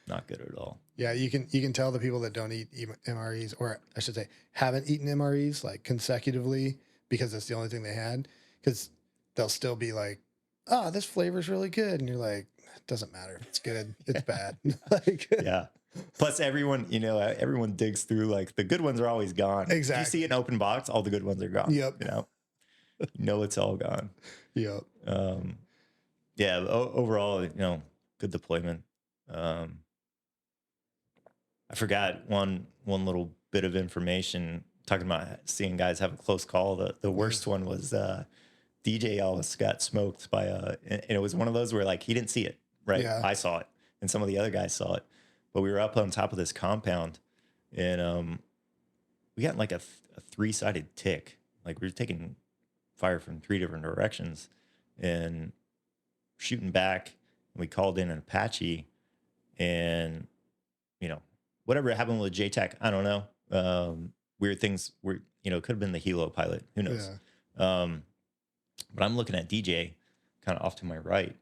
not good at all. Yeah, you can tell the people that don't eat MREs, or I should say haven't eaten MREs like consecutively because it's the only thing they had, because they'll still be like, oh, this flavor's really good, and you're like, it doesn't matter if it's good, it's bad. Like, yeah. Plus everyone digs through, like the good ones are always gone. Exactly. If you see an open box, all the good ones are gone. Yep. You know it's all gone. Yep. Yeah. Overall, you know, good deployment. I forgot one little bit of information talking about seeing guys have a close call. The worst one was DJ almost got smoked by and it was one of those where like he didn't see it, right? Yeah. I saw it and some of the other guys saw it, but we were up on top of this compound, and we got like a 3-sided tick. Like we were taking fire from 3 different directions and shooting back, and we called in an Apache, and you know, whatever happened with JTAC, I don't know. Weird things were, you know, it could have been the helo pilot. Who knows? Yeah. But I'm looking at DJ kind of off to my right,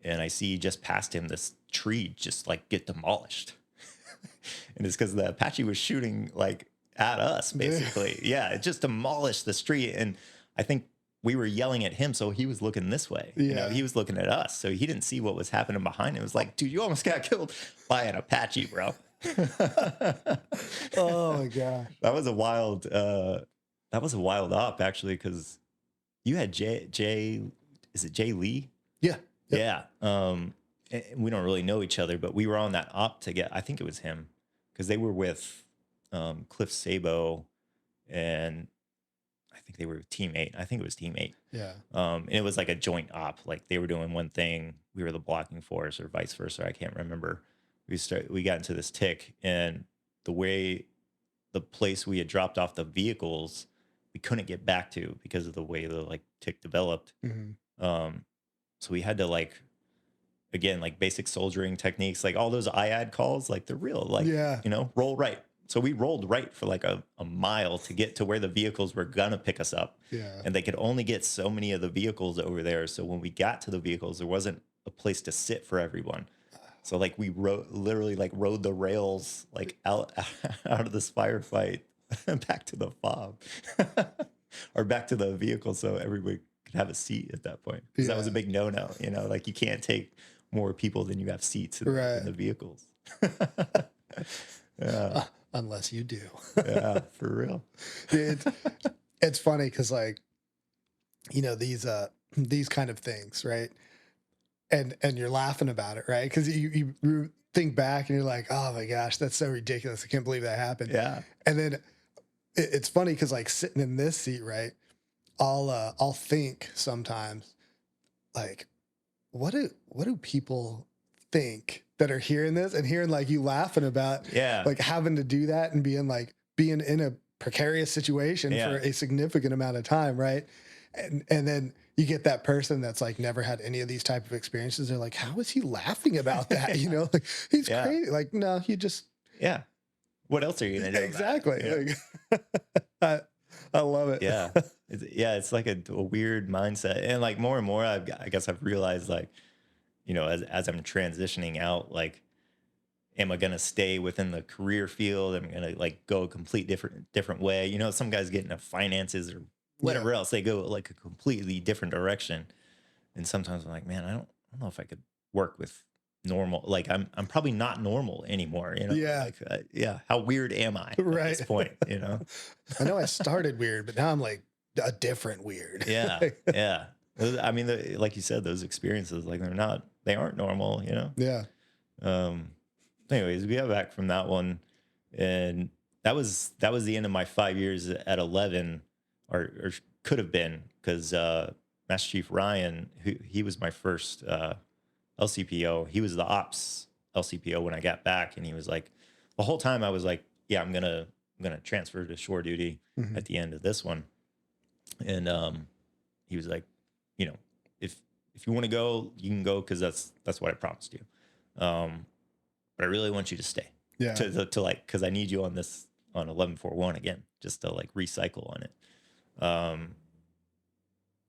and I see just past him this tree just like get demolished. And it's because the Apache was shooting like at us, basically. Yeah, it just demolished this tree. And I think we were yelling at him, so he was looking this way. Yeah. You know, he was looking at us, so he didn't see what was happening behind him. It was like, dude, you almost got killed by an Apache, bro. Oh my gosh, that was a wild op actually, because you had Jay, is it Jay Lee? Yeah. Yep. Yeah. We don't really know each other, but we were on that op together. I think it was him, because they were with Cliff Sabo, and I think they were Team 8. I think it was Team 8. Yeah. And it was like a joint op. Like they were doing one thing, we were the blocking force, or vice versa. I can't remember. We got into this tick, and the place we had dropped off the vehicles, we couldn't get back to because of the way the like tick developed. Mm-hmm. So we had to like, again, like basic soldiering techniques, like all those IAD calls, like they're real, like, you know, roll right. So we rolled right for like a mile to get to where the vehicles were gonna pick us up. Yeah. And they could only get so many of the vehicles over there. So when we got to the vehicles, there wasn't a place to sit for everyone. So like we literally rode the rails like out of this firefight back to the fob or back to the vehicle, so everybody could have a seat at that point. Because that was a big no-no, you know, like you can't take more people than you have seats in the vehicles. Yeah. Unless you do. Yeah, for real. It's funny because, like, you know, these kind of things, right? And you're laughing about it, right? Because you think back and you're like, oh my gosh, that's so ridiculous. I can't believe that happened. Yeah. And then it's funny because, like, sitting in this seat, right? I'll think sometimes, like, what do people think that are hearing this and hearing like you laughing about like having to do that and being in a precarious situation for a significant amount of time, right? And then you get that person that's like never had any of these type of experiences. They're like, how is he laughing about that? You know, like he's crazy. Like, no, you just what else are you going to do? Exactly. About it? I love it. Yeah. It's like a weird mindset. And like more and more, I guess I've realized like, as I'm transitioning out, like, am I going to stay within the career field? Am I going to like go a complete different way? Some guys get into finances or whatever else. They go like a completely different direction. And sometimes I'm like, man, I don't know if I could work with normal. Like I'm probably not normal anymore. Yeah. Like, how weird am I at Right. this point? I know I started weird, but now I'm like a different weird. Yeah. Yeah. I mean, like you said, those experiences, like they aren't normal, Yeah. Anyways, we got back from that one, and that was the end of my 5 years at 11, or could have been, because Master Chief Ryan, he was my first LCPO. He was the ops LCPO when I got back, and he was like, the whole time I was like, yeah, I'm gonna transfer to shore duty at the end of this one, and he was like, if you want to go, you can go, because that's what I promised you. But I really want you to stay. Yeah. To like, because I need you on 1141 again, just to like recycle on it.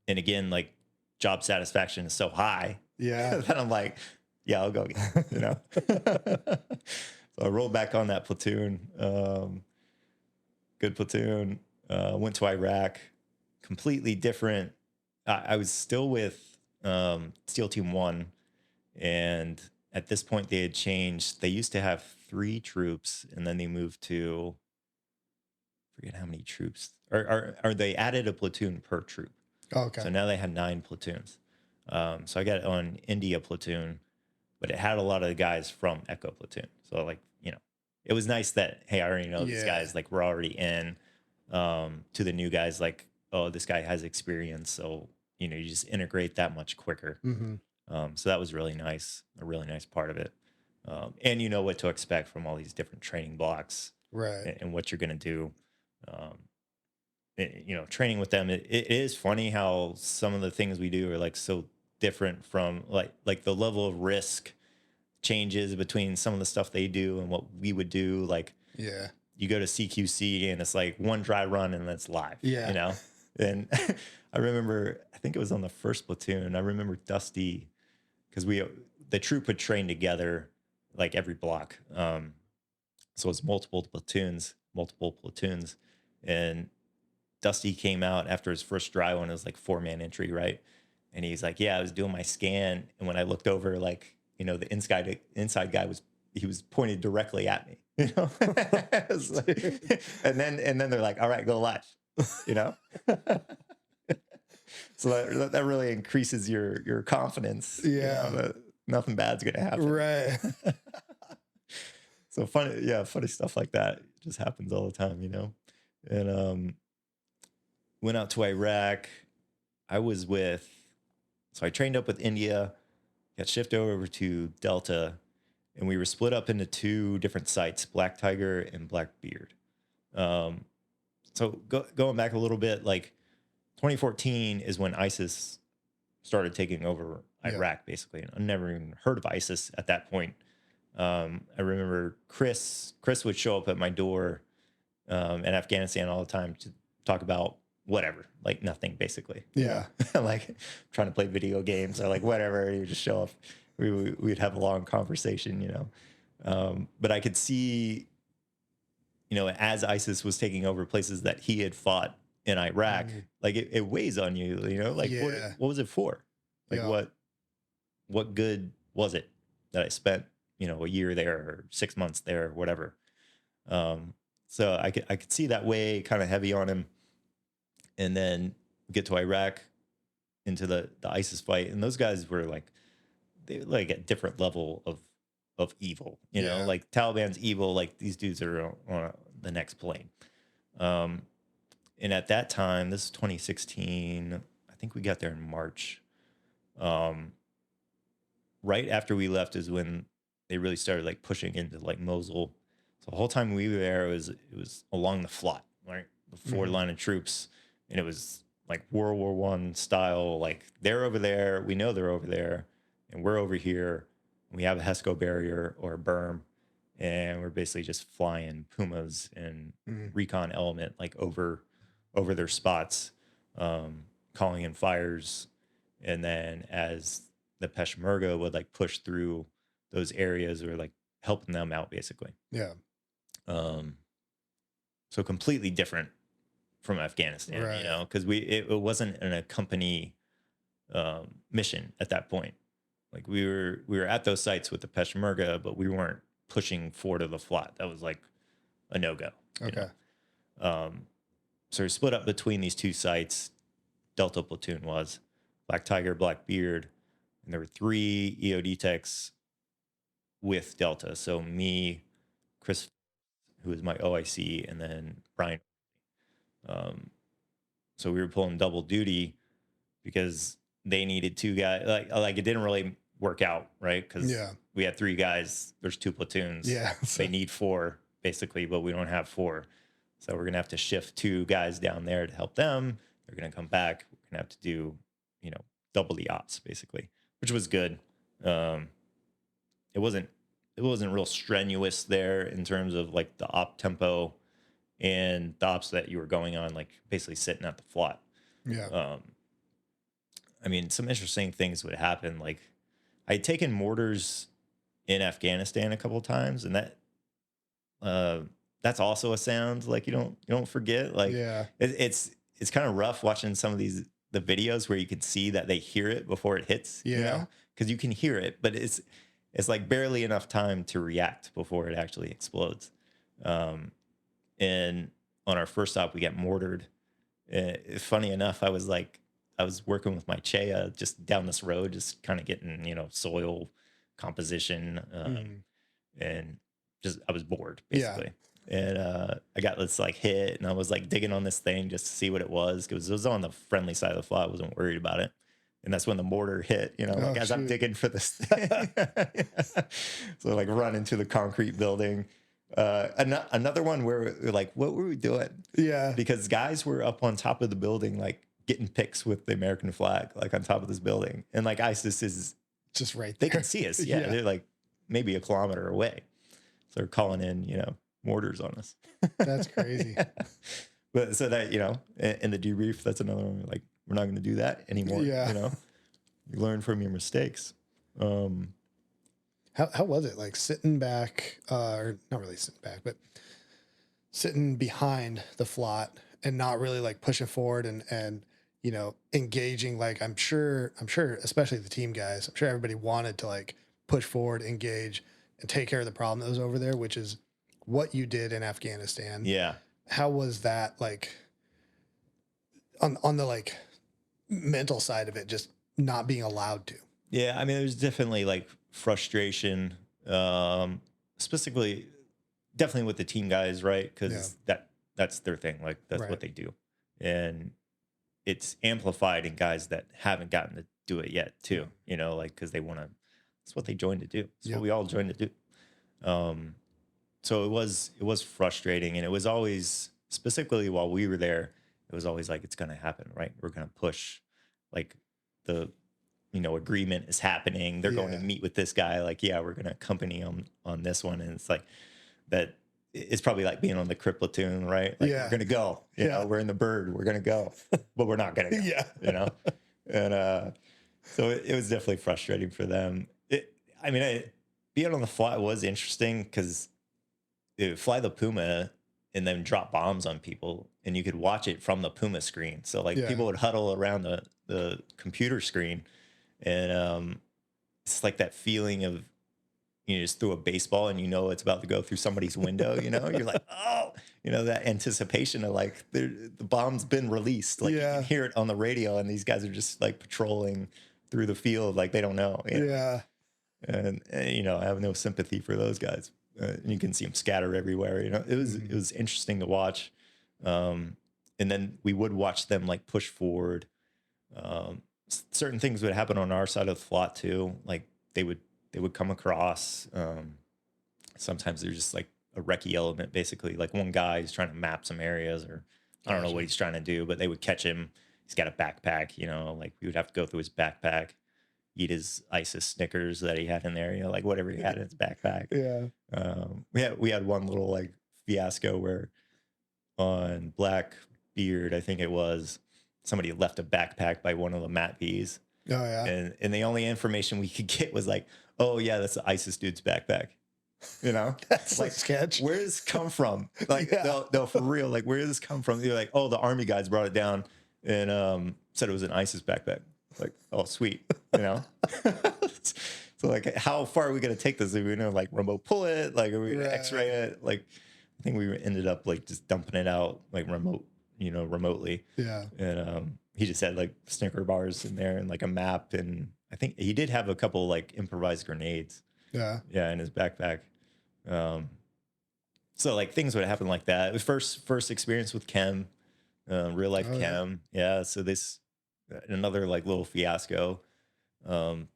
And again, like, job satisfaction is so high. Yeah. That I'm like, yeah, I'll go again. So I rolled back on that platoon. Good platoon. Went to Iraq. Completely different. I was still with SEAL Team 1, and at this point they had changed. They used to have 3 troops, and then they moved to, forget how many troops, or they added a platoon per troop. Okay. So now they had 9 platoons. So I got on India platoon, but it had a lot of the guys from Echo platoon. So like, it was nice that, hey, I already know these guys, like, we're already in. To the new guys, like, oh, this guy has experience, so you just integrate that much quicker. So that was really nice, a really nice part of it. And you know what to expect from all these different training blocks, Right. and what you're going to do. Training with them, it is funny how some of the things we do are like so different from like the level of risk changes between some of the stuff they do and what we would do. Like, Yeah. you go to CQC and it's like one dry run and it's live. Yeah. And I remember, I think it was on the first platoon. I remember Dusty, because the troop would train together like every block. So it's multiple platoons, and Dusty came out after his first dry one. It was like 4-man entry, right? And he's like, yeah, I was doing my scan, and when I looked over, like, the inside guy was pointed directly at me, It was like, and then they're like, all right, go live, So that really increases your confidence. Yeah. That nothing bad's gonna happen. Right. So funny stuff like that just happens all the time, And went out to Iraq. So I trained up with India, got shifted over to Delta, and we were split up into 2 different sites, Black Tiger and Blackbeard. So going back a little bit, like 2014 is when ISIS started taking over Iraq, basically. I never even heard of ISIS at that point. I remember Chris would show up at my door in Afghanistan all the time to talk about whatever, like nothing, basically. Yeah. Like trying to play video games or like whatever. You just show up. We'd have a long conversation, But I could see, as ISIS was taking over places that he had fought in Iraq, like it weighs on you, like what was it for? Like what good was it that I spent, a year there or 6 months there or whatever. So I could see that weigh kind of heavy on him. And then get to Iraq, into the ISIS fight, and those guys were like, they like a different level of evil, like Taliban's evil, like these dudes are on the next plane. And at that time, this is 2016, I think we got there in March. Right after we left is when they really started like pushing into like Mosul. So the whole time we were there, it was along the FLOT, right? The forward line of troops. And it was like World War I style, like they're over there, we know they're over there, and we're over here. And we have a HESCO barrier or a berm, and we're basically just flying Pumas and Mm. recon element like over their spots, calling in fires, and then as the Peshmerga would like push through those areas or like helping them out basically. Yeah. So completely different from Afghanistan, Right. you know, because it wasn't a company mission at that point. Like we were at those sites with the Peshmerga, but we weren't pushing forward of the flat. That was like a no-go. Okay. So we're split up between these two sites. Delta platoon was Black Tiger, Black Beard, and there were 3 EOD techs with Delta. So me, Chris, who was my OIC, and then Brian. So we were pulling double duty because they needed 2 guys. Like it didn't really work out, right? Because we had 3 guys. There's 2 platoons. Yeah. They need 4 basically, but we don't have 4. So we're gonna have to shift 2 guys down there to help them. They're gonna come back. We're gonna have to do, you know, double the ops basically, which was good. It wasn't real strenuous there in terms of like the op tempo and the ops that you were going on, like basically sitting at the flat. Yeah. I mean, some interesting things would happen. Like I had taken mortars in Afghanistan a couple of times, and that's also a sound like you don't forget. Like it's kind of rough watching some of the videos where you can see that they hear it before it hits. Yeah. You know, because you can hear it, but it's like barely enough time to react before it actually explodes. And on our first stop, we got mortared. Funny enough, I was working with my Chea just down this road, just kind of getting, you know, soil composition. And just, I was bored basically. And I got this like hit, and I was like digging on this thing just to see what it was, because it was on the friendly side of the flat. I wasn't worried about it. And that's when the mortar hit, you know, like as I'm digging for this thing. So like run into the concrete building. Another one where we're like, what were we doing? Yeah. Because guys were up on top of the building, like getting pics with the American flag, like on top of this building. And like ISIS is just right there. They there. can see us. Yeah. They're like maybe a kilometer away. So they're calling in, you know, mortars on us. That's crazy. But so that, you know, in the debrief, that's another one. Like, we're not going to do that anymore. Yeah. You know, you learn from your mistakes. How was it like sitting back, or not really sitting back, but sitting behind the flat and not really like pushing forward and, you know, engaging? Like, I'm sure, especially the team guys, I'm sure everybody wanted to like push forward, engage, and take care of the problem that was over there, which is what you did in Afghanistan. Yeah. How was that like on the like mental side of it, just not being allowed to? Yeah, I mean, there's definitely like frustration, specifically, definitely with the team guys, right? Because that's their thing, like that's what they do, and it's amplified in guys that haven't gotten to do it yet, too. You know, like because they want to. That's what they joined to do. It's what we all joined to do. So it was frustrating, and it was always, specifically while we were there, it was always like, it's going to happen, right? We're going to push, like the, you know, agreement is happening. They're going to meet with this guy. Like, yeah, we're going to accompany them on this one. And it's like that. It's probably like being on the Crip platoon, right? Like, we're going to go. You know, we're in the bird. We're going to go, but we're not going to go. You know, and so it was definitely frustrating for them. Being on the fly was interesting because it would fly the Puma and then drop bombs on people, and you could watch it from the Puma screen. So like people would huddle around the computer screen, and it's like that feeling of, you just threw a baseball and you know it's about to go through somebody's window. You know, you're like, oh, you know, that anticipation of like the bomb's been released. Like you can hear it on the radio, and these guys are just like patrolling through the field like they don't know. You know? And you know, I have no sympathy for those guys. And you can see them scattered everywhere. You know, it was interesting to watch. And then we would watch them like push forward. Certain things would happen on our side of the flat too. Like they would come across. Sometimes there's just like a recce element, basically. Like one guy is trying to map some areas, or I don't know what he's trying to do, but they would catch him. He's got a backpack, you know, like we would have to go through his backpack. eat his ISIS Snickers that he had in there, like whatever he had in his backpack. Yeah. We had one little like fiasco where on Blackbeard, I think it was, somebody left a backpack by one of the MATVs. Oh yeah. And the only information we could get was like, oh yeah, that's the ISIS dude's backpack. That's like sketch. Where does this come from? Like, no, for real. Like, where does this come from? They're like, oh, the army guys brought it down and said it was an ISIS backpack. Like, oh, sweet. So like, how far are we gonna take this? Are we gonna like remote pull it? Like, are we gonna X-ray it? Like, I think we ended up like just dumping it out like remotely. Yeah. And he just had like Snicker bars in there and like a map, and I think he did have a couple like improvised grenades. Yeah. Yeah, in his backpack. So like things would happen like that. It was first experience with chem, real life chem. Yeah. So this another like little fiasco. The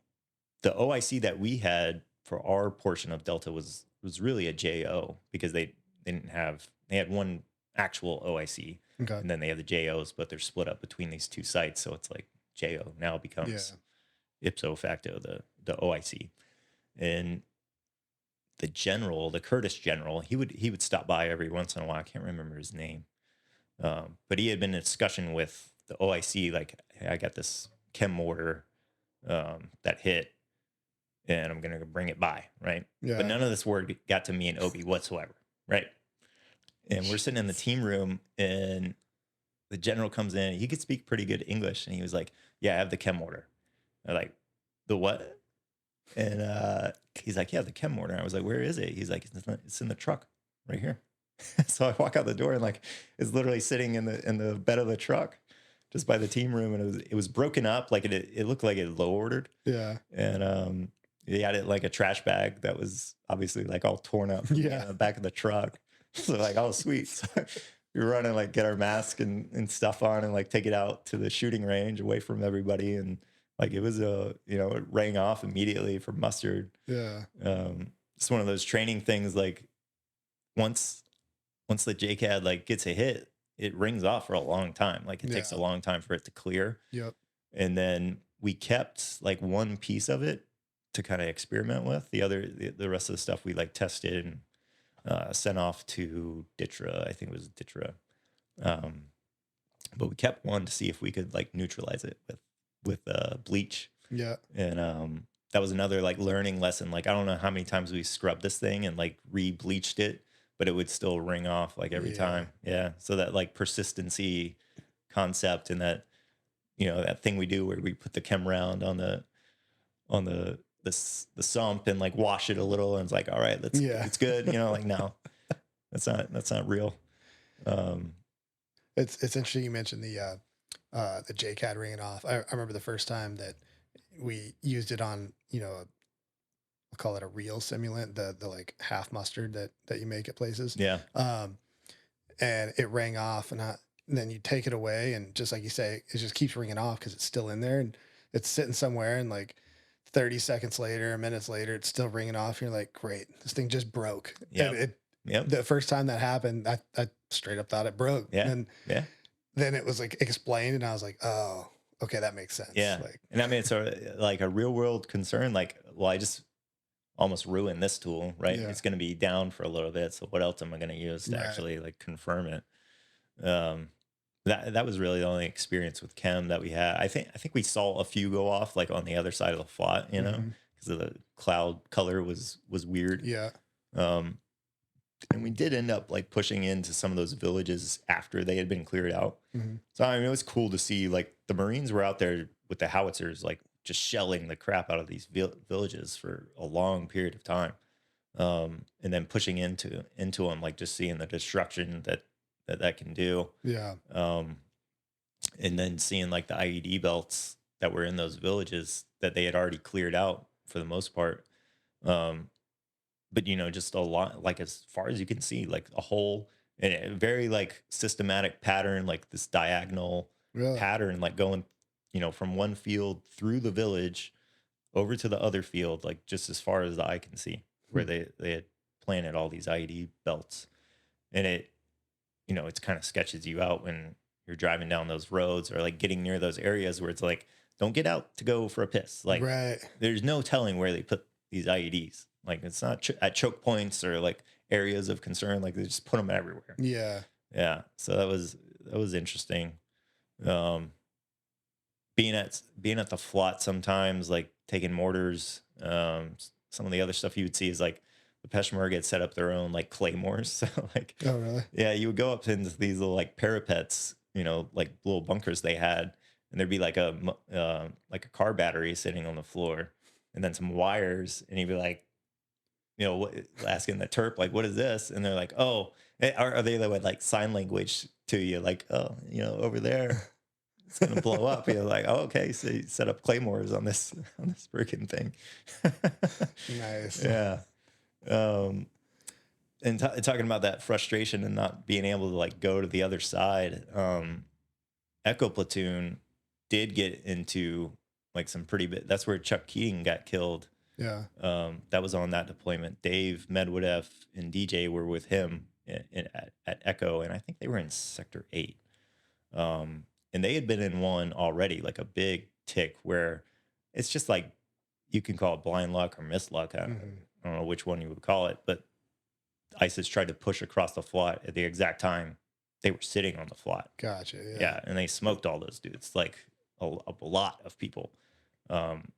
OIC that we had for our portion of Delta was really a JO because they had one actual OIC, and then they have the JOs, but they're split up between these two sites. So it's like JO now becomes ipso facto the OIC. And the Curtis general, he would stop by every once in a while. I can't remember his name. But he had been in discussion with the OIC, like, hey, I got this chem mortar that hit, and I'm going to bring it by, right? Yeah. But none of this word got to me and Obi whatsoever, right? And we're sitting in the team room, and the general comes in. He could speak pretty good English, and he was like, yeah, I have the chem mortar. I'm like, the what? And he's like, yeah, the chem mortar. I was like, where is it? He's like, it's in the truck right here. So I walk out the door, and like it's literally sitting in the bed of the truck just by the team room, and it was broken up. Like it looked like it low ordered. Yeah. And he had it like a trash bag that was obviously like all torn up in the back of the truck. So like, oh sweet. So we run and like get our mask and stuff on and like take it out to the shooting range away from everybody. And like it was it rang off immediately for mustard. Yeah. It's one of those training things. Like once the JCAD like gets a hit, it rings off for a long time. Like it takes a long time for it to clear. Yep. And then we kept like one piece of it to kind of experiment with. The rest of the stuff we like tested and sent off to DITRA. I think it was DITRA. But we kept one to see if we could like neutralize it with bleach. Yeah. And that was another like learning lesson. Like I don't know how many times we scrubbed this thing and like re-bleached it, but it would still ring off like every time. Yeah. So that like persistency concept, and that that thing we do where we put the chem round on the sump and like wash it a little, and it's like, all right, it's good. Like no, that's not real. It's interesting you mentioned the JCAD ringing off. I remember the first time that we used it on, we'll call it a real simulant, the like half mustard that you make at places. Yeah. And it rang off, and then you take it away, and just like you say, it just keeps ringing off because it's still in there, and it's sitting somewhere, and like 30 seconds later, minutes later, it's still ringing off. And you're like, great, this thing just broke. Yeah. The first time that happened, I straight up thought it broke. Yeah. And then it was like explained, and I was like, oh, okay, that makes sense. Yeah. Like, and I mean, it's like a real world concern. Like, well, I just almost ruined this tool, right? Yeah. It's going to be down for a little bit. So what else am I going to use to actually like confirm it? That was really the only experience with chem that we had. I think we saw a few go off like on the other side of the FOT, because of the cloud color was weird. Yeah. And we did end up like pushing into some of those villages after they had been cleared out. Mm-hmm. So I mean, it was cool to see like the Marines were out there with the howitzers, like just shelling the crap out of these villages for a long period of time. And then pushing into them, like just seeing the destruction that can do. Yeah. And then seeing like the IED belts that were in those villages that they had already cleared out for the most part. But just a lot, like as far as you can see, like a whole and a very like systematic pattern, like this diagonal pattern, like going, from one field through the village over to the other field, like just as far as the eye can see, where they had planted all these IED belts. And it, it's kind of sketches you out when you're driving down those roads or like getting near those areas where it's like don't get out to go for a piss. Like, Right. there's no telling where they put these IEDs. Like, it's not at choke points or like areas of concern. Like, they just put them everywhere. Yeah. Yeah. So that was interesting. Um, being at the flot sometimes, like taking mortars. Some of the other stuff you would see is like the Peshmerga had set up their own like claymores. So like, Oh, really? yeah, you would go up into these little like parapets, like little bunkers they had, and there'd be like a car battery sitting on the floor, and then some wires, and you'd be like, asking the Terp like, "What is this?" And they're like, "Oh," are they like sign language to you, like, "Oh, over there, it's gonna blow up." You're like, "Oh, okay." So you set up claymores on this freaking thing. Nice. Yeah. Um, and talking about that frustration and not being able to like go to the other side, Echo Platoon did get into like some pretty bit. That's where Chuck Keating got killed. Yeah. That was on that deployment. Dave Medvedev and DJ were with him at Echo, and I think they were in Sector 8. And they had been in one already, like a big tick where it's just like, you can call it blind luck or misluck. I don't know which one you would call it, but ISIS tried to push across the flot at the exact time they were sitting on the flot. Gotcha. Yeah, and they smoked all those dudes, like a lot of people.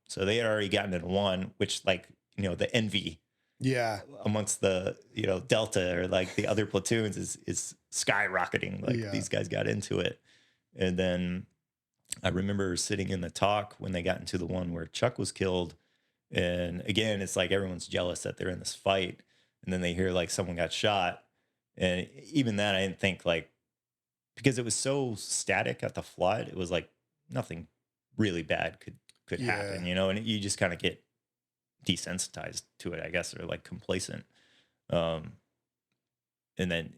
So they had already gotten in one, which like, the envy Yeah. amongst the, Delta or like the other platoons is skyrocketing. Like, these guys got into it. And then I remember sitting in the talk when they got into the one where Chuck was killed. And again, it's like everyone's jealous that they're in this fight. And then they hear like someone got shot. And even that, I didn't think like, because it was so static at the flot, it was like nothing really bad could happen, and you just kind of get desensitized to it, I guess, or like complacent. And then,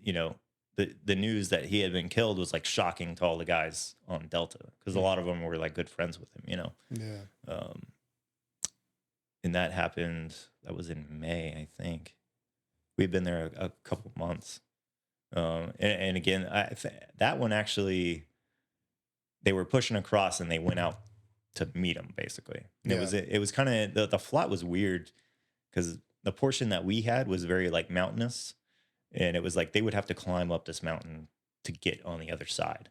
the news that he had been killed was like shocking to all the guys on Delta, because a lot of them were like good friends with him, Yeah. And that happened, that was in May, I think. We'd been there a couple months. And again, that one actually, they were pushing across and they went out to meet him basically. And it was kind of, the flot was weird because the portion that we had was very like mountainous, and it was like they would have to climb up this mountain to get on the other side.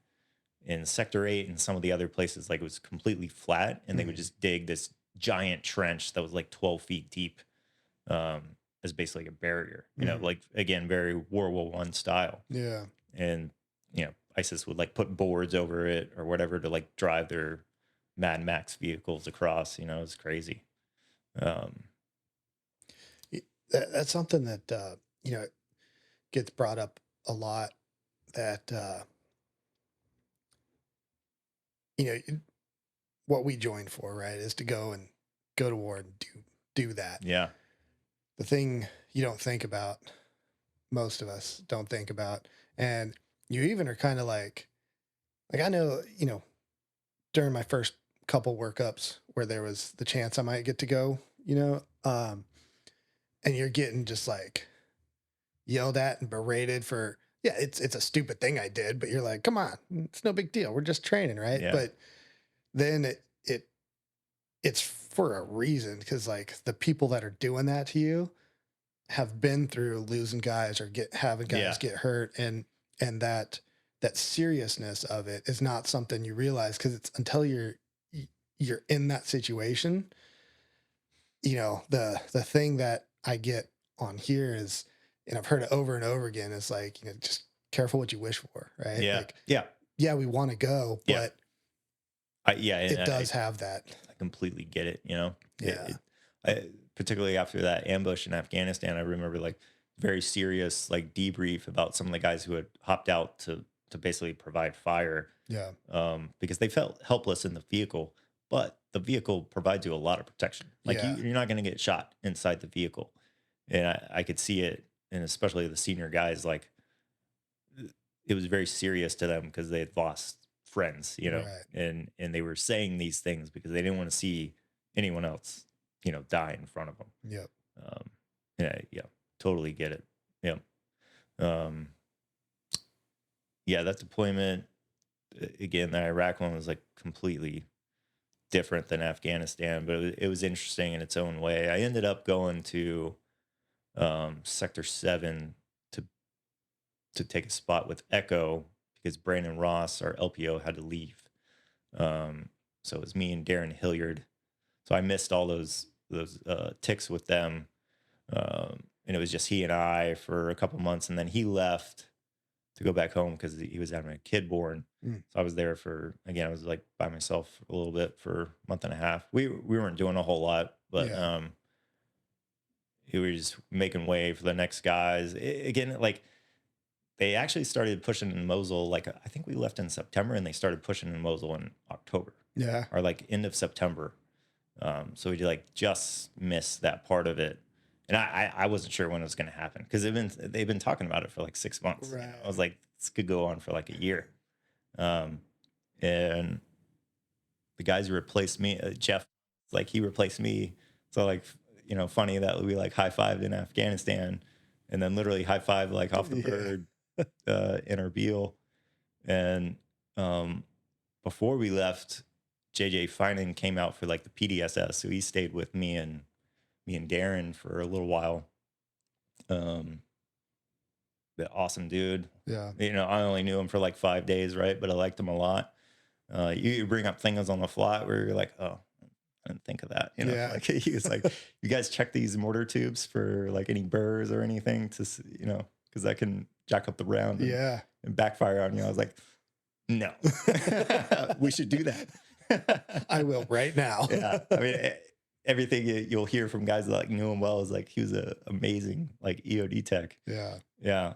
In Sector 8 and some of the other places, like it was completely flat, and they would just dig this giant trench that was like 12 feet deep, as basically a barrier, like, again, very World War I style. Yeah. And, ISIS would like put boards over it or whatever to like drive their Mad Max vehicles across, it's crazy. That's something that, gets brought up a lot, that, what we joined for, right, is to go to war and do that. Yeah. The thing you don't think about, most of us don't think about, and you even are kind of like I know, during my first couple workups where there was the chance I might get to go, and you're getting just like yelled at and berated for, yeah, it's a stupid thing I did, but you're like, come on, it's no big deal. We're just training, right? Yeah. But then it's for a reason, because like the people that are doing that to you have been through losing guys or having guys get hurt, and that seriousness of it is not something you realize, because it's until you're in that situation. The thing that I get on here is, and I've heard it over and over again, is like, just careful what you wish for, right? Yeah. Like, yeah, we want to go, but it does have that. I completely get it. Yeah. Particularly after that ambush in Afghanistan, I remember like very serious like debrief about some of the guys who had hopped out to basically provide fire. Yeah. Because they felt helpless in the vehicle, but the vehicle provides you a lot of protection. Like, you're not going to get shot inside the vehicle. And I could see it, and especially the senior guys, like it was very serious to them because they had lost friends, Right. and they were saying these things because they didn't want to see anyone else, die in front of them. Yep. Yeah, totally get it. Yeah. Yeah, that deployment, again, the Iraq one was like completely different than Afghanistan, but it was interesting in its own way. I ended up going to Sector 7 to take a spot with Echo because Brandon Ross, our LPO, had to leave. So it was me and Darren Hilliard. So I missed all those ticks with them. And it was just he and I for a couple months, and then he left to go back home because he was having a kid born. So I was there for, again, I was like by myself a little bit for a month and a half. We weren't doing a whole lot, but we were just making way for the next guys. Again, like they actually started pushing in Mosul. Like I think we left in September, and they started pushing in Mosul in October. Yeah. Or like end of September. So we like just missed that part of it. And I wasn't sure when it was going to happen because they've been talking about it for like 6 months. Right. I was like, this could go on for like a year. And the guys who replaced me, Jeff, like he replaced me. So like, funny that we like high-fived in Afghanistan and then literally high-fived like off the bird in Erbil. And before we left, JJ Finan came out for like the PDSS. So he stayed with me and Darren for a little while. The awesome dude. Yeah. I only knew him for like 5 days, right? But I liked him a lot. You bring up things on the fly where you're like, oh, I didn't think of that. Like he was like, you guys check these mortar tubes for like any burrs or anything to, because that can jack up the round and backfire on you. I was like, no, we should do that. I will right now. Yeah. I mean, everything you'll hear from guys that like knew him well is like, he was an amazing like EOD tech. Yeah. Yeah.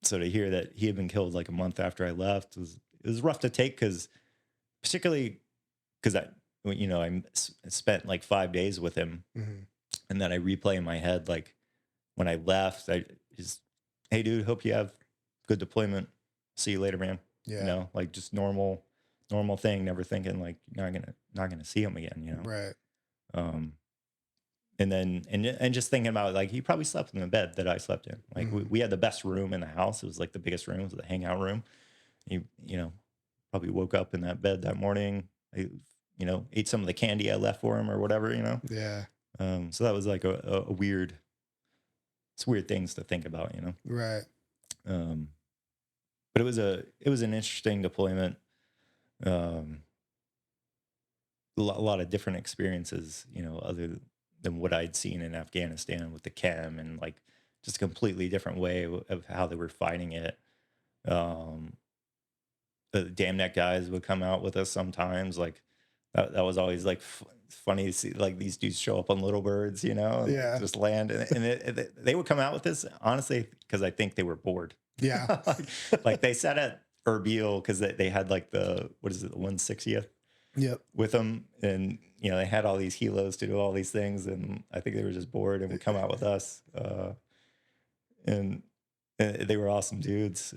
So to hear that he had been killed like a month after I left it was rough to take particularly because I spent like 5 days with him and then I replay in my head, like when I left, I just, hey dude, hope you have good deployment. See you later, man. Yeah. Like just normal thing, never thinking like not gonna see him again, Right. And then and just thinking about like he probably slept in the bed that I slept in. Like we had the best room in the house. It was like the biggest room, it was the hangout room. He probably woke up in that bed that morning. I, ate some of the candy I left for him or whatever. Yeah. So that was like a weird things to think about. Right. But it was an interesting deployment. A lot of different experiences, other than what I'd seen in Afghanistan with the chem and like just a completely different way of how they were fighting it. The damn neck guys would come out with us sometimes. Like that was always like funny to see like these dudes show up on little birds, just land. And they would come out with this honestly, because I think they were bored. Yeah. like they sat at Erbil because they had like the 160th with them, and they had all these helos to do all these things, and I think they were just bored and would come out with us, and they were awesome dudes.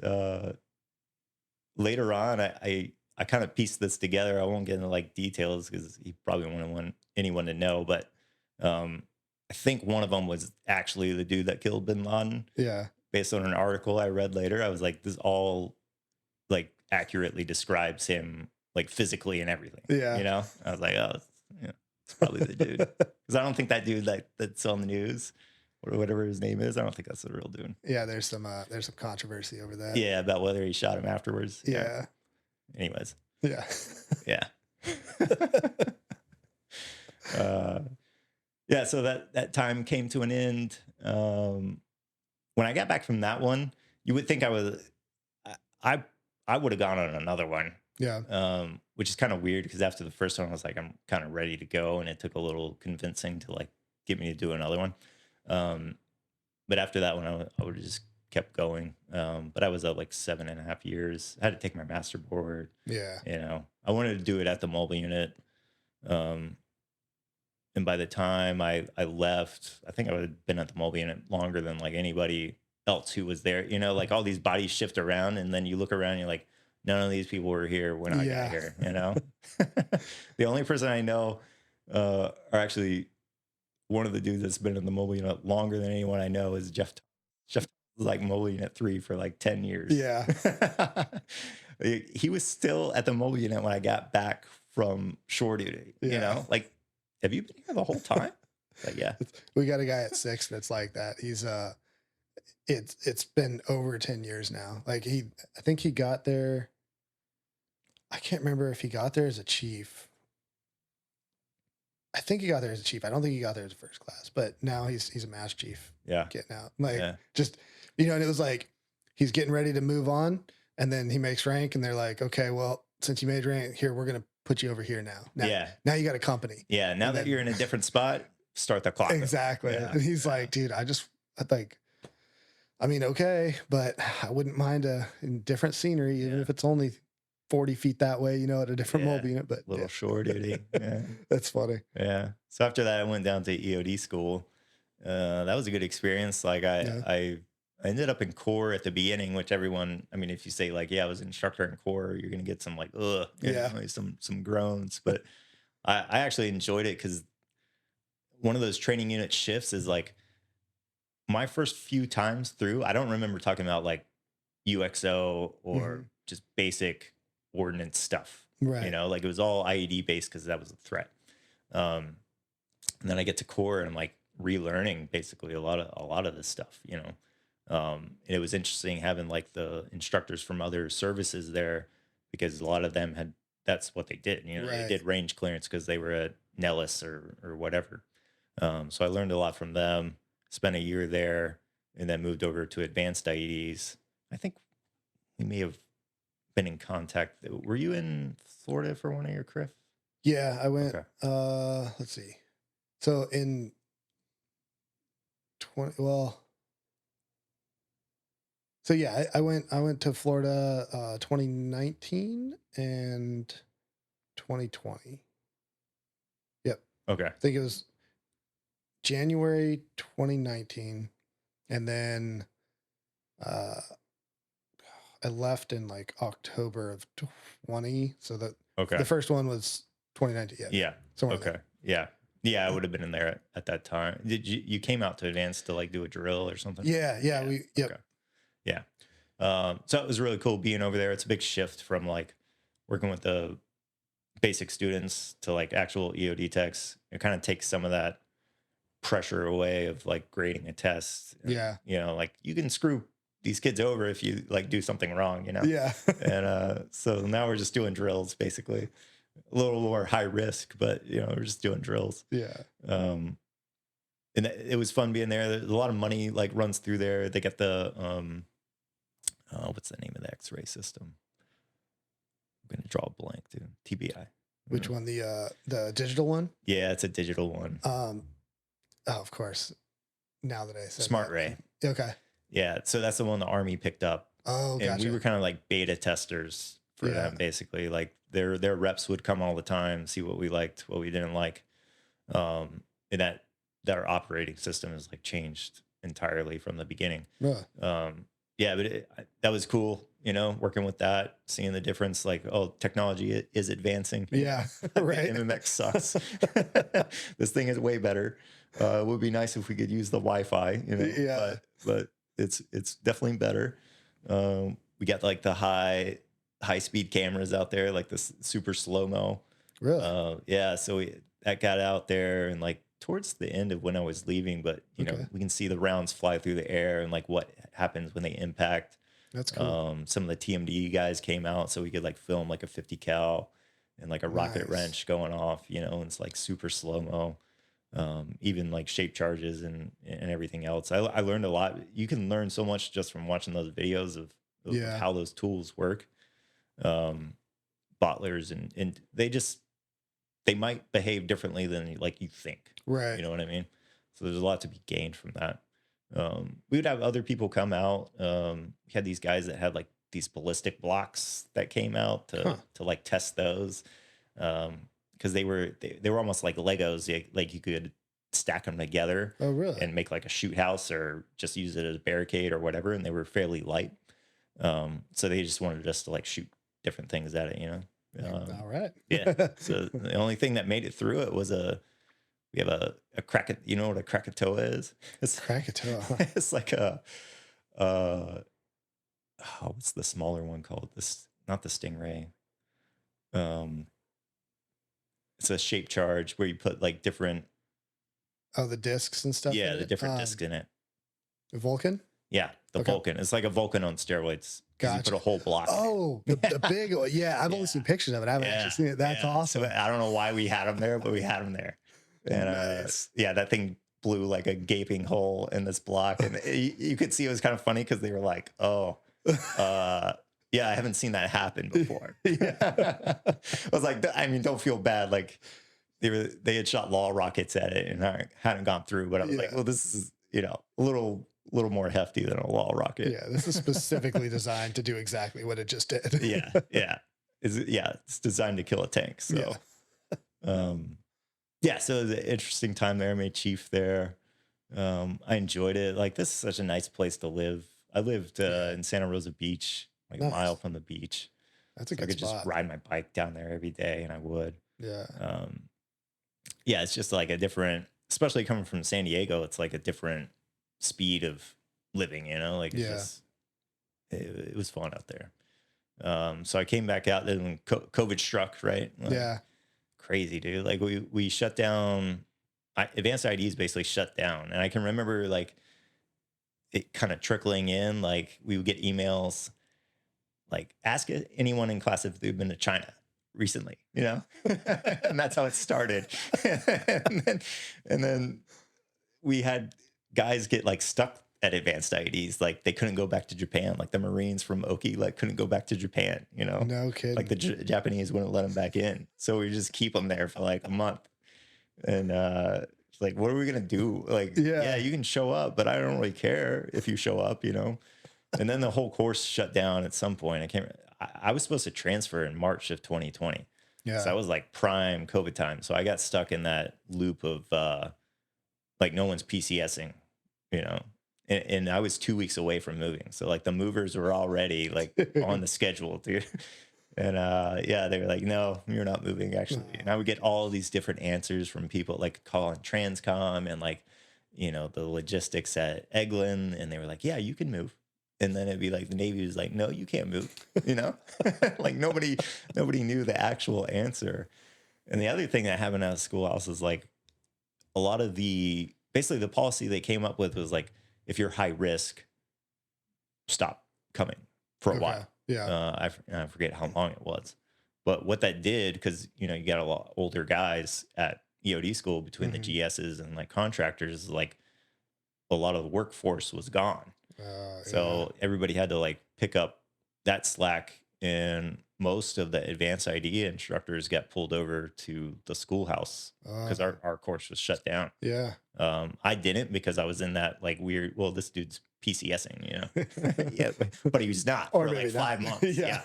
Later on, I kind of pieced this together. I won't get into like details because he probably wouldn't want anyone to know, but I think one of them was actually the dude that killed bin Laden. Yeah. Based on an article I read later. I was like, this all like accurately describes him like physically and everything. Yeah. I was like, oh, it's probably the dude. Because I don't think that dude that's on the news or whatever his name is, I don't think that's the real dude. Yeah, there's some controversy over that. Yeah, about whether he shot him afterwards. Yeah. Anyways. Yeah. Yeah. Yeah, so that time came to an end. When I got back from that one, you would think I would have gone on another one. Yeah. Which is kind of weird because after the first one, I was like, I'm kind of ready to go. And it took a little convincing to like get me to do another one. But after that one, I would have just kept going. But I was up like 7.5 years. I had to take my master board. Yeah. I wanted to do it at the mobile unit. And by the time I left, I think I would have been at the mobile unit longer than like anybody else who was there. Like all these bodies shift around, and then you look around and you're like, none of these people were here when I got here, The only person I know are actually one of the dudes that's been in the mobile unit longer than anyone I know is Jeff. Jeff was like mobile unit 3 for like 10 years. Yeah. He was still at the mobile unit when I got back from shore duty. You know, like, have you been here the whole time? Like, yeah. We got a guy at 6 that's like that. He's it's been over 10 years now. Like I think he got there. I can't remember if he got there as a chief. I think he got there as a chief. I don't think he got there as a first class, but now he's a mass chief. Yeah. Getting out. Like just, and it was like, he's getting ready to move on, and then he makes rank, and they're like, okay, well, since you made rank here, we're going to put you over here now. Now you got a company. Yeah. Now that you're in a different spot, start the clock. Exactly. Yeah. And he's like, dude, okay, but I wouldn't mind a different scenery, even if it's only 40 feet that way, at a different mobile unit, but little shore duty. Yeah. That's funny. Yeah. So after that, I went down to EOD school. That was a good experience. Like I ended up in Corps at the beginning, which everyone, I mean, if you say like, I was an instructor in Corps, you're going to get some like, some groans, but I actually enjoyed it because one of those training unit shifts is like my first few times through, I don't remember talking about like UXO or just basic ordnance stuff, right? Like it was all IED based because that was a threat. And then I get to Corps and I'm like relearning basically a lot of this stuff, it was interesting having like the instructors from other services there because a lot of them that's what they did, they did range clearance because they were at Nellis or whatever. So I learned a lot from them, spent a year there, and then moved over to advanced IEDs. I think we may have been in contact. Were you in Florida for one of your CRIF? Yeah, I went, let's see. So in I went to Florida, 2019 and 2020. Yep. Okay. I think it was January 2019, and then I left in like October of 20. So that the first one was 2019. Yeah. Okay. Yeah, I would have been in there at that time. Did you came out to advance to like do a drill or something? Yeah. Okay. Yeah. So it was really cool being over there. It's a big shift from like working with the basic students to like actual EOD techs. It kind of takes some of that pressure away of like grading a test. Yeah. Like you can screw these kids over if you like do something wrong, Yeah. And so now we're just doing drills, basically a little more high risk, but we're just doing drills. Yeah. And it was fun being there. There's a lot of money like runs through there. They get the what's the name of the X-ray system? I'm gonna draw a blank, dude. TBI. Which one? The digital one? Yeah, it's a digital one. Of course. Now that I said Smart Ray. Okay. Yeah, so that's the one the Army picked up. Oh, gotcha. And we were kind of like beta testers for them, basically. Like their reps would come all the time, see what we liked, what we didn't like. And that our operating system is like changed entirely from the beginning. Yeah, but that was cool, working with that, seeing the difference. Like, technology is advancing. Yeah, right. MMX sucks. This thing is way better. It would be nice if we could use the Wi-Fi, Yeah. But it's definitely better. We got like the high speed cameras out there, like this super slow-mo. Really? Yeah. So that got out there and like towards the end of when I was leaving, but we can see the rounds fly through the air and like what happens when they impact. That's cool. Some of the TMD guys came out so we could like film like a 50 cal and like a rocket wrench going off, and it's like super slow-mo. Even like shape charges and everything else. I learned a lot. You can learn so much just from watching those videos of how those tools work. Bottlers and they might behave differently than like you think. Right. You know what I mean? So there's a lot to be gained from that. We would have other people come out. We had these guys that had like these ballistic blocks that came out to like test those. Because they were almost like Legos. Like you could stack them together. Oh, really? And make like a shoot house or just use it as a barricade or whatever. And they were fairly light. So they just wanted us to like shoot different things at it, All right. Yeah. So the only thing that made it through it was we have a Krakatoa. You know what a Krakatoa is? It's Krakatoa. It's like what's the smaller one called? Not the Stingray. it's a shape charge where you put like different, Oh, the discs and stuff. yeah, in the it? different discs in it. Vulcan. Yeah, the Okay. Vulcan. It's like a Vulcan on steroids because you put Gotcha. a whole block. Oh, the big one. Yeah, I've only seen pictures of it. I haven't actually seen it. That's awesome. So I don't know why we had them there, but we had them there. And Nice. yeah, that thing blew like a gaping hole in this block, and you could see it was kind of funny because they were like, "Oh, yeah, I haven't seen that happen before." I was like, I mean, don't feel bad. Like they had shot law rockets at it and I hadn't gone through, but I was like, well, this is a little more hefty than a law rocket. Yeah, this is specifically designed to do exactly what it just did. yeah. It's designed to kill a tank. So, so it was an interesting time there. I made chief there. I enjoyed it. Like, this is such a nice place to live. I lived in Santa Rosa Beach, like a mile from the beach. That's a so good I could spot. just ride my bike down there every day, and I would. Yeah. It's just like a different, especially coming from San Diego, it's like a different speed of living, like it's just, it was fun out there. So I came back out, then when COVID struck, right? Like, crazy, dude. Like we shut down, advanced IDs basically shut down. And I can remember like it kind of trickling in, like we would get emails, like ask anyone in class if they've been to China recently, and that's how it started. and then we had guys get like stuck at advanced IDs. Like they couldn't go back to Japan. Like the Marines from Oki, like couldn't go back to Japan, No kidding. Like the Japanese wouldn't let them back in. So we just keep them there for like a month. And it's like, what are we going to do? Like, yeah, you can show up, but I don't really care if you show up, And then the whole course shut down at some point. I was supposed to transfer in March of 2020. Yeah. So that was like prime COVID time. So I got stuck in that loop of like no one's PCSing, and I was 2 weeks away from moving. So like the movers were already like on the schedule, dude. And they were like, no, you're not moving actually. And I would get all these different answers from people like calling Transcom and like, the logistics at Eglin. And they were like, yeah, you can move. And then it'd be like the Navy was like, no, you can't move, like nobody knew the actual answer. And the other thing that happened out of schoolhouse is like a lot of basically the policy they came up with was like, if you're high risk, stop coming for a while. Yeah. I forget how long it was, but what that did, because, you got a lot older guys at EOD school between the GSs and like contractors, like a lot of the workforce was gone. So everybody had to like pick up that slack, and most of the advanced ID instructors got pulled over to the schoolhouse because our course was shut down. Yeah. I didn't, because I was in that like weird, well, this dude's PCSing, yeah, but he was not for like 5 months. Yeah.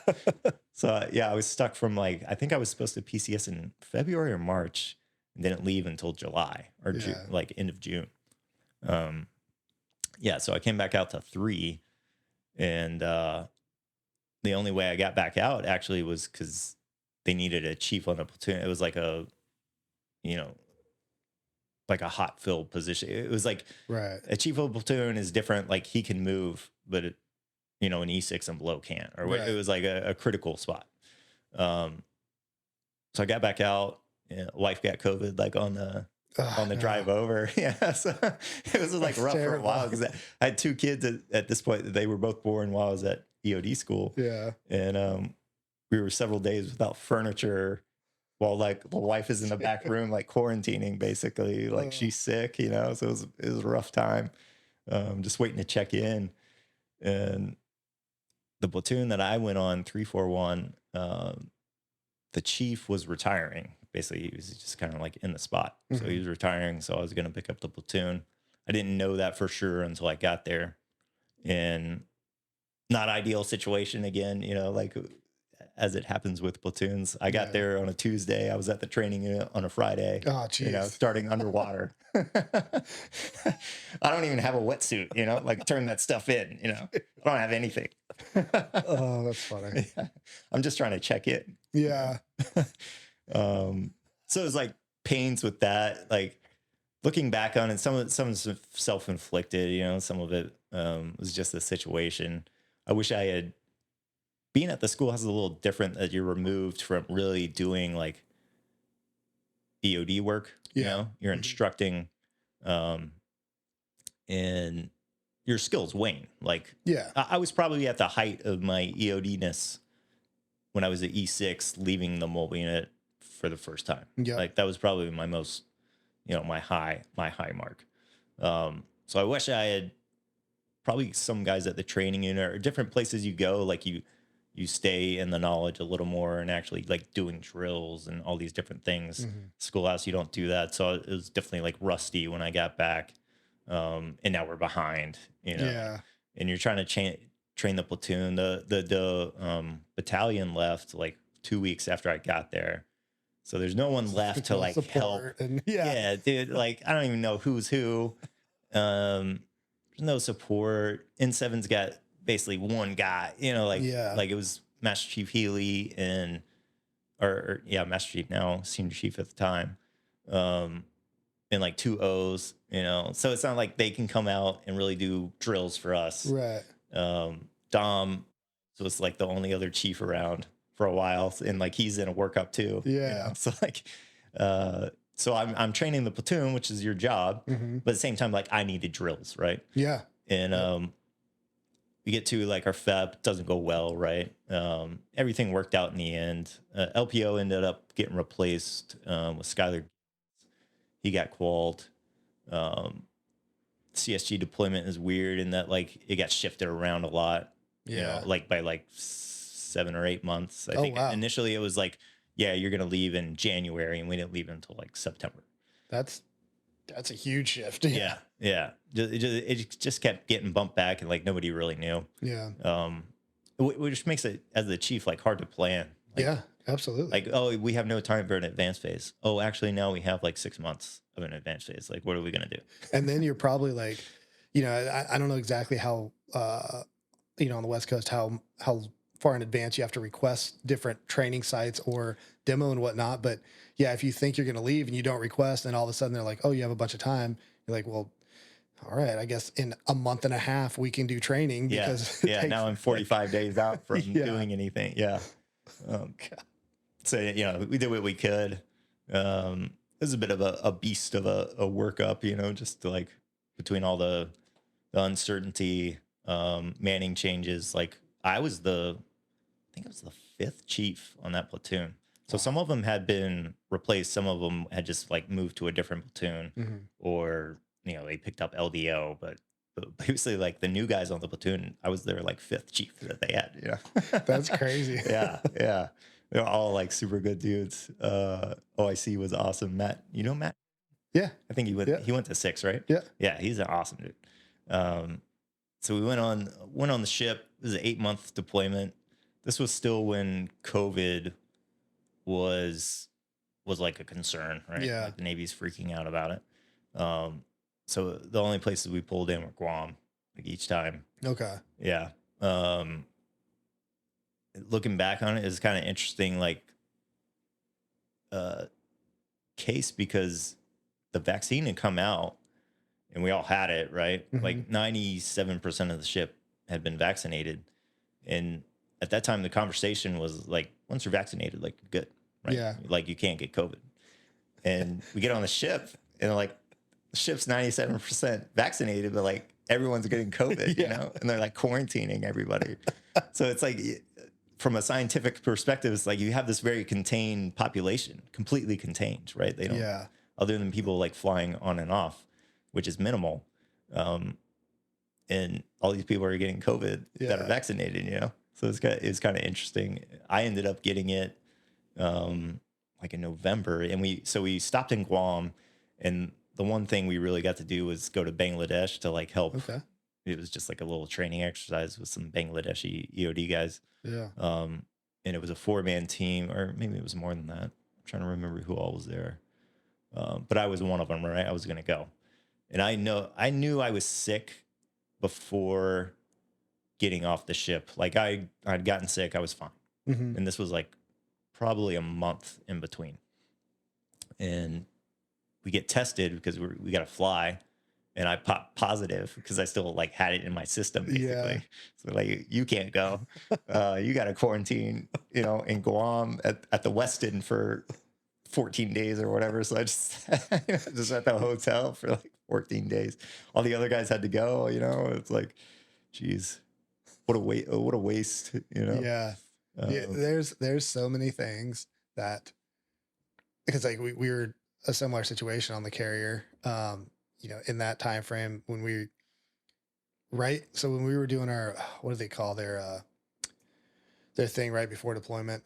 So I was stuck from like, I think I was supposed to PCS in February or March and didn't leave until July or June, like end of June. So I came back out to 3, and the only way I got back out actually was because they needed a chief on the platoon. It was like a, like a hot filled position. It was like a chief of a platoon is different. Like he can move, but an E6 and below can't, or it was like a critical spot. So I got back out. Wife got COVID like on the drive over. So it was like rough for a while because I had 2 kids at this point. They were both born while I was at EOD school. And we were several days without furniture while like the wife is in the back room, like quarantining basically, like she's sick, so it was a rough time. Just waiting to check in. And the platoon that I went on, 341, the chief was retiring. Basically, he was just kind of like in the spot. So he was retiring. So I was going to pick up the platoon. I didn't know that for sure until I got there. And not ideal situation again, like as it happens with platoons. I got there on a Tuesday. I was at the training unit on a Friday. Oh, geez. Starting underwater. I don't even have a wetsuit, like turn that stuff in, I don't have anything. Oh, that's funny. I'm just trying to check it. Yeah. So it was like pains with that, like looking back on it, some of it's self-inflicted, some of it was just the situation. I wish I had, being at the schoolhouse is a little different, that you're removed from really doing like EOD work. You know, you're instructing, and your skills wane. Like, I was probably at the height of my EOD-ness when I was at E6 leaving the mobile unit for the first time. Like, that was probably my most, you know, my high mark. So I wish I had probably some guys at the training unit or different places you go, like you stay in the knowledge a little more and actually like doing drills and all these different things. Schoolhouse, you don't do that. So it was definitely like rusty when I got back. And now we're behind, you know, and you're trying to train the platoon. The battalion left like 2 weeks after I got there. So there's no one left to like help. And, Dude, like, I don't even know who's who. There's no support. N7's got basically one guy, you know, like it was Master Chief Healy and Master Chief now, Senior Chief at the time. And like 2 O's, you know. So it's not like they can come out and really do drills for us. Right. Dom was like the only other chief around for a while, and like he's in a workup too. Yeah. You know? So like, so I'm training the platoon, which is your job, but at the same time, like I needed drills, right? Yeah. And we get to like our FEP, doesn't go well, right? Everything worked out in the end. LPO ended up getting replaced with Skylar. He got qualled. CSG deployment is weird in that like it got shifted around a lot. You know, like by like 7 or 8 months. I think initially it was like, yeah, you're gonna leave in January, and we didn't leave until like September. That's a huge shift. Yeah. It just kept getting bumped back, and like nobody really knew. Which makes it, as the chief, like hard to plan. Like, absolutely. Like, oh, we have no time for an advanced phase. Oh, actually, now we have like 6 months of an advanced phase. Like, what are we gonna do? And then you're probably like, you know, I don't know exactly how, you know, on the West Coast, how far in advance you have to request different training sites or demo and whatnot. But yeah, if you think you're going to leave and you don't request, and all of a sudden they're like, oh, you have a bunch of time. You're like, well, all right, I guess in a month and a half we can do training because now I'm 45 days out from doing anything. Yeah. So, you know, we did what we could. It was a bit of a beast of a workup, you know, just to like between all the uncertainty, manning changes. Like I think it was the 5th chief on that platoon. So some of them had been replaced. Some of them had just like moved to a different platoon, or, you know, they picked up LDO, but basically like the new guys on the platoon, I was their like 5th chief that they had, you know. That's crazy. Yeah. They're all like super good dudes. OIC was awesome. Matt, you know Matt? Yeah. I think he went to 6, right? Yeah. Yeah, he's an awesome dude. So we went on the ship. It was an 8-month deployment. This was still when COVID was like a concern, right? Yeah. Like the Navy's freaking out about it. So the only places we pulled in were Guam, like each time. Okay. Yeah. Looking back on it is kind of interesting, like case, because the vaccine had come out and we all had it, right? Like 97% of the ship had been vaccinated. And at that time, the conversation was like, once you're vaccinated, like good, right? Yeah. Like you can't get COVID. And we get on the ship and like the ship's 97% vaccinated, but like everyone's getting COVID, you know, and they're like quarantining everybody. So it's like, from a scientific perspective, it's like you have this very contained population, completely contained, right? They don't, other than people like flying on and off, which is minimal. And all these people are getting COVID that are vaccinated, you know? So it's kind of interesting. I ended up getting it like in November, and we stopped in Guam, and the one thing we really got to do was go to Bangladesh to like help. Okay. It was just like a little training exercise with some Bangladeshi EOD guys. Yeah. And it was a 4-man team, or maybe it was more than that. I'm trying to remember who all was there. But I was one of them, right? I was going to go. And I knew I was sick before getting off the ship. Like I'd gotten sick. I was fine. And this was like probably a month in between. And we get tested because we got to fly. And I popped positive because I still like had it in my system, basically. Yeah. So like, you can't go. You got to quarantine, you know, in Guam at the Westin for 14 days or whatever. So I just, just at the hotel for like 14 days. All the other guys had to go, it's like, geez, what a waste, Yeah. Yeah. There's so many things that, because like we were a similar situation on the carrier, in that time frame when so when we were doing our, what do they call their thing right before deployment,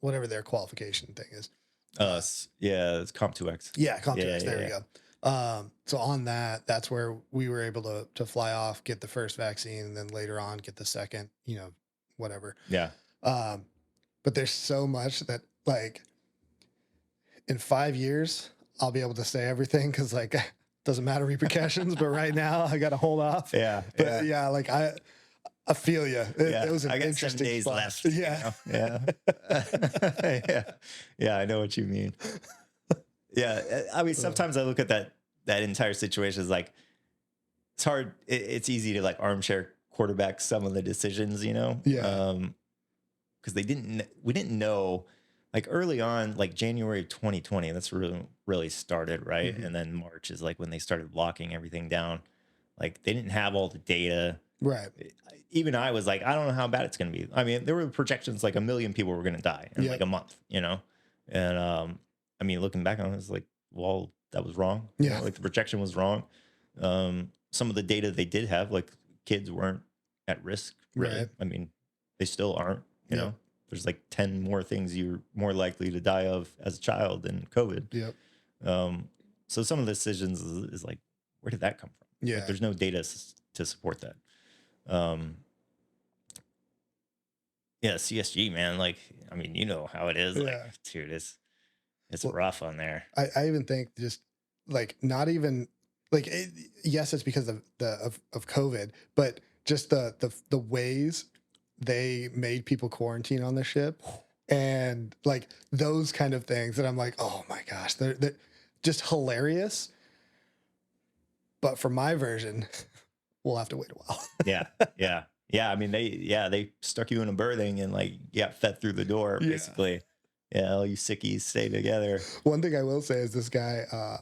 whatever their qualification thing is. Yeah, it's Comp2X. Yeah, Comp2X. There we go. So on that's where we were able to fly off, get the first vaccine, and then later on get the second, whatever. Yeah. But there's so much that like in 5 years, I'll be able to say everything because like doesn't matter repercussions, but right now I got to hold off. Yeah. But yeah, like I feel you. It was an I got interesting 7 days spot. left. Yeah. Yeah. Yeah. I know what you mean. Yeah. I mean, sometimes I look at that entire situation as like, it's hard. It's easy to like armchair quarterback some of the decisions, Yeah. Because we didn't know like early on, like January of 2020, that's really started. Right. Mm-hmm. And then March is like when they started locking everything down. Like they didn't have all the data. Right. Even I was like, I don't know how bad it's going to be. I mean, there were projections like 1 million people were going to die in like a month, And I mean, looking back on it, it's like, well, that was wrong. Yeah. Like the projection was wrong. Some of the data they did have, like kids weren't at risk. Really. Right. I mean, they still aren't. You know, there's like 10 more things you're more likely to die of as a child than COVID. Yep. So some of the decisions is like, where did that come from? Yeah. Like, there's no data to support that. Yeah, CSG, man. Like, I mean, you know how it is. Yeah. Like, dude, it's rough on there. I even think just like not even like yes, it's because of COVID, but just the ways they made people quarantine on the ship and like those kind of things that I'm like, oh my gosh, they're just hilarious. But for my version, we'll have to wait a while. Yeah. I mean, they stuck you in a berthing and like got fed through the door basically. Yeah, all you sickies stay together. One thing I will say is this guy,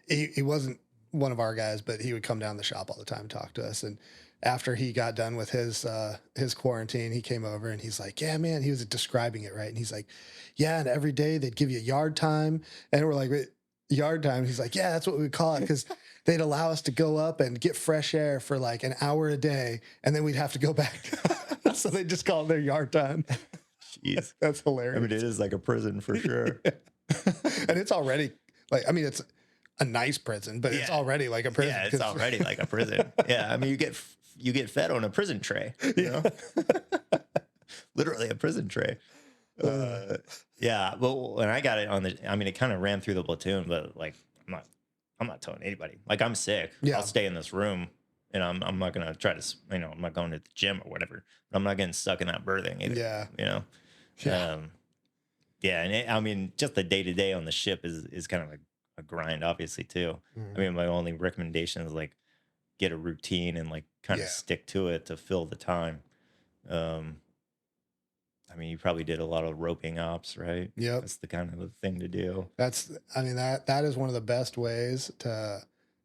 he wasn't one of our guys, but he would come down the shop all the time and talk to us. And after he got done with his quarantine, he came over and he's like, yeah, man, he was describing it, right? And he's like, yeah, and every day they'd give you yard time. And we're like, wait, yard time? He's like, yeah, that's what we call it because they'd allow us to go up and get fresh air for like an hour a day. And then we'd have to go back. So they just call it their yard time. Jeez. That's hilarious. I mean, it is like a prison for sure. And it's already like, I mean, it's a nice prison, but it's already like a prison. Yeah, it's already like a prison. Yeah, I mean, you get fed on a prison tray, literally a prison tray. Yeah, well, when I got it it kind of ran through the platoon, but like, I'm not telling anybody. Like, I'm sick. Yeah. I'll stay in this room, and I'm not gonna try to, I'm not going to the gym or whatever. But I'm not getting stuck in that berthing either. Yeah. And I mean, just the day to day on the ship is kind of like a grind, obviously too. Mm-hmm. I mean, my only recommendation is like get a routine and like kind of stick to it to fill the time. I mean, you probably did a lot of roping ops, right? Yep. That's the kind of the thing to do. That is one of the best ways to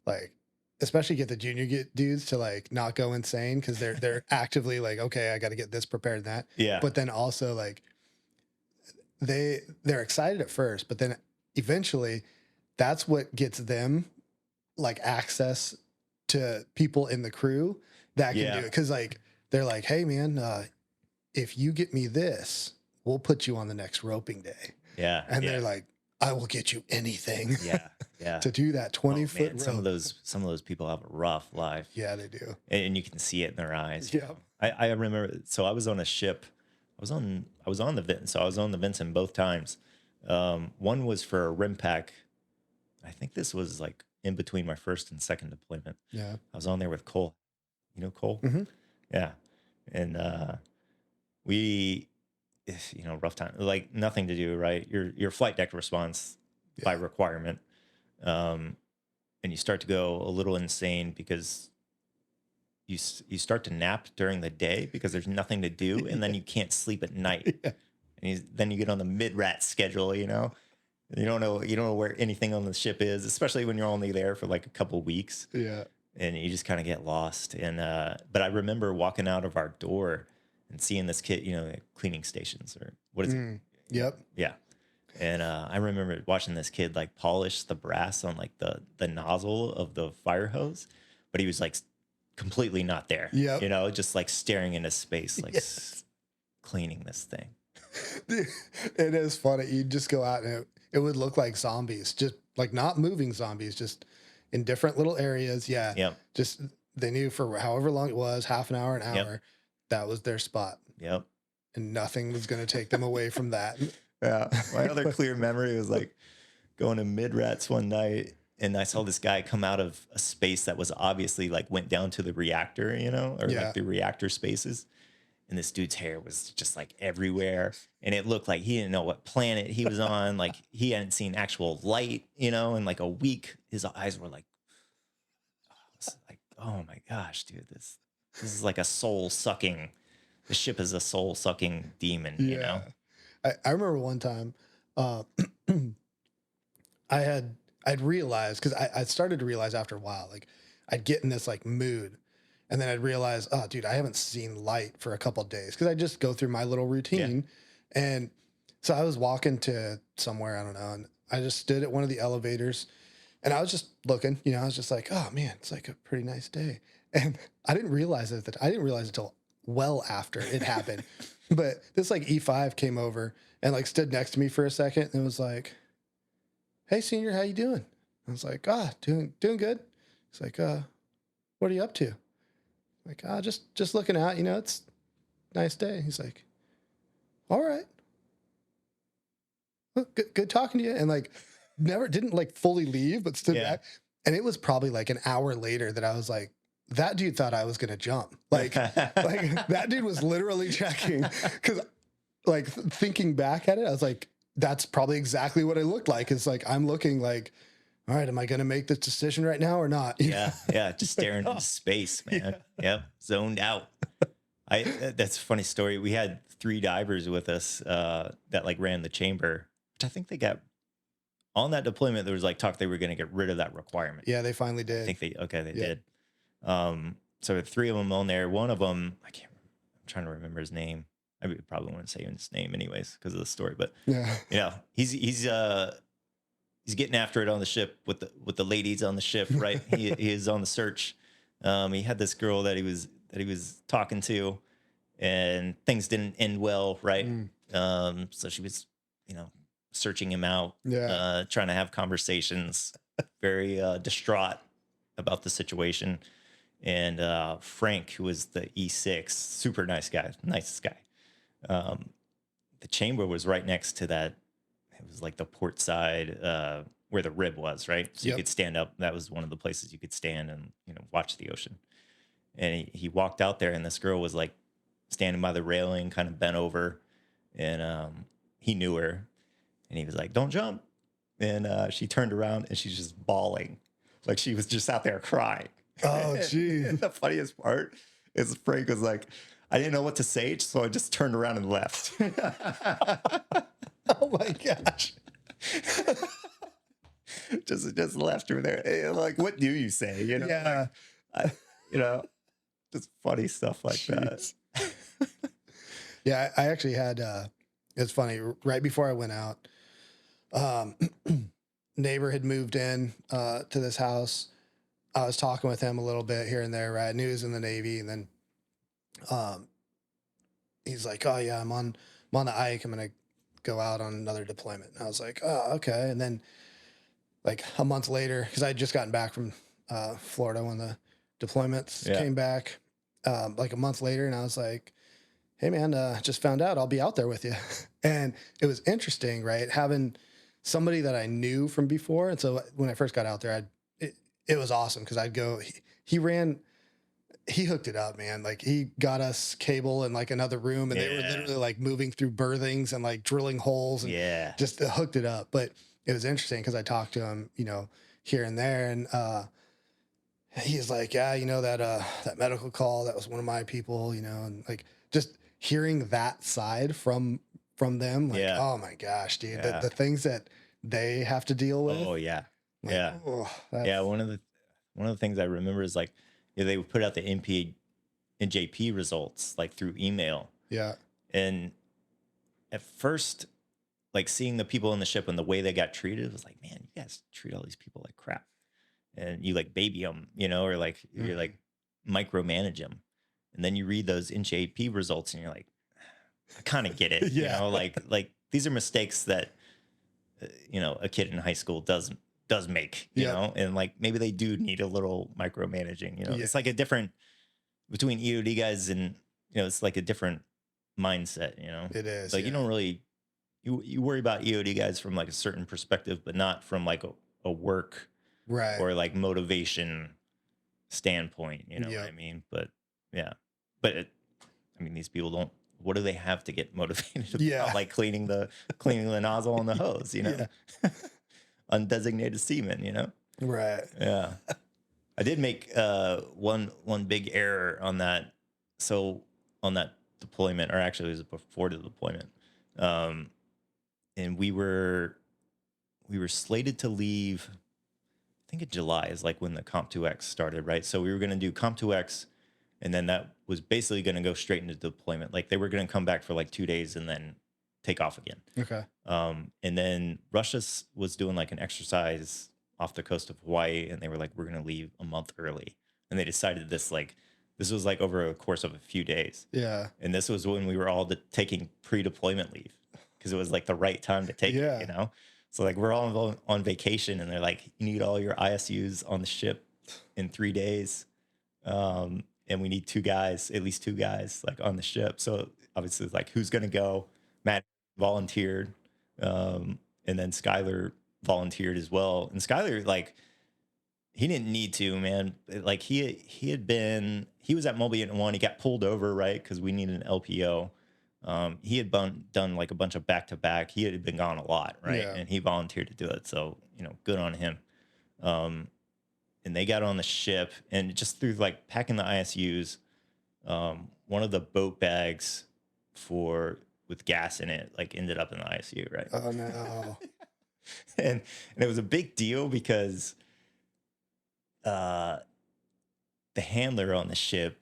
like, especially get the junior dudes to like not go insane because they're actively like, okay, I got to get this prepared and that. Yeah. But then also like they're excited at first, but then eventually that's what gets them like access to people in the crew that can do it. Cause like, they're like, hey man, if you get me this, we'll put you on the next roping day. Yeah. And they're like, I will get you anything. Yeah. To do that 20-foot rope. Some of those people have a rough life. Yeah, they do. And you can see it in their eyes. Yeah. I remember, so I was on a ship. I was on the Vincent. So I was on the Vincent both times. One was for a rim pack. I think this was like in between my first and second deployment. Yeah. I was on there with Cole. You know Cole? Mm-hmm. Yeah. And we, rough time, like nothing to do, right? Your flight deck response by requirement. And you start to go a little insane because you start to nap during the day because there's nothing to do, and then you can't sleep at night. And then you get on the mid-rat schedule, you know. You don't know where anything on the ship is, especially when you're only there for like a couple weeks. Yeah. And you just kind of get lost. And but I remember walking out of our door and seeing this kid, you know, like cleaning stations or what is it? Yep. Yeah. And I remember watching this kid like polish the brass on like the nozzle of the fire hose, but he was like completely not there. Yep. You know, just like staring into space, like Yes. cleaning this thing. It is funny. You'd just go out and it would look like zombies, just like not moving zombies, just in different little areas. Yeah. Yep. Just they knew for however long it was, half an hour, an hour, that was their spot. Yep. And nothing was going to take them away from that. Yeah. My other clear memory was like going to Mid-Rats one night and I saw this guy come out of a space that was obviously like went down to the reactor, you know, or like the reactor spaces. And this dude's hair was just like everywhere. And it looked like he didn't know what planet he was on. Like he hadn't seen actual light, you know, in like a week. His eyes were like, oh my gosh, dude, this is like a soul sucking. The ship is a soul sucking demon, you know? I remember one time I'd realized, because I started to realize after a while, like I'd get in this like mood. And then I'd realize, oh, dude, I haven't seen light for a couple of days because I just go through my little routine. Yeah. And so I was walking to somewhere, I don't know, and I just stood at one of the elevators and I was just looking, you know, I was just like, oh man, it's like a pretty nice day. And I didn't realize it. I didn't realize it until well after it happened. But this like E5 came over and like stood next to me for a second and was like, hey, senior, how you doing? I was like, doing good. He's like, what are you up to? Like, just looking out, you know, it's a nice day. He's like, all right. Well, good talking to you. And like, didn't like fully leave, but stood back. And it was probably like an hour later that I was like, that dude thought I was going to jump. Like that dude was literally checking. Cause like thinking back at it, I was like, that's probably exactly what I looked like. It's like, I'm looking like, all right, am I going to make this decision right now or not? Yeah, just staring into space, man. Yep, zoned out. That's a funny story. We had 3 divers with us that like ran the chamber, which I think they got on that deployment. There was like talk they were going to get rid of that requirement. Yeah, they finally did. I think they did. So 3 of them on there. One of them, I'm trying to remember his name. I probably wouldn't say his name anyways because of the story, but yeah, you know, he's getting after it on the ship with the ladies on the ship, right? he is on the search. He had this girl that he was talking to, and things didn't end well, right? So she was, you know, searching him out, trying to have conversations, very distraught about the situation. And Frank, who was the E6, super nice guy, nicest guy. The chamber was right next to that. It was like the port side where the rib was, right? So you could stand up. That was one of the places you could stand and, you know, watch the ocean. And he walked out there, and this girl was like standing by the railing, kind of bent over, and he knew her, and he was like, "Don't jump." And she turned around, and she's just bawling, like she was just out there crying. Oh, geez. The funniest part is Frank was like, "I didn't know what to say, so I just turned around and left." Oh my gosh. just left her there. Like, what do you say? You know, yeah. Like, you know, just funny stuff like that. Yeah, I actually had. It's funny. Right before I went out, neighbor had moved in to this house. I was talking with him a little bit here and there. Right, knew he was in the Navy, and then he's like, "Oh yeah, I'm on the Ike. I'm gonna go out on another deployment." And I was like, "Oh, okay." And then like a month later, because I had just gotten back from Florida when the deployments came back, like a month later, and I was like, "Hey man, just found out I'll be out there with you." And it was interesting, right? Having somebody that I knew from before. And so when I first got out there, it was awesome because I'd go, he hooked it up, man. Like he got us cable in like another room, and they were literally like moving through berthings and like drilling holes and just hooked it up. But it was interesting because I talked to him, you know, here and there, and he's like, "Yeah, you know that medical call, that was one of my people," you know, and like just hearing that side from from them. Like, Yeah. oh my gosh, dude, Yeah. the things that they have to deal with. Oh yeah. Like, Yeah. oh, Yeah. One of the things I remember is like, they would put out the NP and JP results like through email. yeah, And at first, like seeing the people in the ship and the way they got treated was like, man, you guys treat all these people like crap. And you like baby them, or like you're like micromanage them. And then you read those NJP results and you're like, I kind of get it. Yeah. Like these are mistakes that, a kid in high school does make, and like maybe they do need a little micromanaging, it's like a different between EOD guys and, it's like a different mindset, It is. like you don't really, you worry about EOD guys from like a certain perspective, but not from like a work right. or like motivation standpoint, what I mean? But yeah, but these people don't, what do they have to get motivated about? Like cleaning the nozzle on the hose, undesignated seaman, Right. Yeah. I did make one big error on that. So on that deployment, or actually it was before the deployment. And we were slated to leave, I think in July is like when the Comp2X started, right? So we were going to do Comp2X, and then that was basically going to go straight into deployment. Like they were going to come back for like 2 days and then take off again. Okay. And then Russia was doing like an exercise off the coast of Hawaii, and they were like, we're going to leave a month early. And they decided this was like over a course of a few days. Yeah. And this was when we were all taking pre-deployment leave, because it was like the right time to take it, So like we're all on vacation, and they're like, you need all your ISUs on the ship in 3 days. And we need at least two guys like on the ship. So obviously it's like, who's going to go? Matt volunteered. And then Skylar volunteered as well. And Skylar, like, he didn't need to, man. Like he was at Mobile Unit 1. He got pulled over, right? Cause we needed an LPO. He had done like a bunch of back-to-back. He had been gone a lot, right? Yeah. And he volunteered to do it. So, good on him. And they got on the ship, and just through like packing the ISUs, one of the boat bags with gas in it, like ended up in the ISU, right? Oh no. and it was a big deal because the handler on the ship,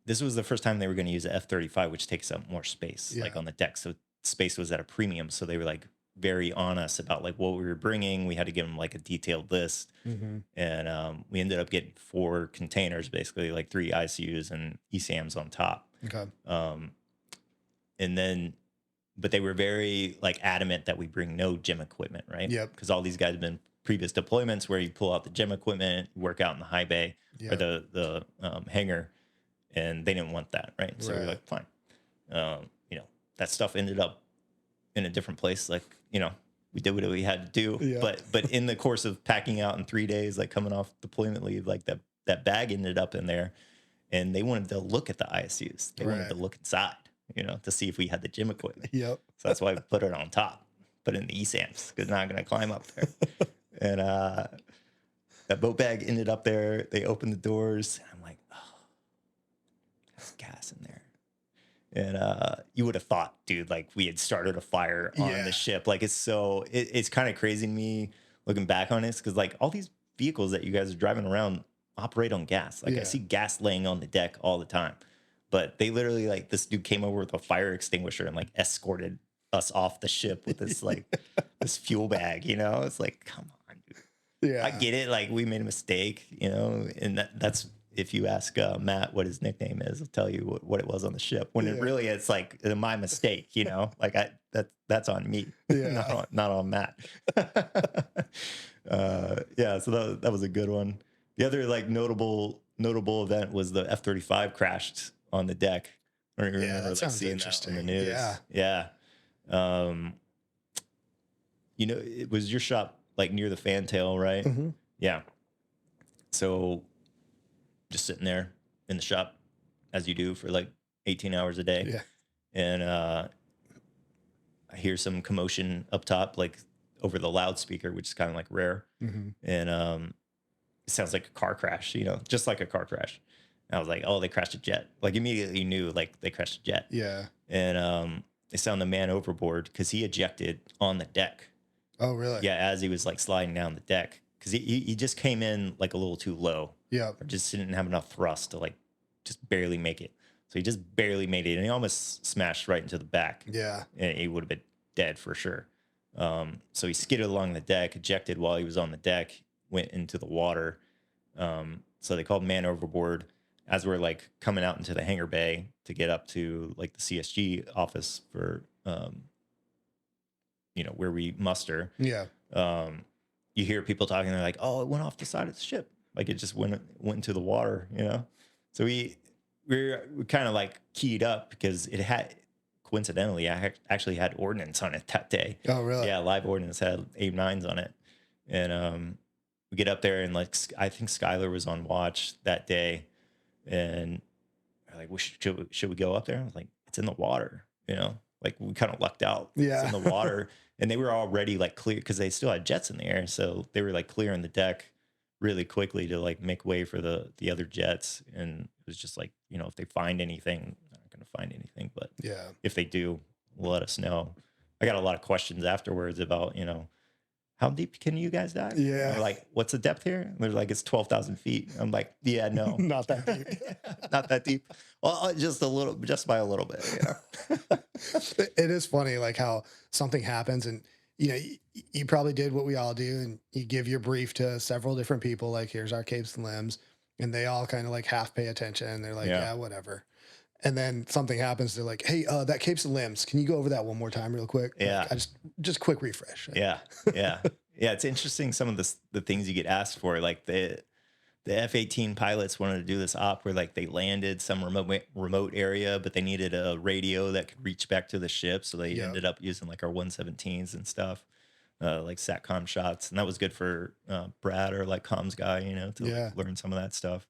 this was the first time they were going to use the F-35, which takes up more space, like on the deck. So space was at a premium. So they were like very on us about like what we were bringing. We had to give them like a detailed list. And we ended up getting 4 containers, basically like 3 ICUs and ESAMs on top. Okay. And then, but they were very like adamant that we bring no gym equipment, right? Yep. Because all these guys have been previous deployments where you pull out the gym equipment, work out in the high bay or the hangar, and they didn't want that, right? So we're like, fine. That stuff ended up in a different place. Like, we did what we had to do. Yeah. But in the course of packing out in 3 days, like coming off deployment leave, like that bag ended up in there, and they wanted to look at the ISUs. They wanted to look inside, to see if we had the gym equipment. Yep. So that's why we put it on top, put it in the ESAMs, because not going to climb up there. And that boat bag ended up there. They opened the doors, and I'm like, oh, there's gas in there. And you would have thought, dude, like we had started a fire on the ship. Like it's kind of crazy to me looking back on this, because like all these vehicles that you guys are driving around operate on gas. Like I see gas laying on the deck all the time, but they literally, like, this dude came over with a fire extinguisher and like escorted us off the ship with this like this fuel bag. It's like, come on, dude. Yeah, I get it. Like we made a mistake, and that's. If you ask Matt what his nickname is, he'll tell you what it was on the ship. When it really, it's like my mistake, like that's on me, not on Matt. So that was a good one. The other like notable event was the F-35 crashed on the deck. I don't remember that sounds seeing interesting. That on the news. Yeah. It was your shop like near the fantail, right? Mm-hmm. Yeah. So just sitting there in the shop as you do for like 18 hours a day. Yeah. And I hear some commotion up top, like over the loudspeaker, which is kind of like rare. Mm-hmm. And it sounds like a car crash, just like a car crash. And I was like, oh, they crashed a jet. Like immediately knew like they crashed a jet. Yeah. And they found the man overboard because he ejected on the deck. Oh, really? Yeah, as he was like sliding down the deck, because he just came in like a little too low. Yeah. Or just didn't have enough thrust to like just barely make it. So he just barely made it, and he almost smashed right into the back. Yeah. And he would have been dead for sure. So he skidded along the deck, ejected while he was on the deck, went into the water. So they called man overboard as we're like coming out into the hangar bay to get up to like the CSG office for, where we muster. Yeah. You hear people talking, they're like, oh, it went off the side of the ship. Like it just went into the water, So we're kind of like keyed up because it had, coincidentally, I actually had ordnance on it that day. Oh, really? Yeah, live ordnance had AIM-9s on it. And we get up there, and like I think Skylar was on watch that day, and we're like, should we go up there? I was like, it's in the water, like we kind of lucked out. Yeah. It's in the water. And they were already like clear because they still had jets in the air. So they were like clearing the deck really quickly to like make way for the other jets. And it was just like, if they find anything, they're not going to find anything. But yeah, if they do, let us know. I got a lot of questions afterwards about, how deep can you guys dive? Yeah. They're like, what's the depth here? And they're like, it's 12,000 feet. I'm like, yeah, no. Not that deep. Not that deep. Well, just by a little bit, It is funny, like how something happens and, you probably did what we all do and you give your brief to several different people, like, here's our capes and limbs. And they all kind of like half pay attention. They're like, yeah, whatever. And then something happens. They're like, hey, that capes and limbs. Can you go over that one more time real quick? Yeah. Like, just quick refresh. Yeah. Yeah. Yeah. It's interesting. Some of the things you get asked for, like the F-18 pilots wanted to do this op where like they landed some remote area, but they needed a radio that could reach back to the ship. So they ended up using like our 117s and stuff, like SATCOM shots. And that was good for Brad, or like comms guy, to learn some of that stuff.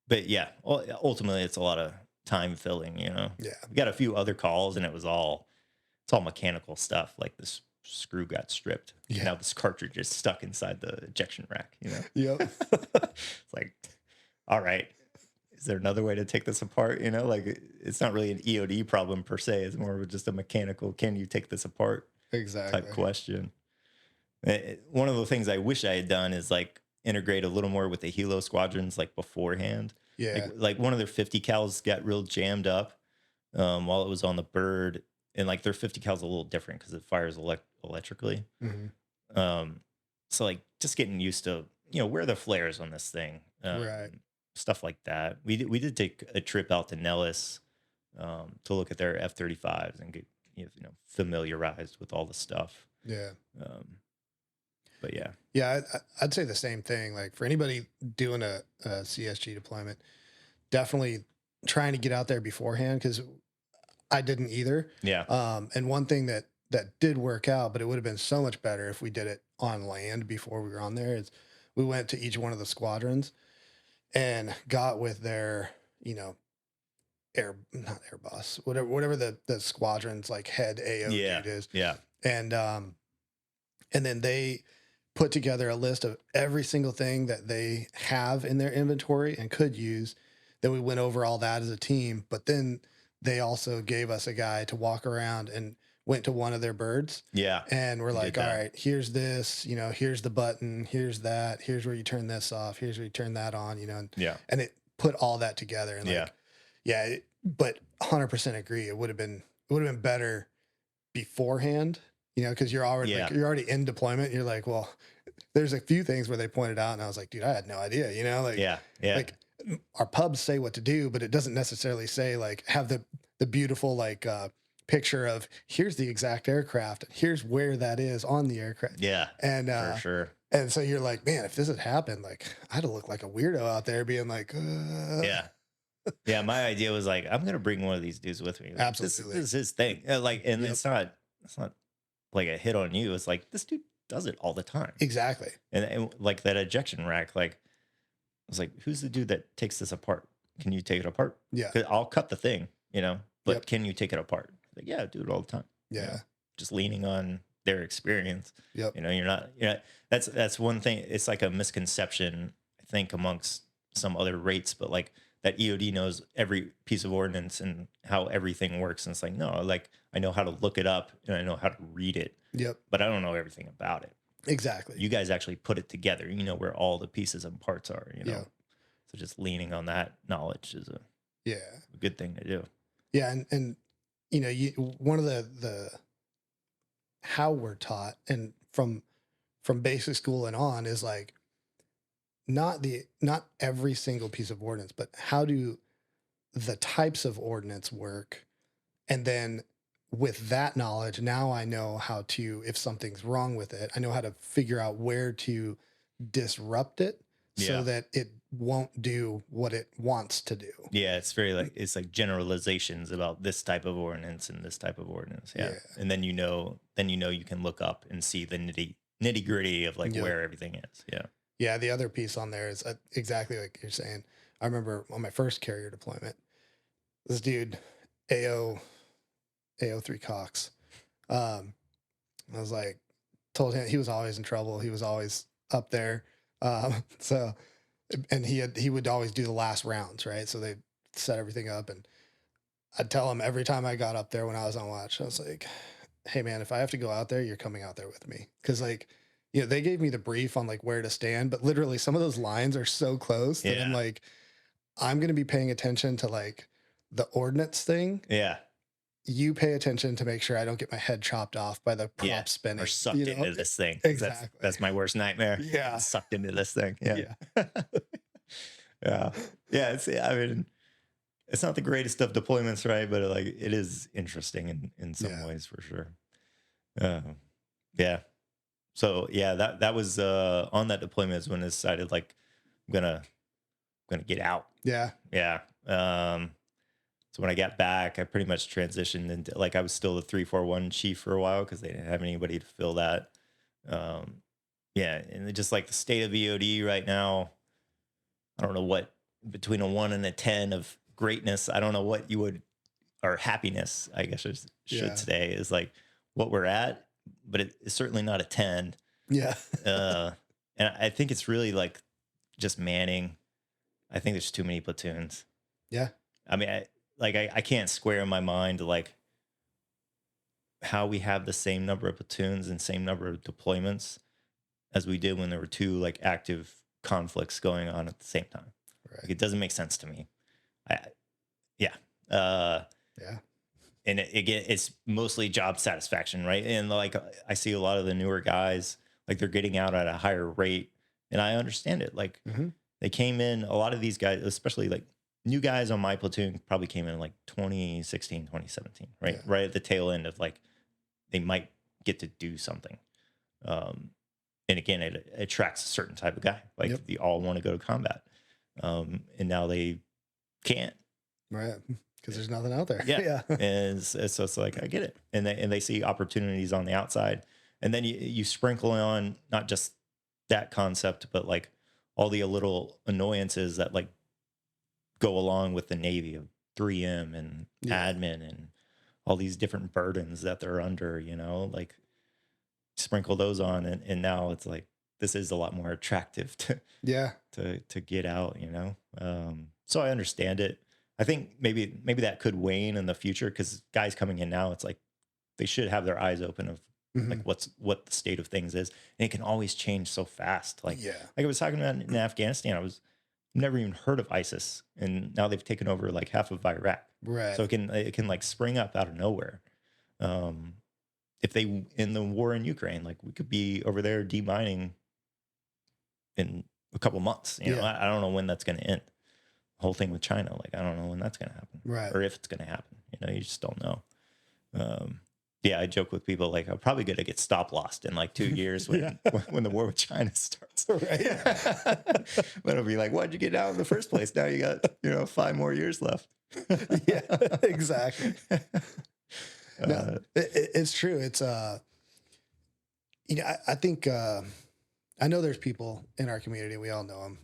But yeah, ultimately it's a lot of time filling, Yeah. We got a few other calls and it's all mechanical stuff. Like this screw got stripped. Yeah. Now this cartridge is stuck inside the ejection rack, Yep. It's like, all right, is there another way to take this apart? Like it's not really an EOD problem per se. It's more of just a mechanical, can you take this apart Exactly. type question. One of the things I wish I had done is like integrate a little more with the helo squadrons like beforehand. Yeah. Like one of their 50 cals got real jammed up while it was on the bird, and like their 50 cals a little different because it fires electrically. Mm-hmm. So like just getting used to where are the flares on this thing, Right. stuff like that. We did take a trip out to Nellis to look at their F-35s and get familiarized with all the stuff. Yeah. But yeah. Yeah, I'd say the same thing. Like for anybody doing a CSG deployment, definitely trying to get out there beforehand, because I didn't either. Yeah. And one thing that did work out, but it would have been so much better if we did it on land before we were on there, is we went to each one of the squadrons and got with their, not Airbus, whatever the squadron's like head AO dude is. Yeah. And then they put together a list of every single thing that they have in their inventory and could use. Then we went over all that as a team, but then they also gave us a guy to walk around and went to one of their birds. Yeah. And we're like, all right, here's this, here's the button, here's that, here's where you turn this off, here's where you turn that on, and it put all that together. And but 100% agree. It would have been better beforehand, because you're already in deployment. You're like, well, there's a few things where they pointed out, and I was like, dude, I had no idea, like our pubs say what to do, but it doesn't necessarily say like have the beautiful like picture of here's the exact aircraft, here's where that is on the aircraft. Yeah. And for sure. And so you're like, man, if this had happened, like I'd have looked like a weirdo out there being like, yeah. Yeah. My idea was like, I'm going to bring one of these dudes with me. Like, absolutely. This is his thing. And it's not like a hit on you. It's like, this dude does it all the time. Exactly. And like that ejection rack, like, I was like, who's the dude that takes this apart? Can you take it apart? Yeah. 'Cause I'll cut the thing, but can you take it apart? Like, yeah, I do it all the time. Yeah. Just leaning on their experience. Yep. You're not, that's one thing. It's like a misconception, I think, amongst some other rates, but like that EOD knows every piece of ordnance and how everything works. And it's like, no, like I know how to look it up and I know how to read it, Yep. but I don't know everything about it. Exactly. You guys actually put it together. You know where all the pieces and parts are, you know? Yeah. So just leaning on that knowledge is a good thing to do. Yeah. And you know, one of the how we're taught and from basic school and on is like not every single piece of ordnance, but how do the types of ordnance work. And then with that knowledge, now I know how to, if something's wrong with it, I know how to figure out where to disrupt it so that it won't do what it wants to do. Yeah, it's very like, it's like generalizations about this type of ordinance and this type of ordinance. Yeah. And then you know you can look up and see the nitty gritty of like where everything is. Yeah. Yeah. The other piece on there is exactly like you're saying. I remember on my first carrier deployment, this dude, AO3 Cox, I was like, told him he was always in trouble. He was always up there. So, and he would always do the last rounds, right? So they set everything up, and I'd tell him every time I got up there when I was on watch, I was like, hey man, if I have to go out there, you're coming out there with me. Cause like, you know, they gave me the brief on like where to stand, but literally some of those lines are so close that I'm like, I'm going to be paying attention to like the ordnance thing. Yeah. You pay attention to make sure I don't get my head chopped off by the prop spinning. Or sucked into this thing. Exactly. That's my worst nightmare. Yeah. Sucked into this thing. Yeah. Yeah. I mean, it's not the greatest of deployments, right? But like, it is interesting in some ways for sure. Yeah. So yeah, that was on that deployment is when I decided like I'm gonna get out. Yeah. Yeah. So when I got back, I pretty much transitioned into like I was still the 341 chief for a while because they didn't have anybody to fill that. And just like the state of EOD right now, I don't know what between a 1 and a 10 of greatness. I don't know what you would, or happiness, I guess I should say, is like what we're at, but it's certainly not a 10. Yeah. And I think it's really like just manning. I think there's too many platoons. Yeah. I mean, I can't square in my mind like how we have the same number of platoons and same number of deployments as we did when there were two like active conflicts going on at the same time. Right. Like, it doesn't make sense to me. And again, it's mostly job satisfaction, right? And like I see a lot of the newer guys, like they're getting out at a higher rate, and I understand it. Like they came in, a lot of these guys, especially like new guys on my platoon, probably came in like 2016, 2017, right? Right at the tail end of like they might get to do something. And again, it attracts a certain type of guy. Like they all want to go to combat. And now they can't. Right. Because there's nothing out there. Yeah. And so it's like, I get it. And they see opportunities on the outside. And then you sprinkle on not just that concept, but like all the little annoyances that like go along with the Navy of 3M and admin and all these different burdens that they're under, you know, like sprinkle those on. And now it's like, this is a lot more attractive to get out, you know? So I understand it. I think maybe that could wane in the future because guys coming in now, it's like they should have their eyes open of like what the state of things is, and it can always change so fast. Like I was talking about in Afghanistan, I was never even heard of ISIS, and now they've taken over like half of Iraq. Right. So it can like spring up out of nowhere. If they in the war in Ukraine, like we could be over there demining in a couple months. You know, I don't know when that's going to end. Whole thing with China, like I don't know when that's going to happen, right? Or if it's going to happen. You know, you just don't know. I joke with people like I'm probably going to get stop lost in like 2 years when the war with China starts. Right. But it'll be like, why'd you get out in the first place? Now you got 5 more years left. Yeah, exactly. No, it's true. It's I think I know there's people in our community. We all know them,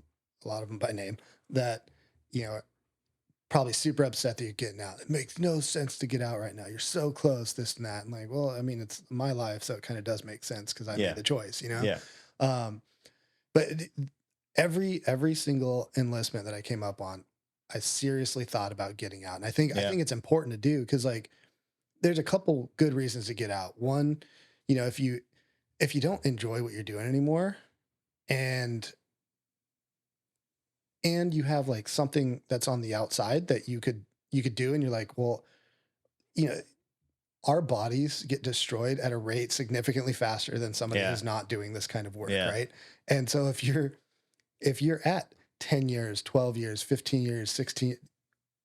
a lot of them by name, that probably super upset that you're getting out. It makes no sense to get out right now. You're so close, this and that. And like, well, I mean, it's my life, so it kind of does make sense because I made the choice, you know? Yeah. But every single enlistment that I came up on, I seriously thought about getting out. And I think Yeah. it's important to do, because like there's a couple good reasons to get out. One, if you don't enjoy what you're doing anymore, and you have like something that's on the outside that you could do, and you're like, well, you know, our bodies get destroyed at a rate significantly faster than somebody Yeah. who's not doing this kind of work, Yeah. right? And so if you're at 10 years, 12 years, 15 years, 16,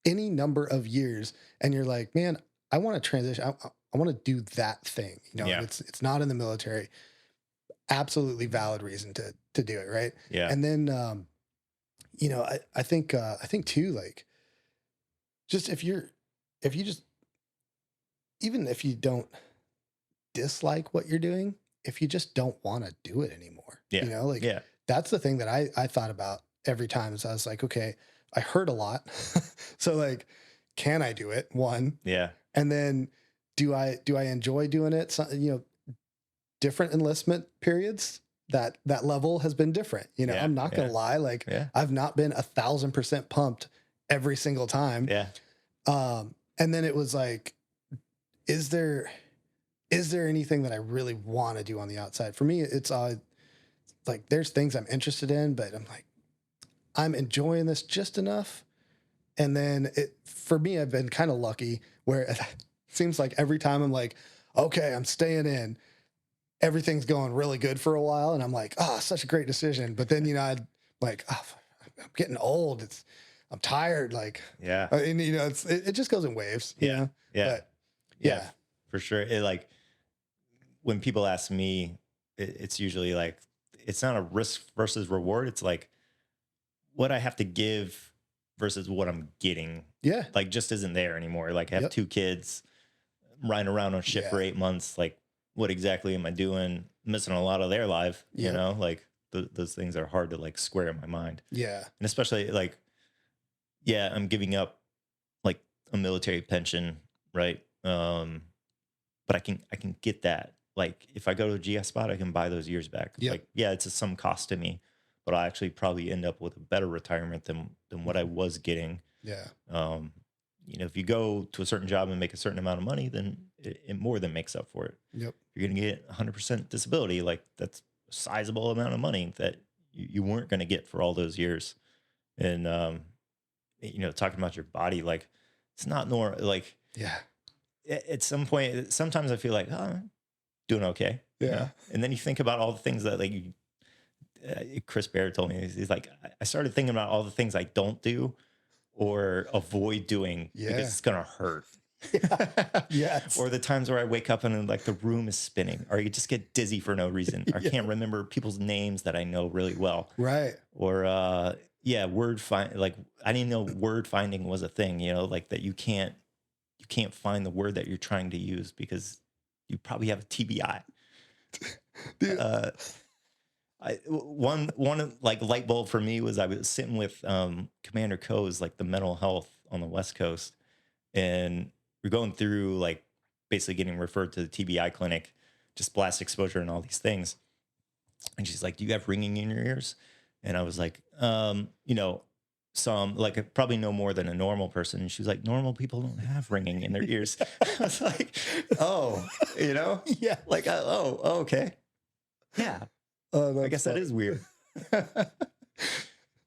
any number of years, and you're like, man, I want to transition, I want to do that thing, and Yeah. it's not in the military. Absolutely valid reason to do it, right? Yeah. And then I think too, like, just if you just, even if you don't dislike what you're doing, if you just don't want to do it anymore, Yeah. like Yeah. that's the thing that I thought about every time. Is I was like, okay, I hurt a lot. So like, can I do it? One. Yeah. And then do I enjoy doing it? So, different enlistment periods, that level has been different. Yeah. I'm not going to lie. Like Yeah. I've not been 1,000% pumped every single time. Yeah. And then it was like, is there anything that I really want to do on the outside? For me, it's like, there's things I'm interested in, but I'm like, I'm enjoying this just enough. And then for me, I've been kind of lucky where it seems like every time I'm like, okay, I'm staying in, everything's going really good for a while. And I'm like, oh, such a great decision. But then, I'd like, oh, I'm getting old. I'm tired. Like, Yeah. and it just goes in waves. Yeah. Yeah. But yeah. For sure. It, like, when people ask me, it's usually like, it's not a risk versus reward. It's like what I have to give versus what I'm getting. Yeah. Like, just isn't there anymore. Like, I have Yep. 2 kids, riding around on ship for 8 months. Like, what exactly am I doing? Missing a lot of their life, Yep. like those things are hard to like square in my mind. Yeah. And especially like, yeah, I'm giving up like a military pension, right? But I can get that. Like, if I go to a GS spot, I can buy those years back. Yep. Like, yeah, it's some cost to me, but I'll actually probably end up with a better retirement than what I was getting. Yeah. If you go to a certain job and make a certain amount of money, then it more than makes up for it. Yep. You're going to get 100% disability. Like, that's a sizable amount of money that you weren't going to get for all those years. And, talking about your body, like, it's not normal. Like, Yeah. at some point, sometimes I feel like, oh, doing okay. Yeah. And then you think about all the things that, like, Chris Barrett told me, he's like, I started thinking about all the things I don't do or avoid doing because it's going to hurt. Yes. Or the times where I wake up and like the room is spinning, or you just get dizzy for no reason. Or I can't remember people's names that I know really well. Right. Or, like, I didn't know word finding was a thing, like that you can't find the word that you're trying to use because you probably have a TBI. One like light bulb for me was I was sitting with Commander Coe's, like the mental health on the West Coast, and we're going through like basically getting referred to the TBI clinic, just blast exposure and all these things. And she's like, "Do you have ringing in your ears?" And I was like, some, like, probably no more than a normal person. And she was like, normal people don't have ringing in their ears. I was like, oh, Yeah. like, oh, okay. Yeah. I guess that is weird.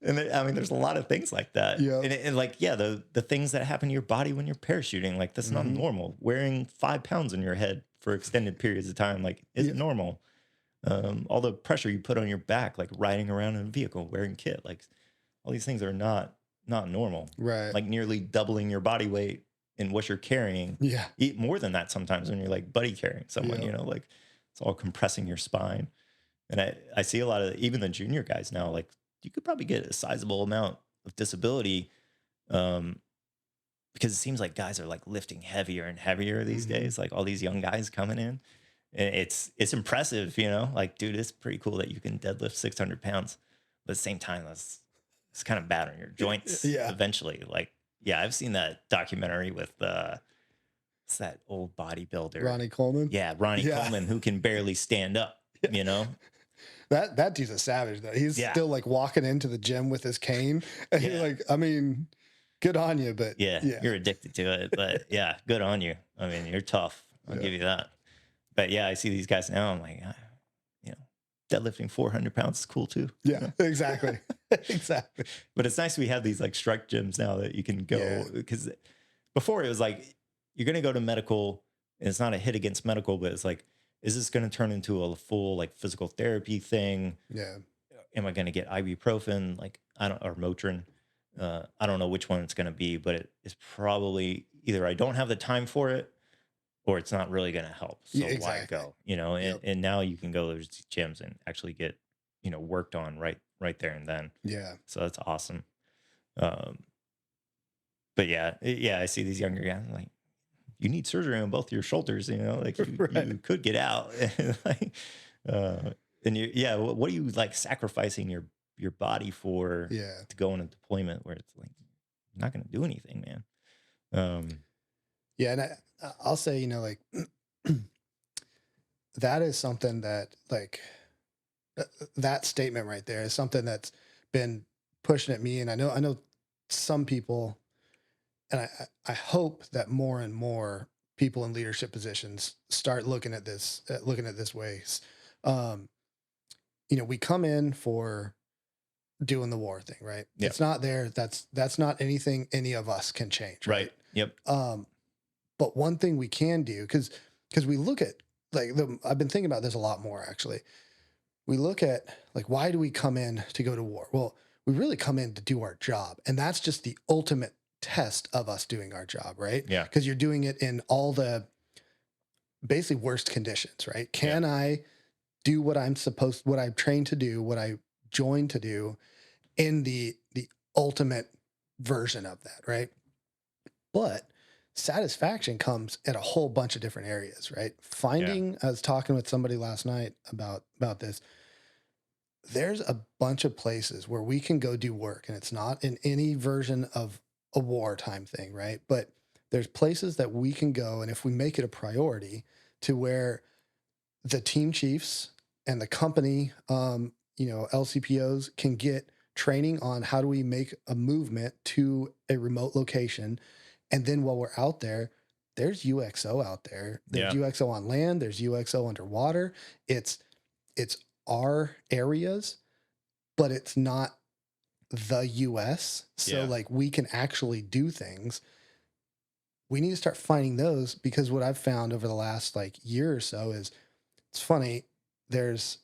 And there's a lot of things like that. Yeah. And like, yeah, the things that happen to your body when you're parachuting, like, that's not normal. Wearing 5 pounds on your head for extended periods of time, like, isn't normal. All the pressure you put on your back, like riding around in a vehicle, wearing kit, like, all these things are not normal. Right. Like, nearly doubling your body weight in what you're carrying. Yeah. Eat more than that sometimes when you're like buddy carrying someone, like, it's all compressing your spine. And I see a lot of even the junior guys now, like, you could probably get a sizable amount of disability because it seems like guys are like lifting heavier and heavier these days, like all these young guys coming in. And it's impressive, like, dude, it's pretty cool that you can deadlift 600 pounds. But at the same time, it's kind of bad on your joints eventually. Like, yeah, I've seen that documentary with what's that old bodybuilder? Ronnie Coleman. Yeah, Ronnie Coleman, who can barely stand up, That dude's a savage though. He's still like walking into the gym with his cane. And you're like, I mean, good on you, but yeah, you're addicted to it. But yeah, good on you. I mean, you're tough. I'll give you that. But yeah, I see these guys now. I'm like, you know, deadlifting 400 pounds is cool too. Yeah, exactly. Exactly. But it's nice we have these like strike gyms now that you can go, because before it was like, you're going to go to medical and it's not a hit against medical, but it's like, is this going to turn into a full like physical therapy thing? Yeah. Am I going to get ibuprofen? Like, or Motrin. I don't know which one it's going to be, but it's probably either I don't have the time for it or it's not really going to help. So why go, you know, and now you can go to these gyms and actually get, you know, worked on right there and then. Yeah. So that's awesome. But yeah, I see these younger guys like, you need surgery on both your shoulders, you know, like you could get out. Like, and what are you like sacrificing your body for to go on a deployment where it's like, you're not going to do anything, man. Yeah. And I'll say, you know, like that is something that like that statement right there is something that's been pushing at me. And I know some people, and I hope that more and more people in leadership positions start looking at this way. You know, we come in for doing the war thing, right? Yep. It's not there. That's not anything any of us can change. Right. Yep. But one thing we can do, because we look at like I've been thinking about this a lot more actually. We look at like, why do we come in to go to war? Well, we really come in to do our job. And that's just the ultimate test of us doing our job, right? Yeah. Because you're doing it in all the basically worst conditions, right? Can I do what I'm trained to do, what I joined to do in the ultimate version of that, right? But satisfaction comes at a whole bunch of different areas, right? I was talking with somebody last night about this. There's a bunch of places where we can go do work, and it's not in any version of a wartime thing, right? But there's places that we can go, and if we make it a priority to where the team chiefs and the company, LCPOs can get training on how do we make a movement to a remote location. And then while we're out there, there's UXO out there. There's UXO on land. There's UXO underwater. It's our areas, but it's not the US. So like we can actually do things. We need to start finding those, because what I've found over the last like year or so is, it's funny, there's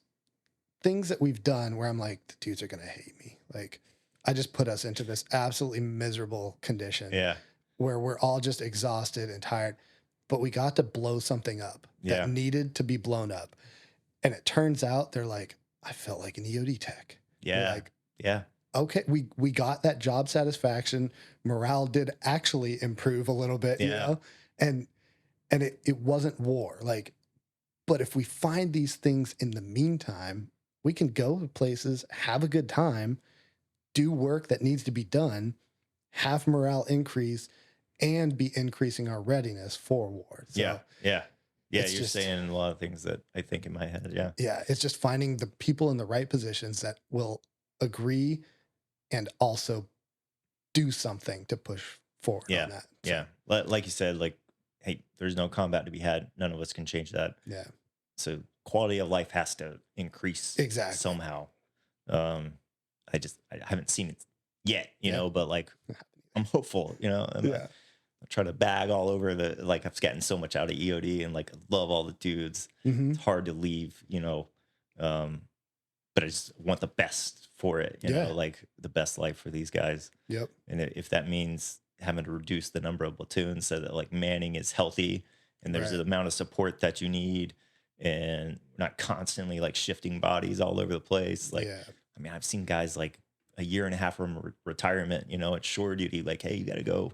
things that we've done where I'm like, the dudes are going to hate me. Like, I just put us into this absolutely miserable condition where we're all just exhausted and tired, but we got to blow something up that needed to be blown up. And it turns out they're like, I felt like an EOD tech. Yeah. Like, okay, we got that job satisfaction. Morale did actually improve a little bit, you know, and it wasn't war. Like, but if we find these things in the meantime, we can go to places, have a good time, do work that needs to be done, have morale increase, and be increasing our readiness for war. So you're saying a lot of things that I think in my head. Yeah. It's just finding the people in the right positions that will agree and also do something to push forward on that. So, Like you said, like, hey, there's no combat to be had. None of us can change that. Yeah. So quality of life has to increase somehow. I haven't seen it yet, you know, but like, I'm hopeful, you know. I try to bag all over like I've gotten so much out of EOD and like I love all the dudes. It's hard to leave, you know. But I just want the best for it, you know, like the best life for these guys. Yep. And if that means having to reduce the number of platoons so that like manning is healthy and there's the amount of support that you need and not constantly like shifting bodies all over the place. Like, I mean, I've seen guys like a year and a half from retirement, you know, at shore duty, like, hey, you got to go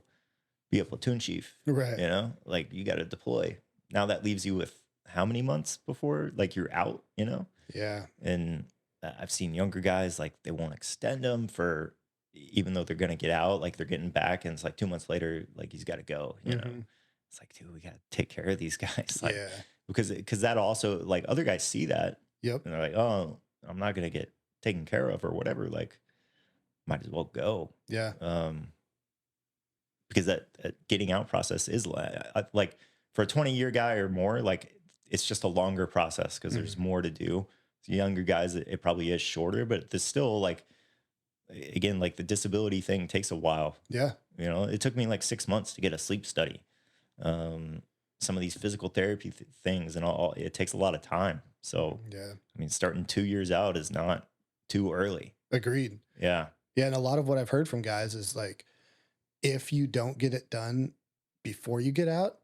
be a platoon chief, right? You know, like you got to deploy. Now that leaves you with how many months before like you're out, you know? Yeah. And I've seen younger guys, like they won't extend them for, even though they're going to get out, like they're getting back. And it's like 2 months later, like he's got to go, you know? It's like, dude, we got to take care of these guys. Like, because that also like other guys see that. Yep. And they're like, oh, I'm not going to get taken care of or whatever. Like might as well go. Yeah. because that getting out process is like for a 20-year guy or more, like it's just a longer process because there's more to do. So younger guys, it probably is shorter, but there's still like, again, like the disability thing takes a while. Yeah. You know, it took me like 6 months to get a sleep study. Some of these physical therapy things and all, it takes a lot of time. So, Yeah. I mean, starting 2 years out is not too early. Agreed. Yeah. Yeah. And a lot of what I've heard from guys is like, if you don't get it done before you get out,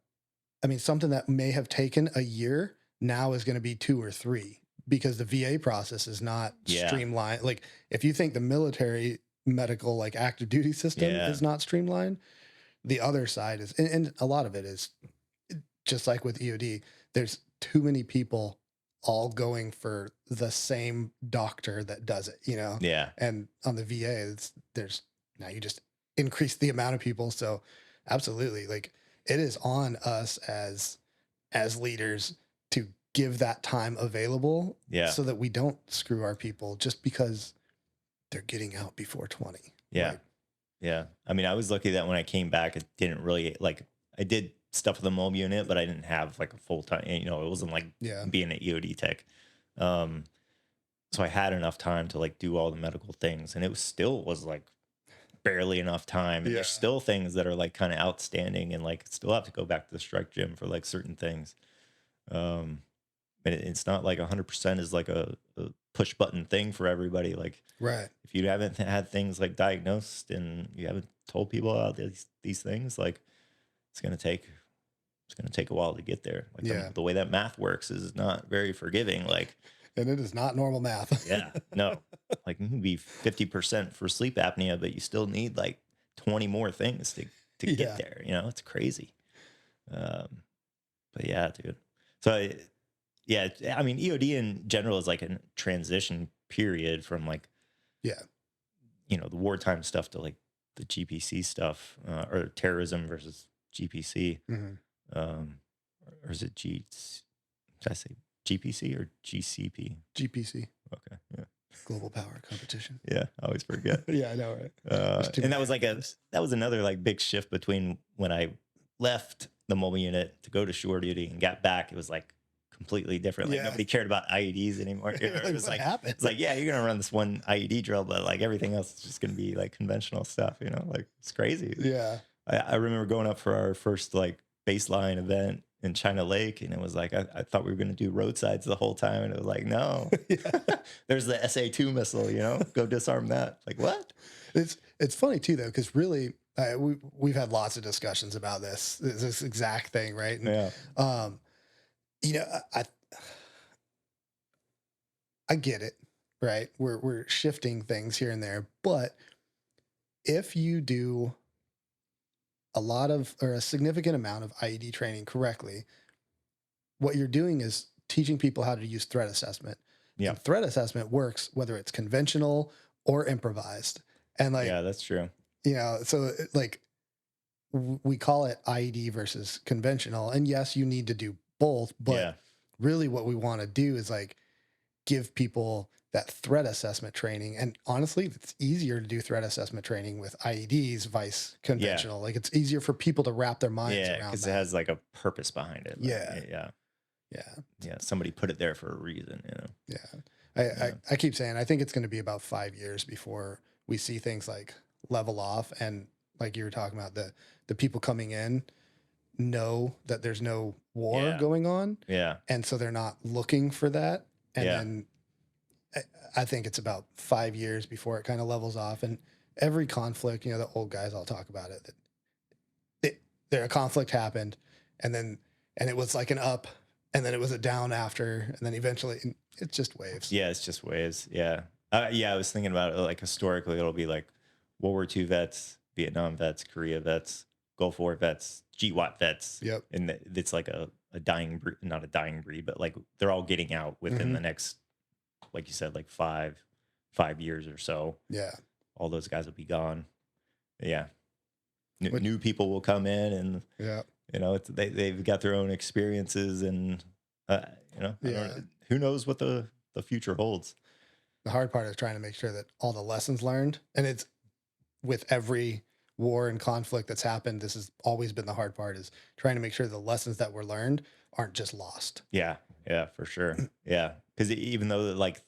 I mean, something that may have taken a year now is going to be 2 or 3 because the VA process is not streamlined. Like if you think the military medical, like active duty system is not streamlined, the other side is, and a lot of it is just like with EOD, there's too many people all going for the same doctor that does it, you know? Yeah. And on the VA, now you just increase the amount of people. So absolutely. Like it is on us as leaders to give that time available so that we don't screw our people just because they're getting out before 20. Yeah. Right? Yeah. I mean, I was lucky that when I came back, it didn't really I did stuff with the mobile unit, but I didn't have like a full time, you know, it wasn't like being an EOD tech. So I had enough time to like do all the medical things, and it was like barely enough time. And there's still things that are like kind of outstanding and like still have to go back to the strike gym for like certain things. And it's not like 100% is like a push button thing for everybody. Like, right. If you haven't had things like diagnosed and you haven't told people about these things, like it's going to take a while to get there. Like the way that math works is not very forgiving. Like, and it is not normal math. Yeah, no, like you can be 50% for sleep apnea, but you still need like 20 more things to get there. You know, it's crazy. But yeah, dude. So I mean, EOD in general is like a transition period from like, you know, the wartime stuff to like the GPC stuff, or terrorism versus GPC. Or is it did I say GPC or GCP? GPC. Okay. Yeah. Global Power Competition. Yeah. I always forget. Yeah, I know, right? And that was like that was another like big shift between when I left the mobile unit to go to shore duty and got back. It was like completely different. Like nobody cared about IEDs anymore. It was like, it's like, yeah, you're going to run this one IED drill, but like everything else is just going to be like conventional stuff, you know, like it's crazy. Yeah. I remember going up for our first like baseline event in China Lake, and it was like, I thought we were going to do roadsides the whole time. And it was like, no, there's the SA-2 missile, you know, go disarm that. Like what? It's funny too, though, because really we've had lots of discussions about this exact thing. Right. And, you know, I get it, right? We're shifting things here and there, but if you do a significant amount of IED training correctly, what you're doing is teaching people how to use threat assessment. Yeah. And threat assessment works whether it's conventional or improvised. And like, yeah, that's true. You know, so like we call it IED versus conventional, and yes, you need to do both, but really what we want to do is like give people that threat assessment training. And honestly, it's easier to do threat assessment training with IEDs vice conventional. Like it's easier for people to wrap their minds around because it has like a purpose behind it. Like, yeah. Somebody put it there for a reason, you know? Yeah. I keep saying, I think it's going to be about 5 years before we see things like level off. And like you were talking about, the people coming in know that there's no war going on. Yeah. And so they're not looking for that. And then I think it's about 5 years before it kind of levels off. And every conflict, you know, the old guys all talk about it, that a conflict happened and it was like an up and then it was a down after, and then eventually it's just waves. Yeah. It's just waves. Yeah. I was thinking about it like historically, it'll be like World War II vets, Vietnam vets, Korea vets, Gulf War vets, GWAT vets. Yep. And it's like a dying breed, not a dying breed, but like they're all getting out within the next, like you said, like five years or so. Yeah. All those guys will be gone. Yeah. New people will come in and, you know, they've got their own experiences and, you know, who knows what the future holds. The hard part is trying to make sure that all the lessons learned, and it's with every war and conflict that's happened, this has always been the hard part, is trying to make sure the lessons that were learned aren't just lost. Yeah, yeah, for sure. Yeah, because even though like,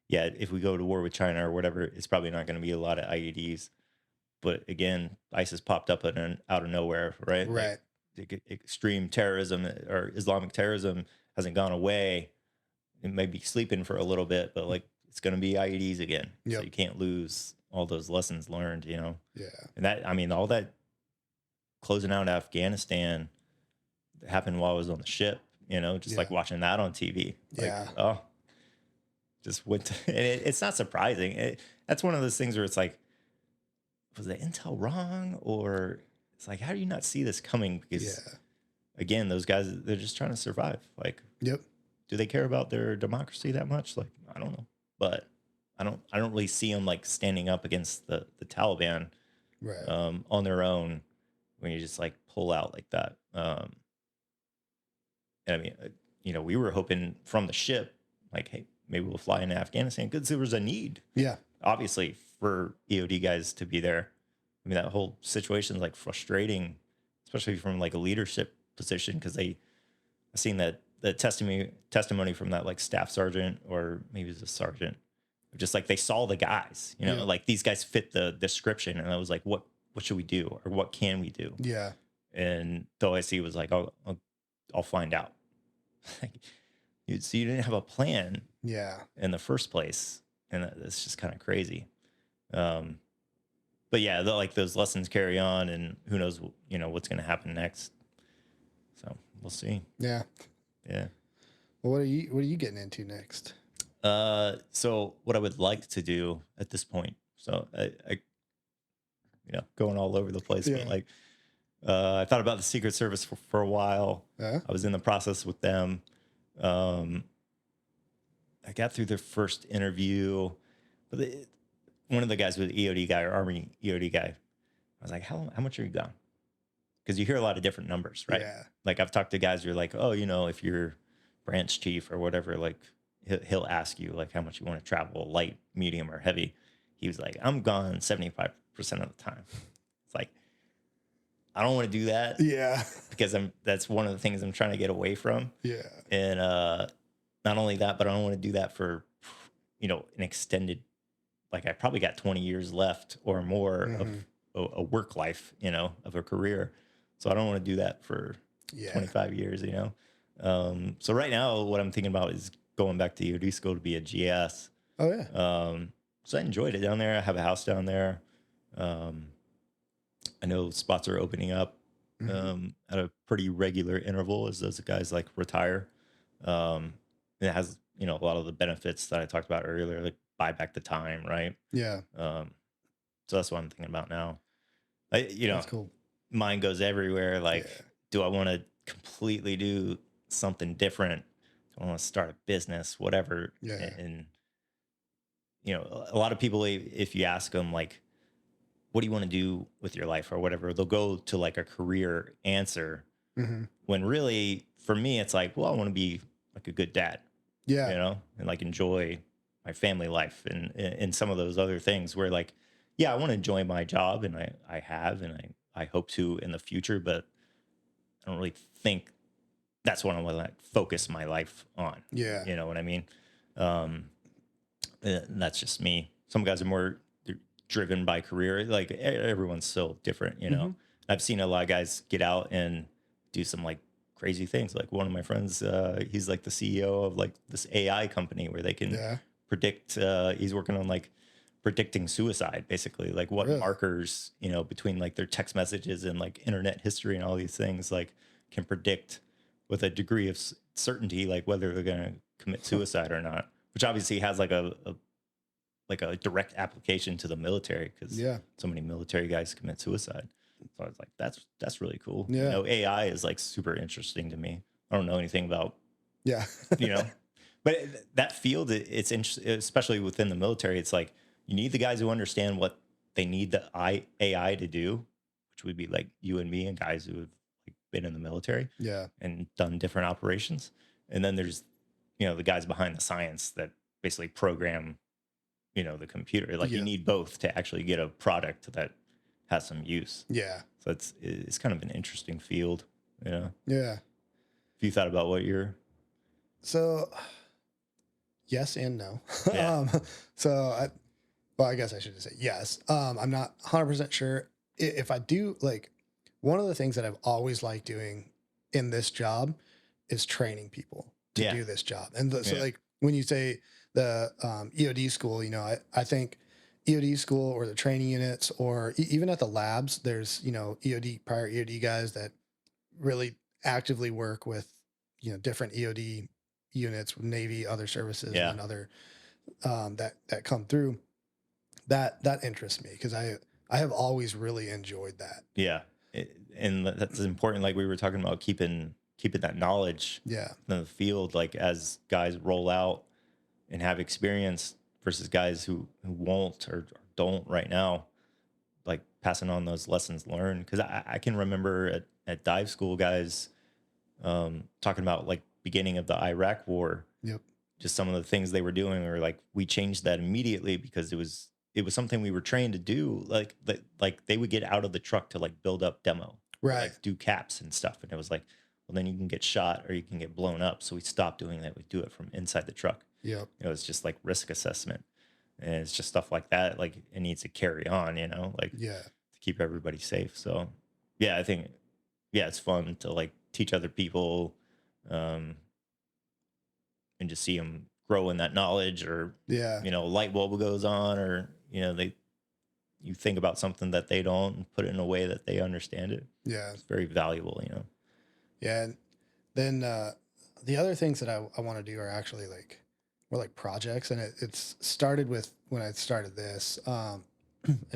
yeah, if we go to war with China or whatever, it's probably not going to be a lot of IEDs. But again, ISIS popped up out of nowhere, right? Like Right. extreme terrorism or Islamic terrorism hasn't gone away. It may be sleeping for a little bit, but like it's going to be IEDs again. So Yep. you can't lose all those lessons learned, you know? Yeah. And that, I mean, all that closing out Afghanistan happened while I was on the ship, you know, just like watching that on TV. Like, Yeah. oh, just went to, and it's not surprising. That's one of those things where it's like, was the intel wrong? Or it's like, how do you not see this coming? Because again, those guys, they're just trying to survive. Like, Yep. do they care about their democracy that much? Like, I don't know, but I don't really see them like standing up against the Taliban Right. on their own when you just like pull out like that. And I mean, you know, we were hoping from the ship, like, hey, maybe we'll fly into Afghanistan because there was a need, Yeah. obviously, for EOD guys to be there. I mean, that whole situation is like frustrating, especially from like a leadership position, because I've seen that the testimony from that like staff sergeant, or maybe it's a sergeant, just like they saw the guys, you know, like these guys fit the description, and I was like, what should we do, or what can we do? Yeah. And the OIC was like, I'll find out. Like, so you didn't have a plan in the first place, and that's just kind of crazy. But yeah, like those lessons carry on, and who knows, you know, what's going to happen next. So we'll see. Yeah. Yeah. Well, what are you getting into next? So what I would like to do at this point, so I you know, going all over the place, but like, I thought about the Secret Service for a while. I was in the process with them. I got through their first interview, but one of the guys was EOD guy, or Army EOD guy. I was like, how much are you gone? Because you hear a lot of different numbers, right? Yeah. Like I've talked to guys who are like, oh, you know, if you're branch chief or whatever, like he'll ask you like how much you want to travel, light, medium, or heavy. He was like, I'm gone 75% of the time. It's like, I don't want to do that. Yeah. Because that's one of the things I'm trying to get away from. Yeah. And not only that, but I don't want to do that for, you know, an extended, like I probably got 20 years left or more of a work life, you know, of a career. So I don't want to do that for 25 years, you know? So right now what I'm thinking about is going back to EOD school to be a GS. Oh yeah. So I enjoyed it down there. I have a house down there. I know spots are opening up at a pretty regular interval as those guys like retire. It has, you know, a lot of the benefits that I talked about earlier, like buy back the time, right? Yeah. So that's what I'm thinking about now. You know, That's cool. mind goes everywhere. Like, do I want to completely do something different? Do I want to start a business, whatever? Yeah. And, you know, a lot of people, if you ask them, like, what do you want to do with your life or whatever, they'll go to like a career answer. When really, for me, it's like, well, I want to be like a good dad. Yeah. You know, and like enjoy my family life and some of those other things where like, yeah, I want to enjoy my job, and I have, and I hope to in the future, but I don't really think that's what I want to like focus my life on. Yeah. You know what I mean? And that's just me. Some guys are more driven by career. Like everyone's so different, you know? I've seen a lot of guys get out and do some like crazy things. Like one of my friends, he's like the CEO of like this AI company where they can predict, he's working on like predicting suicide, basically, like what markers, you know, between like their text messages and like internet history and all these things, like can predict with a degree of certainty, like whether they're going to commit suicide or not, which obviously has like a direct application to the military, because so many military guys commit suicide. So I was like, that's really cool. You know, AI is like super interesting to me. I don't know anything about, you know, but that field, it's interesting, especially within the military. It's like, you need the guys who understand what they need the AI to do, which would be like you and me and guys who have like been in the military and done different operations. And then there's, you know, the guys behind the science that basically program, you know, the computer. Like you need both to actually get a product that has some use. Yeah. So it's kind of an interesting field, you know. Yeah. Have you thought about what you're? So yes and no. Yeah. I guess I should just say yes. I'm not 100% sure if I do. Like, one of the things that I've always liked doing in this job is training people to Yeah. do this job. And so Yeah. like when you say the EOD school, you know, I think EOD school or the training units or even at the labs, there's, you know, prior EOD guys that really actively work with, you know, different EOD units, Navy, other services, Yeah. and other that come through. That interests me because I have always really enjoyed that. Yeah. And that's important. Like we were talking about keeping that knowledge Yeah. in the field, like as guys roll out and have experience versus guys who won't or don't right now, like passing on those lessons learned. Because I can remember at dive school, guys talking about like beginning of the Iraq war. Yep. Just some of the things they were doing, or like we changed that immediately because it was something we were trained to do. Like they would get out of the truck to like build up demo, Right. like do caps and stuff, and it was like, well, then you can get shot or you can get blown up. So we stopped doing that. We do it from inside the truck. Yep. You know, it's just like risk assessment, and it's just stuff like that. Like it needs to carry on, you know, like Yeah. to keep everybody safe. So yeah, I think it's fun to like teach other people, and just see them grow in that knowledge, or Yeah. you know, a light bulb goes on, or you know, you think about something that they don't and put it in a way that they understand it. Yeah. It's very valuable, you know. Yeah. And then the other things that I want to do are actually like more like projects, and it's started with when I started this, and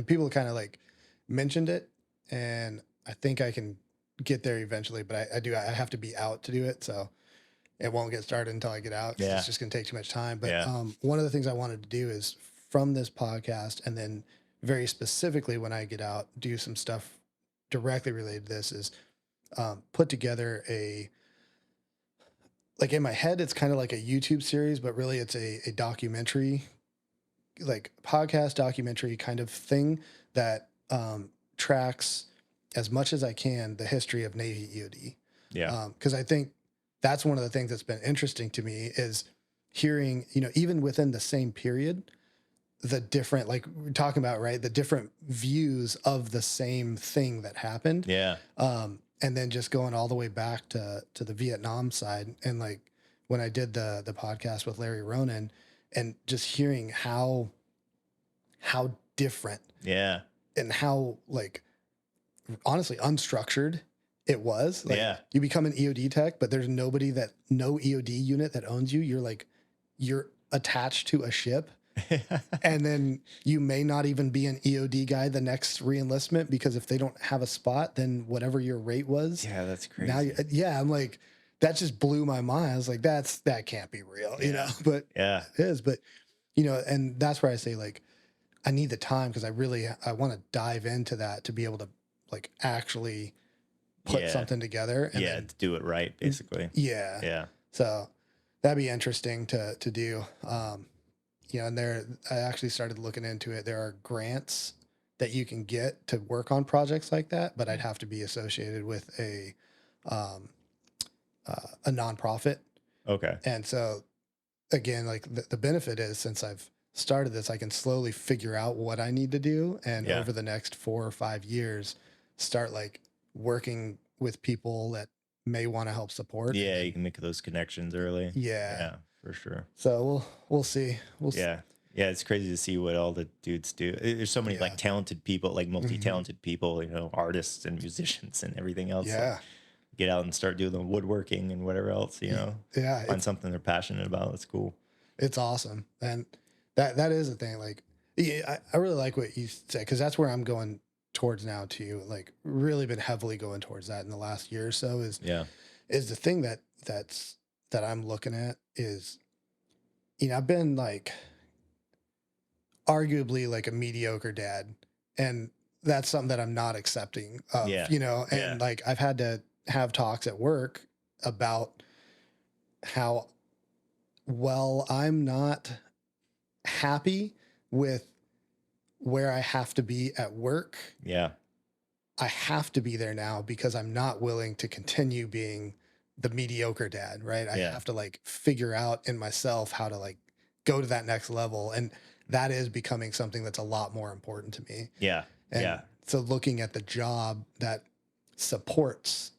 people kind of like mentioned it, and I think I can get there eventually, but I have to be out to do it, so it won't get started until I get out. 'Cause Yeah. it's just gonna take too much time. But Yeah. one of the things I wanted to do is from this podcast, and then very specifically when I get out, do some stuff directly related to this, is put together like in my head, it's kind of like a YouTube series, but really it's a documentary, like podcast documentary kind of thing that tracks as much as I can the history of Navy EOD. Yeah. Because I think that's one of the things that's been interesting to me is hearing, you know, even within the same period, the different, like we're talking about, right, the different views of the same thing that happened. Yeah. And then just going all the way back to the Vietnam side. And like when I did the podcast with Larry Ronan, and just hearing how different Yeah. and how like honestly unstructured it was. Like, Yeah. you become an EOD tech, but there's no EOD unit that owns you. You're attached to a ship. And then you may not even be an EOD guy the next reenlistment, because if they don't have a spot, then whatever your rate was. Yeah, that's crazy. Now, I'm like, that just blew my mind. I was like, that can't be real, you know, but yeah, it is. But, you know, and that's where I say, like, I need the time because I want to dive into that to be able to like actually put something together. And then, to do it right, basically. Yeah. Yeah. So that'd be interesting to do. You know, and I actually started looking into it. There are grants that you can get to work on projects like that, but I'd have to be associated with a nonprofit. Okay. And so again, like the benefit is, since I've started this, I can slowly figure out what I need to do. And over the next 4 or 5 years, start like working with people that may want to help support. Yeah. You can make those connections early. Yeah. Yeah, for sure. So we'll see. Yeah. It's crazy to see what all the dudes do. There's so many like talented people, like multi-talented people, you know, artists and musicians and everything else. Yeah. Like, get out and start doing the woodworking and whatever else, you know. Yeah. Find something they're passionate about. That's cool. It's awesome. And that is a thing. Like, I really like what you said, because that's where I'm going towards now too. Like, really been heavily going towards that in the last year or so. Is the thing that I'm looking at is, you know, I've been like arguably like a mediocre dad, and that's something that I'm not accepting of, you know, and like I've had to have talks at work about how well I'm not happy with where I have to be at work. Yeah. I have to be there now because I'm not willing to continue being the mediocre dad, right? I Yeah. have to like figure out in myself how to like go to that next level. And that is becoming something that's a lot more important to me. Yeah. And Yeah. so looking at the job that supports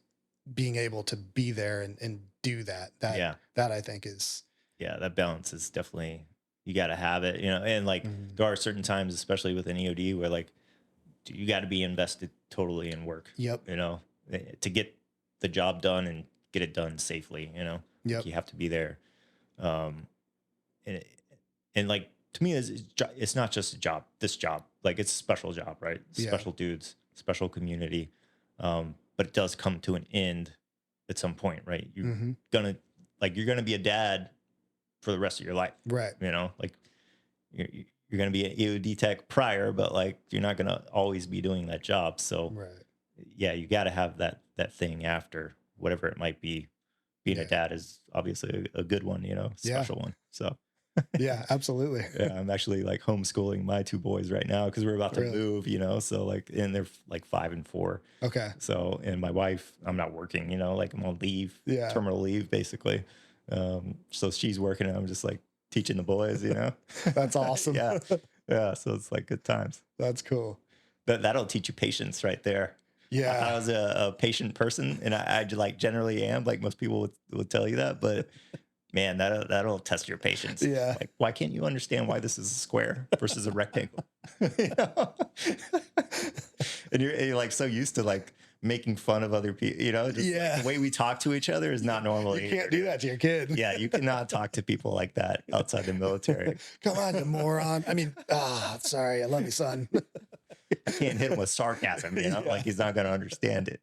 being able to be there and do that, Yeah. that I think is, Yeah. That balance is definitely, you got to have it, and like there are certain times, especially with an EOD, where like you got to be invested totally in work, yep, to get the job done and get it done safely, Like, yep, you have to be there. And, and like, to me, it's not just a job, this job, like it's a special job, right? Yeah. Special dudes, special community. But it does come to an end at some point, right? You're gonna be a dad for the rest of your life, right. Like you're gonna be an EOD tech prior, but like you're not gonna always be doing that job. So Right. yeah, you got to have that thing after, whatever it might be. Being a dad is obviously a good one, special one. So Yeah, absolutely. yeah, I'm actually like homeschooling my two boys right now because we're about to move, so like, and they're like 5 and 4. Okay. So, and my wife, I'm not working, like I'm on leave, terminal leave basically. So she's working and I'm just like teaching the boys, That's awesome. Yeah. Yeah. So it's like good times. That's cool. That'll teach you patience right there. Yeah. I was a patient person, and I like generally am, like most people would tell you that, but man, that'll test your patience. Yeah. Like, why can't you understand why this is a square versus a rectangle? And you're like so used to like making fun of other people, just like, the way we talk to each other is not normal. You can't do that to your kid. Yeah, you cannot talk to people like that outside the military. Come on, you moron. I mean, sorry, I love you, son. I can't hit him with sarcasm, like he's not going to understand it.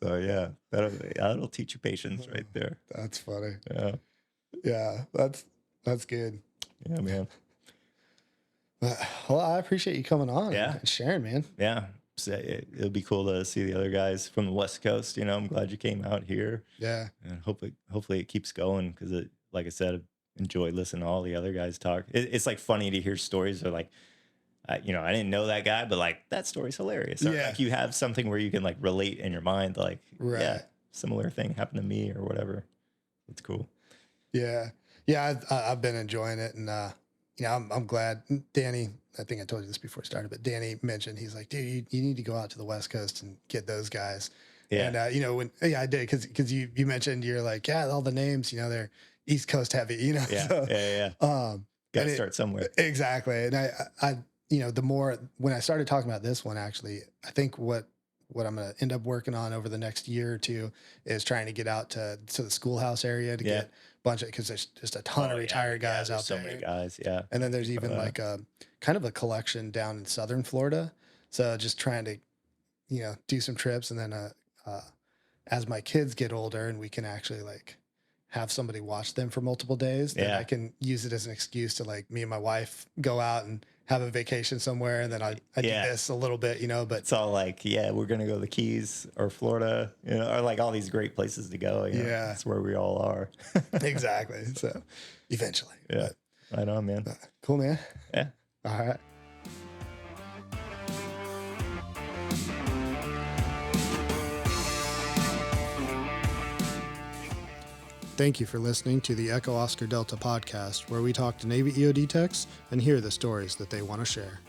So yeah, that'll teach you patience right there. That's funny. Yeah. Yeah, that's good. Yeah, man. Well, I appreciate you coming on and sharing, man. Yeah. So it'll be cool to see the other guys from the West Coast. I'm glad you came out here. Yeah. And hopefully it keeps going because, like I said, I enjoy listening to all the other guys talk. It's like funny to hear stories of like, I didn't know that guy, but like that story's hilarious. Or, like you have something where you can like relate in your mind, like, yeah, similar thing happened to me or whatever. It's cool. Yeah. Yeah. I've been enjoying it. And, I'm glad Danny, I think I told you this before I started, but Danny mentioned, he's like, dude, you need to go out to the West Coast and get those guys. Yeah. And, I did. Cause you mentioned you're like, yeah, all the names, they're East Coast heavy, Yeah. So, yeah. Got to start somewhere. Exactly. And I the more, when I started talking about this one, actually, I think what I'm going to end up working on over the next year or two is trying to get out to the schoolhouse area to get a bunch of, because there's just a ton of retired guys out there. So many guys, yeah. And then there's even like a kind of a collection down in southern Florida. So just trying to, do some trips. And then as my kids get older and we can actually like have somebody watch them for multiple days, then I can use it as an excuse to like me and my wife go out and have a vacation somewhere, and then I do this a little bit, but it's all like, we're going to go to the Keys or Florida, or like all these great places to go. That's where we all are. Exactly. So eventually. Yeah. Right on, man. Cool, man. Yeah. All right. Thank you for listening to the EchoOscarDelta podcast, where we talk to Navy EOD techs and hear the stories that they want to share.